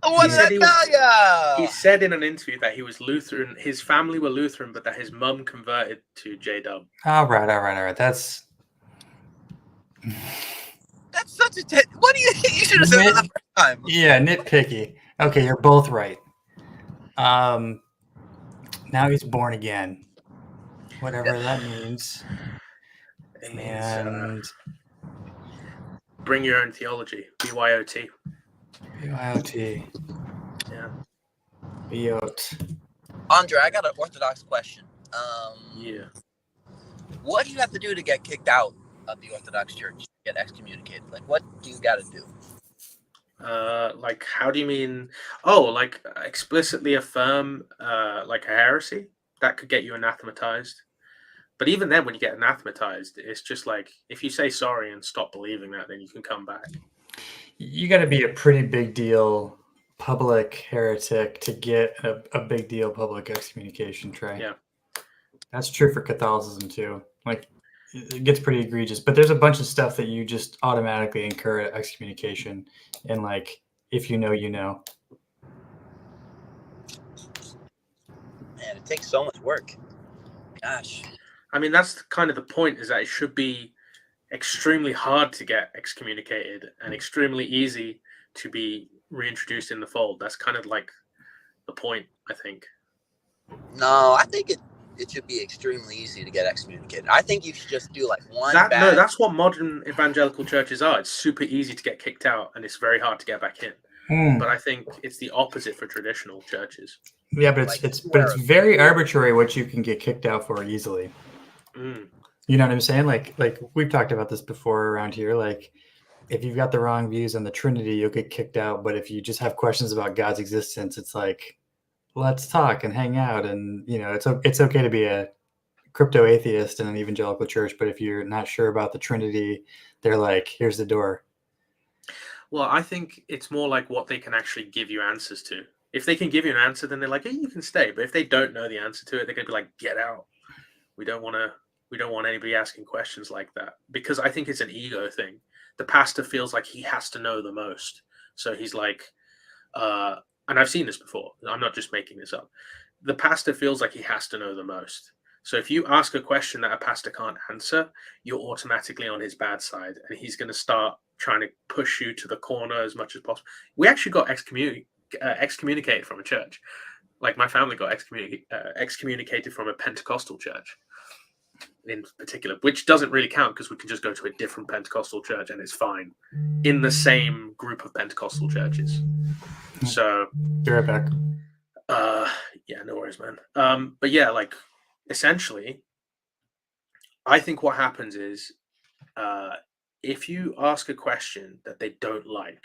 What did I tell
He said in an interview that he was Lutheran. His family were Lutheran, but that his mum converted to J-Dub.
All right. That's
such a... What do you should have said that the first time.
Yeah, nitpicky. Okay, you're both right. Now he's born again. Whatever that means. And
bring your own theology. BYOT.
BYOT.
Yeah.
BYOT.
Andre, I got an Orthodox question.
Yeah.
What do you have to do to get kicked out of the Orthodox Church? Get excommunicated? Like, what do you got to do?
Like, how do you mean? Oh, like explicitly affirm, like a heresy that could get you anathematized. But even then, when you get anathematized, it's just like if you say sorry and stop believing that, then you can come back.
You got to be a pretty big deal public heretic to get a big deal public excommunication, Trey.
Yeah.
That's true for Catholicism too. Like, it gets pretty egregious, but there's a bunch of stuff that you just automatically incur excommunication. And like, if you know, you know.
Man, it takes so much work. Gosh.
I mean, that's kind of the point, is that it should be extremely hard to get excommunicated and extremely easy to be reintroduced in the fold. That's kind of like the point, I think.
No, I think it should be extremely easy to get excommunicated. I think you should just do like one
No,
bad...
that's what modern evangelical churches are. It's super easy to get kicked out and it's very hard to get back in. But I think it's the opposite for traditional churches.
Yeah, but it's very arbitrary what you can get kicked out for easily. You know what I'm saying? Like we've talked about this before around here. Like, if you've got the wrong views on the Trinity, you'll get kicked out. But if you just have questions about God's existence, it's like, let's talk and hang out. And you know, it's okay to be a crypto atheist in an evangelical church, but if you're not sure about the Trinity, they're like, here's the door.
Well, I think it's more like what they can actually give you answers to. If they can give you an answer, then they're like, hey, you can stay. But if they don't know the answer to it, they're gonna be like, get out. We don't want anybody asking questions like that, because I think it's an ego thing. The pastor feels like he has to know the most. So he's like, and I've seen this before. I'm not just making this up. The pastor feels like he has to know the most. So if you ask a question that a pastor can't answer, you're automatically on his bad side, and he's going to start trying to push you to the corner as much as possible. We actually got excommunicated from a church. Like, my family got excommunicated from a Pentecostal church in particular, which doesn't really count because we can just go to a different Pentecostal church and it's fine in the same group of Pentecostal churches. So
be right back.
Yeah, no worries, man. But yeah, like, essentially, I think what happens is if you ask a question that they don't like,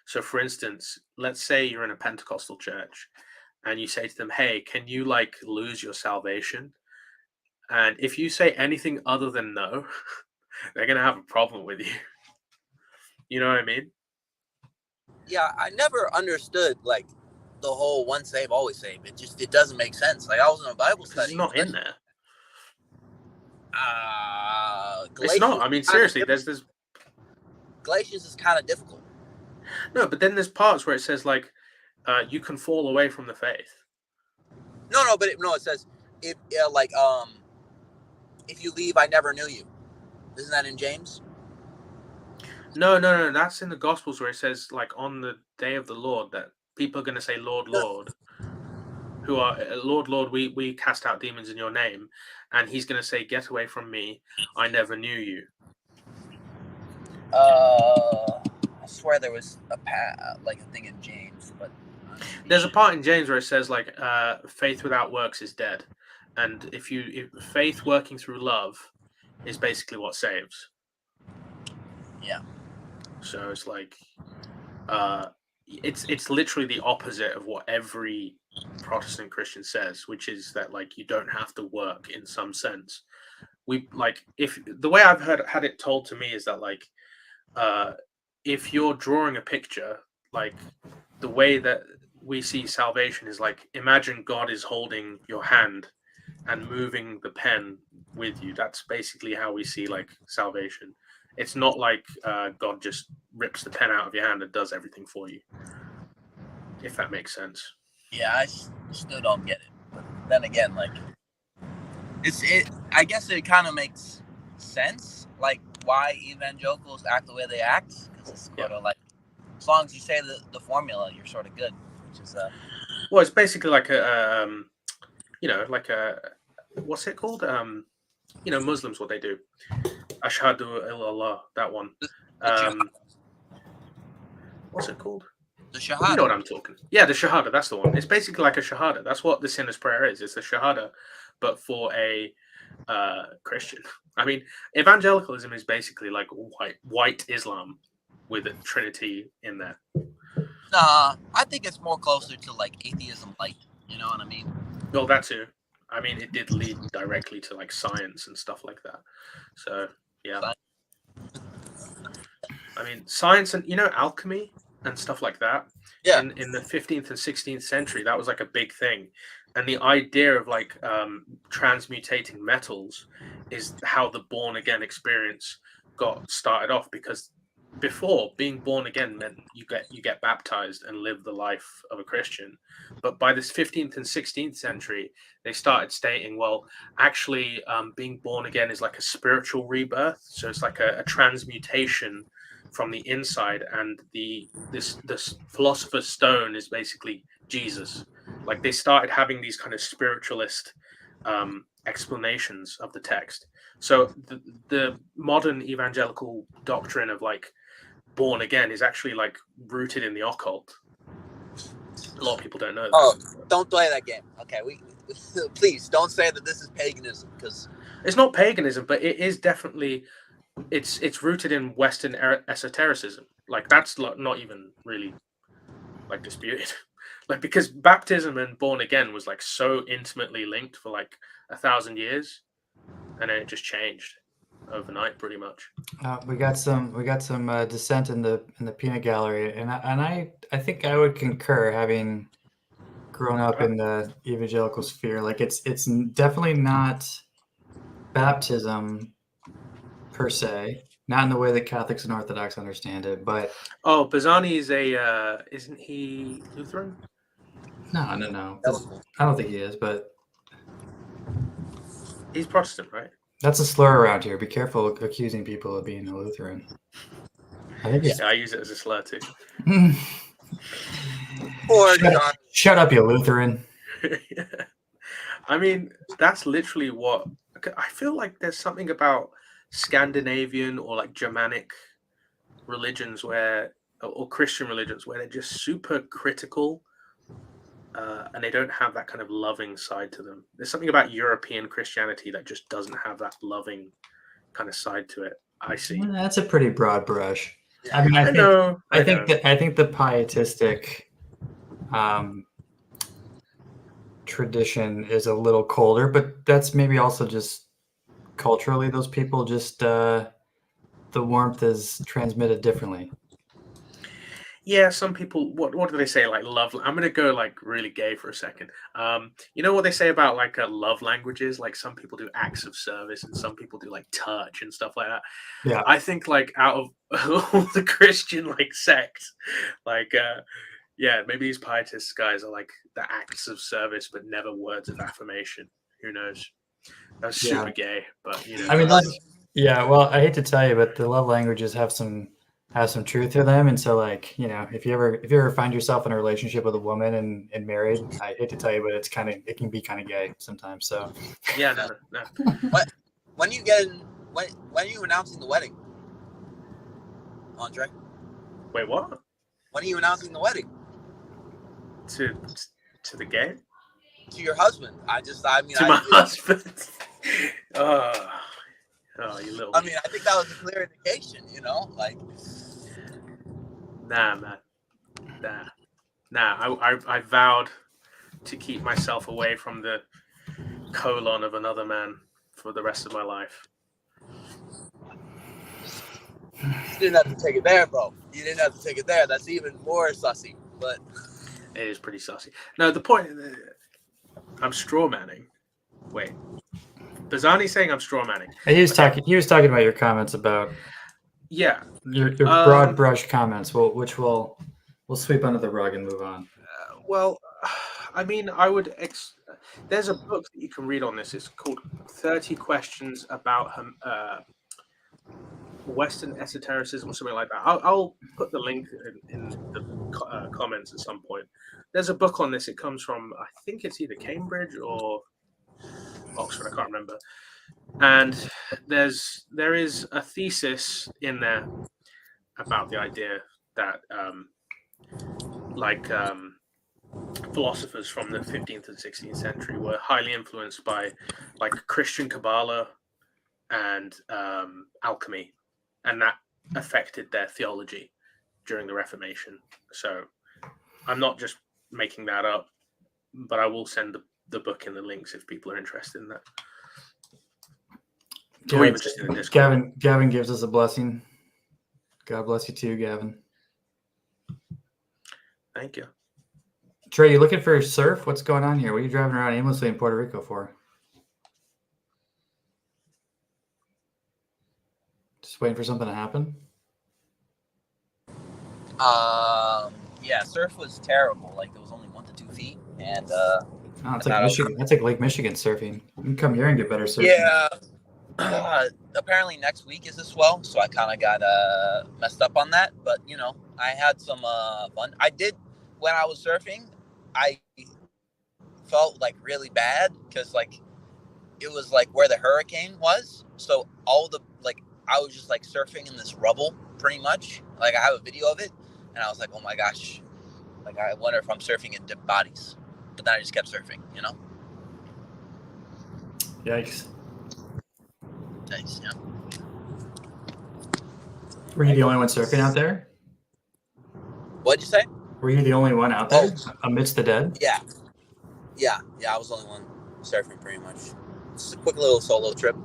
so for instance, let's say you're in a Pentecostal church and you say to them, hey, can you like lose your salvation? And if you say anything other than no, they're going to have a problem with you. You know what I mean?
Yeah, I never understood like the whole once saved, always saved. It doesn't make sense. Like, I was in a Bible study.
It's not in there.
Galatians,
it's not. I mean, seriously, there's
Galatians is kind of difficult.
No, but then there's parts where it says like you can fall away from the faith.
No, but it says if you leave, I never knew you. Isn't that in James?
No. That's in the Gospels where it says like on the day of the Lord that people are going to say, Lord, Lord. who are Lord, Lord, we cast out demons in your name, and he's going to say, "Get away from me, I never knew you."
I swear there was a thing in James, but
there's a part in James where it says like, "Faith without works is dead," and if faith working through love is basically what saves.
Yeah.
So it's like, it's literally the opposite of what every Protestant Christian says, which is that like you don't have to work in some sense. We like if the way I've had it told to me is that like, if you're drawing a picture, like the way that we see salvation is like, imagine God is holding your hand and moving the pen with you. That's basically how we see like salvation. It's not like God just rips the pen out of your hand and does everything for you, if that makes sense.
Yeah, I still don't get it. But then again, like, I guess it kind of makes sense, like why evangelicals act the way they act, because it's sort of like, as long as you say the formula, you're sort of good. Which is
well, it's basically like what's it called? Muslims, what they do. Ashhadu illallah, that one. What's it called?
The Shahada.
You know what I'm talking. Yeah, the Shahada, that's the one. It's basically like a Shahada. That's what the sinner's prayer is. It's a Shahada, but for a Christian. I mean, evangelicalism is basically like white Islam with a Trinity in there.
Nah, I think it's more closer to like atheism light. You know what I mean?
Well, that too. I mean, it did lead directly to like science and stuff like that. So yeah. I mean, science and alchemy and stuff like that.
Yeah.
In the 15th and 16th century, that was like a big thing. And the idea of like transmutating metals is how the born again experience got started off, because before, being born again meant you get baptized and live the life of a Christian. But by this 15th and 16th century, they started stating, well, actually, being born again is like a spiritual rebirth. So it's like a transmutation from the inside, and this philosopher's stone is basically Jesus. Like, they started having these kind of spiritualist explanations of the text. So the modern evangelical doctrine of like born again is actually like rooted in the occult. A lot of people don't know that.
Oh, don't play that game. Okay, we please don't say that this is paganism, because
it's not paganism, but it is definitely it's rooted in Western esotericism. Like, that's not even really like disputed. Like, because baptism and born again was like so intimately linked for like 1,000 years, and then it just changed overnight, pretty much.
We got some dissent in the peanut gallery, and I think I would concur, having grown up in the evangelical sphere. Like, it's definitely not baptism per se, not in the way that Catholics and Orthodox understand it, but
Bazzani is isn't he Lutheran?
No. I don't think he is, but
he's Protestant, right?
That's a slur around here. Be careful accusing people of being a Lutheran. I think
I use it as a slur too.
Shut up, you Lutheran.
I mean, that's literally what I feel like. There's something about Scandinavian or like Germanic religions or Christian religions where they're just super critical, and they don't have that kind of loving side to them. There's something about European Christianity that just doesn't have that loving kind of side to it. I see.
That's a pretty broad brush.
Yeah.
I mean, I think the pietistic tradition is a little colder, but that's maybe also just culturally, those people just the warmth is transmitted differently.
Yeah, some people, what do they say? Like love. I'm gonna go like really gay for a second. You know what they say about like love languages? Like, some people do acts of service, and some people do like touch and stuff like that.
Yeah,
I think like out of all the Christian like sects, like maybe these pietist guys are like the acts of service, but never words of affirmation. Who knows? That's super gay, but
I mean, well, I hate to tell you, but the love languages have some has some truth to them. And so, like, you know, if you ever find yourself in a relationship with a woman and married, I hate to tell you, but it can be kind of gay sometimes. So
Yeah, no.
When you getting when are you announcing the wedding, Andre?
Wait, what?
When are you announcing the wedding
To the gay?
to your husband?
To my husband. Oh, you little.
I mean, I think that was a clear indication, you know, like.
Nah, man. Nah. I vowed to keep myself away from the colon of another man for the rest of my life.
You didn't have to take it there, bro. You didn't have to take it there. That's even more sussy. But
it is pretty sussy. No, the point. I'm straw manning. Wait, Bazzani's saying I'm straw manning.
he was talking. He was talking about your comments about
your
broad brush comments, which we'll sweep under the rug and move on.
Well, I mean, I would. There's a book that you can read on this. It's called 30 Questions About Western Esotericism or something like that. I'll put the link in the comments at some point. There's a book on this. It comes from, I think it's either Cambridge or Oxford. I can't remember. And there is a thesis in there about the idea that philosophers from the 15th and 16th century were highly influenced by like Christian Kabbalah and alchemy, and that affected their theology during the Reformation. So I'm not just making that up, but I will send the book in the links if people are interested in that. Or even just in the Discord.
Gavin gives us a blessing. God bless you too, Gavin.
Thank you.
Trey, you looking for surf? What's going on here? What are you driving around aimlessly in Puerto Rico for? Just waiting for something to happen?
Yeah, surf was terrible. Like, there was only 1 to 2 feet. And,
it's like Michigan. That's like Lake Michigan surfing. You can come here and get better surfing.
Yeah. Apparently next week is a swell, so I kind of got messed up on that. But, you know, I had some fun. I did, when I was surfing, I felt like really bad because like it was like where the hurricane was. So all the I was just like surfing in this rubble pretty much. Like I have a video of it and I was like, oh my gosh, like I wonder if I'm surfing in dead bodies. But then I just kept surfing, you know?
Yikes.
Nice, yeah.
Were you the only one surfing out there?
What'd you say?
Were you the only one out there amidst the dead?
Yeah, I was the only one surfing pretty much. It's a quick little solo trip.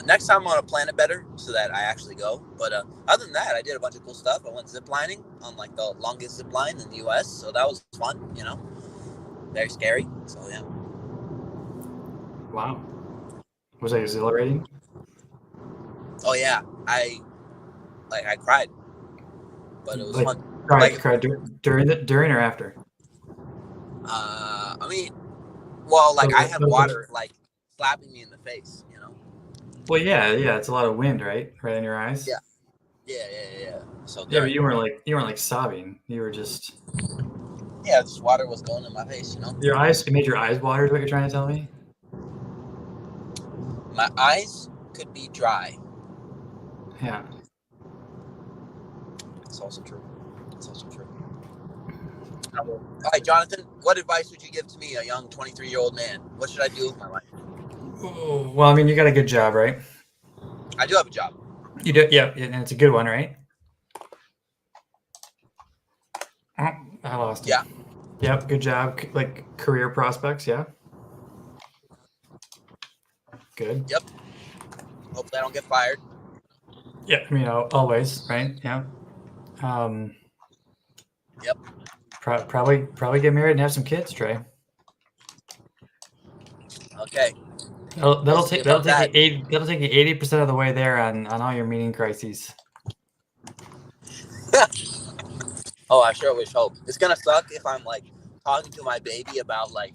Next time I'm going to plan it better so that I actually go. But other than that, I did a bunch of cool stuff. I went ziplining on like the longest zip line in the U.S., so that was fun, you know. Very scary, so yeah.
Wow. Was that exhilarating?
Oh yeah, I cried, but it was fun.
Cried during or after?
I mean, well, like I had water like slapping me in the face, you know.
Well, yeah, it's a lot of wind, right in your eyes.
Yeah. So
yeah, but you weren't like sobbing. You were just.
Yeah, just water was going in my face, you know.
It made your eyes water. Is what you're trying to tell me?
My eyes could be dry.
Yeah.
It's also true. All right, Jonathan, what advice would you give to me, a young 23-year-old man? What should I do with my life?
Well, I mean, you got a good job, right?
I do have a job.
You do, yeah, and it's a good one, right? Oh, I lost it.
Yeah.
Yep, good job. Like career prospects, yeah. Good.
Yep. Hopefully I don't get fired.
Yeah, I mean, always, right? Yeah.
Yep.
Probably get married and have some kids, Trey.
Okay.
That'll take you 80% of the way there on all your meaning crises.
Oh, I sure wish hope. It's gonna suck if I'm like talking to my baby about like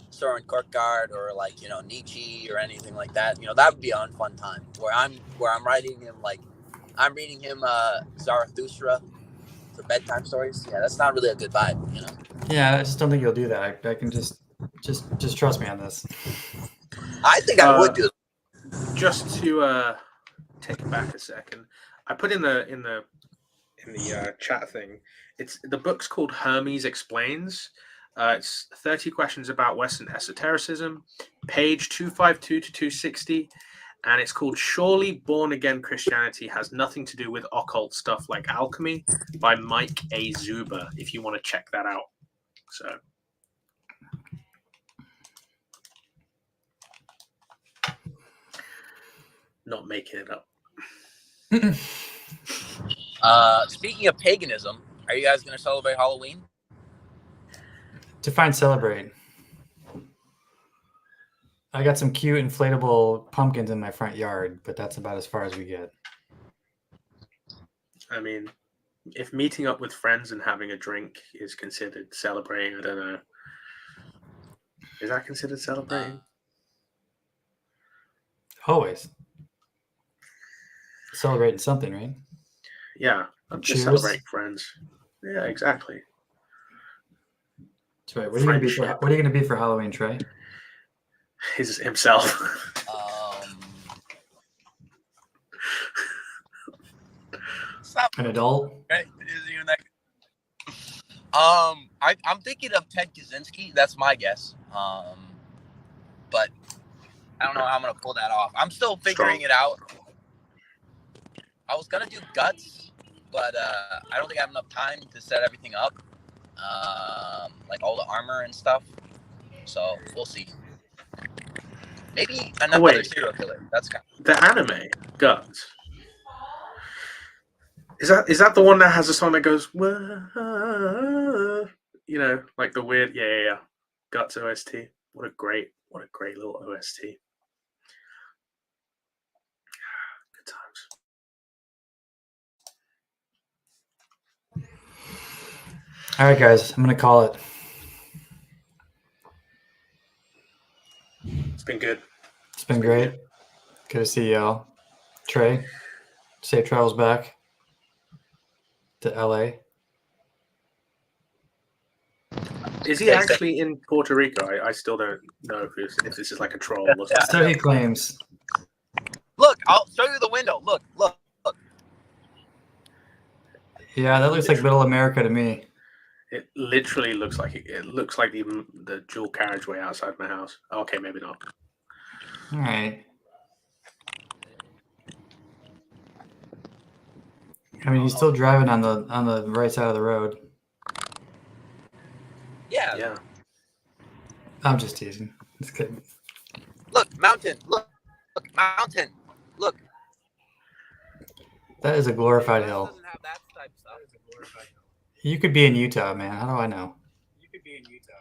Soren Kierkegaard or like, you know, Nietzsche or anything like that. You know, that would be an unfun time where I'm writing him like I'm reading him Zarathustra for bedtime stories. Yeah, that's not really a good vibe, you know.
Yeah, I just don't think you'll do that. I can just trust me on this.
I think I would do it.
Just to take it back a second, I put in the chat thing. The book's called Hermes Explains. It's 30 questions about Western esotericism, page 252 to 260, and it's called Surely Born Again Christianity Has Nothing to Do with Occult Stuff Like Alchemy by Mike A. Zuber, if you want to check that out. So. Not making it up.
Speaking of paganism, are you guys going to celebrate Halloween?
Define celebrate. I got some cute inflatable pumpkins in my front yard, but that's about as far as we get.
I mean, if meeting up with friends and having a drink is considered celebrating, I don't know. Is that considered celebrating?
Always. Celebrating something, right?
Yeah, I'm just
Cheers.
celebrating friends. Yeah, exactly.
That's right. What are you gonna be for Halloween, Trey?
He's himself.
Stop.
An adult?
Right? It isn't even that. I'm thinking of Ted Kaczynski. That's my guess. But I don't know how I'm gonna pull that off. I'm still figuring it out. I was gonna do Guts, but I don't think I have enough time to set everything up, like all the armor and stuff. So we'll see. Maybe another serial killer. That's kind of...
The anime Guts. Is that the one that has a song that goes, you know, like the weird, yeah. Guts OST. What a great little OST. Good times.
All right, guys, I'm gonna call it.
It's been good.
It's been great. Good to see y'all. Trey, safe travels back to LA.
Is he actually in Puerto Rico? I still don't know if this is like a troll or something.
So he claims.
Look, I'll show you the window. Look.
Yeah, that looks like Middle America to me.
It literally looks like it looks like the dual carriageway outside my house. Okay, maybe not.
All right. I mean, he's still driving on the right side of the road.
Yeah.
I'm just teasing. Just kidding.
Look, mountain. Look, mountain. Look.
That is a glorified hill.
Doesn't have that type of stuff.
You could be in Utah, man. How do I know?
You could be in Utah.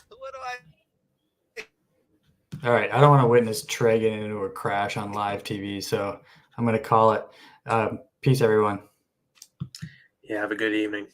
What do I?
All right. I don't want to witness Trey getting into a crash on live TV, so I'm going to call it. Peace, everyone.
Yeah, have a good evening.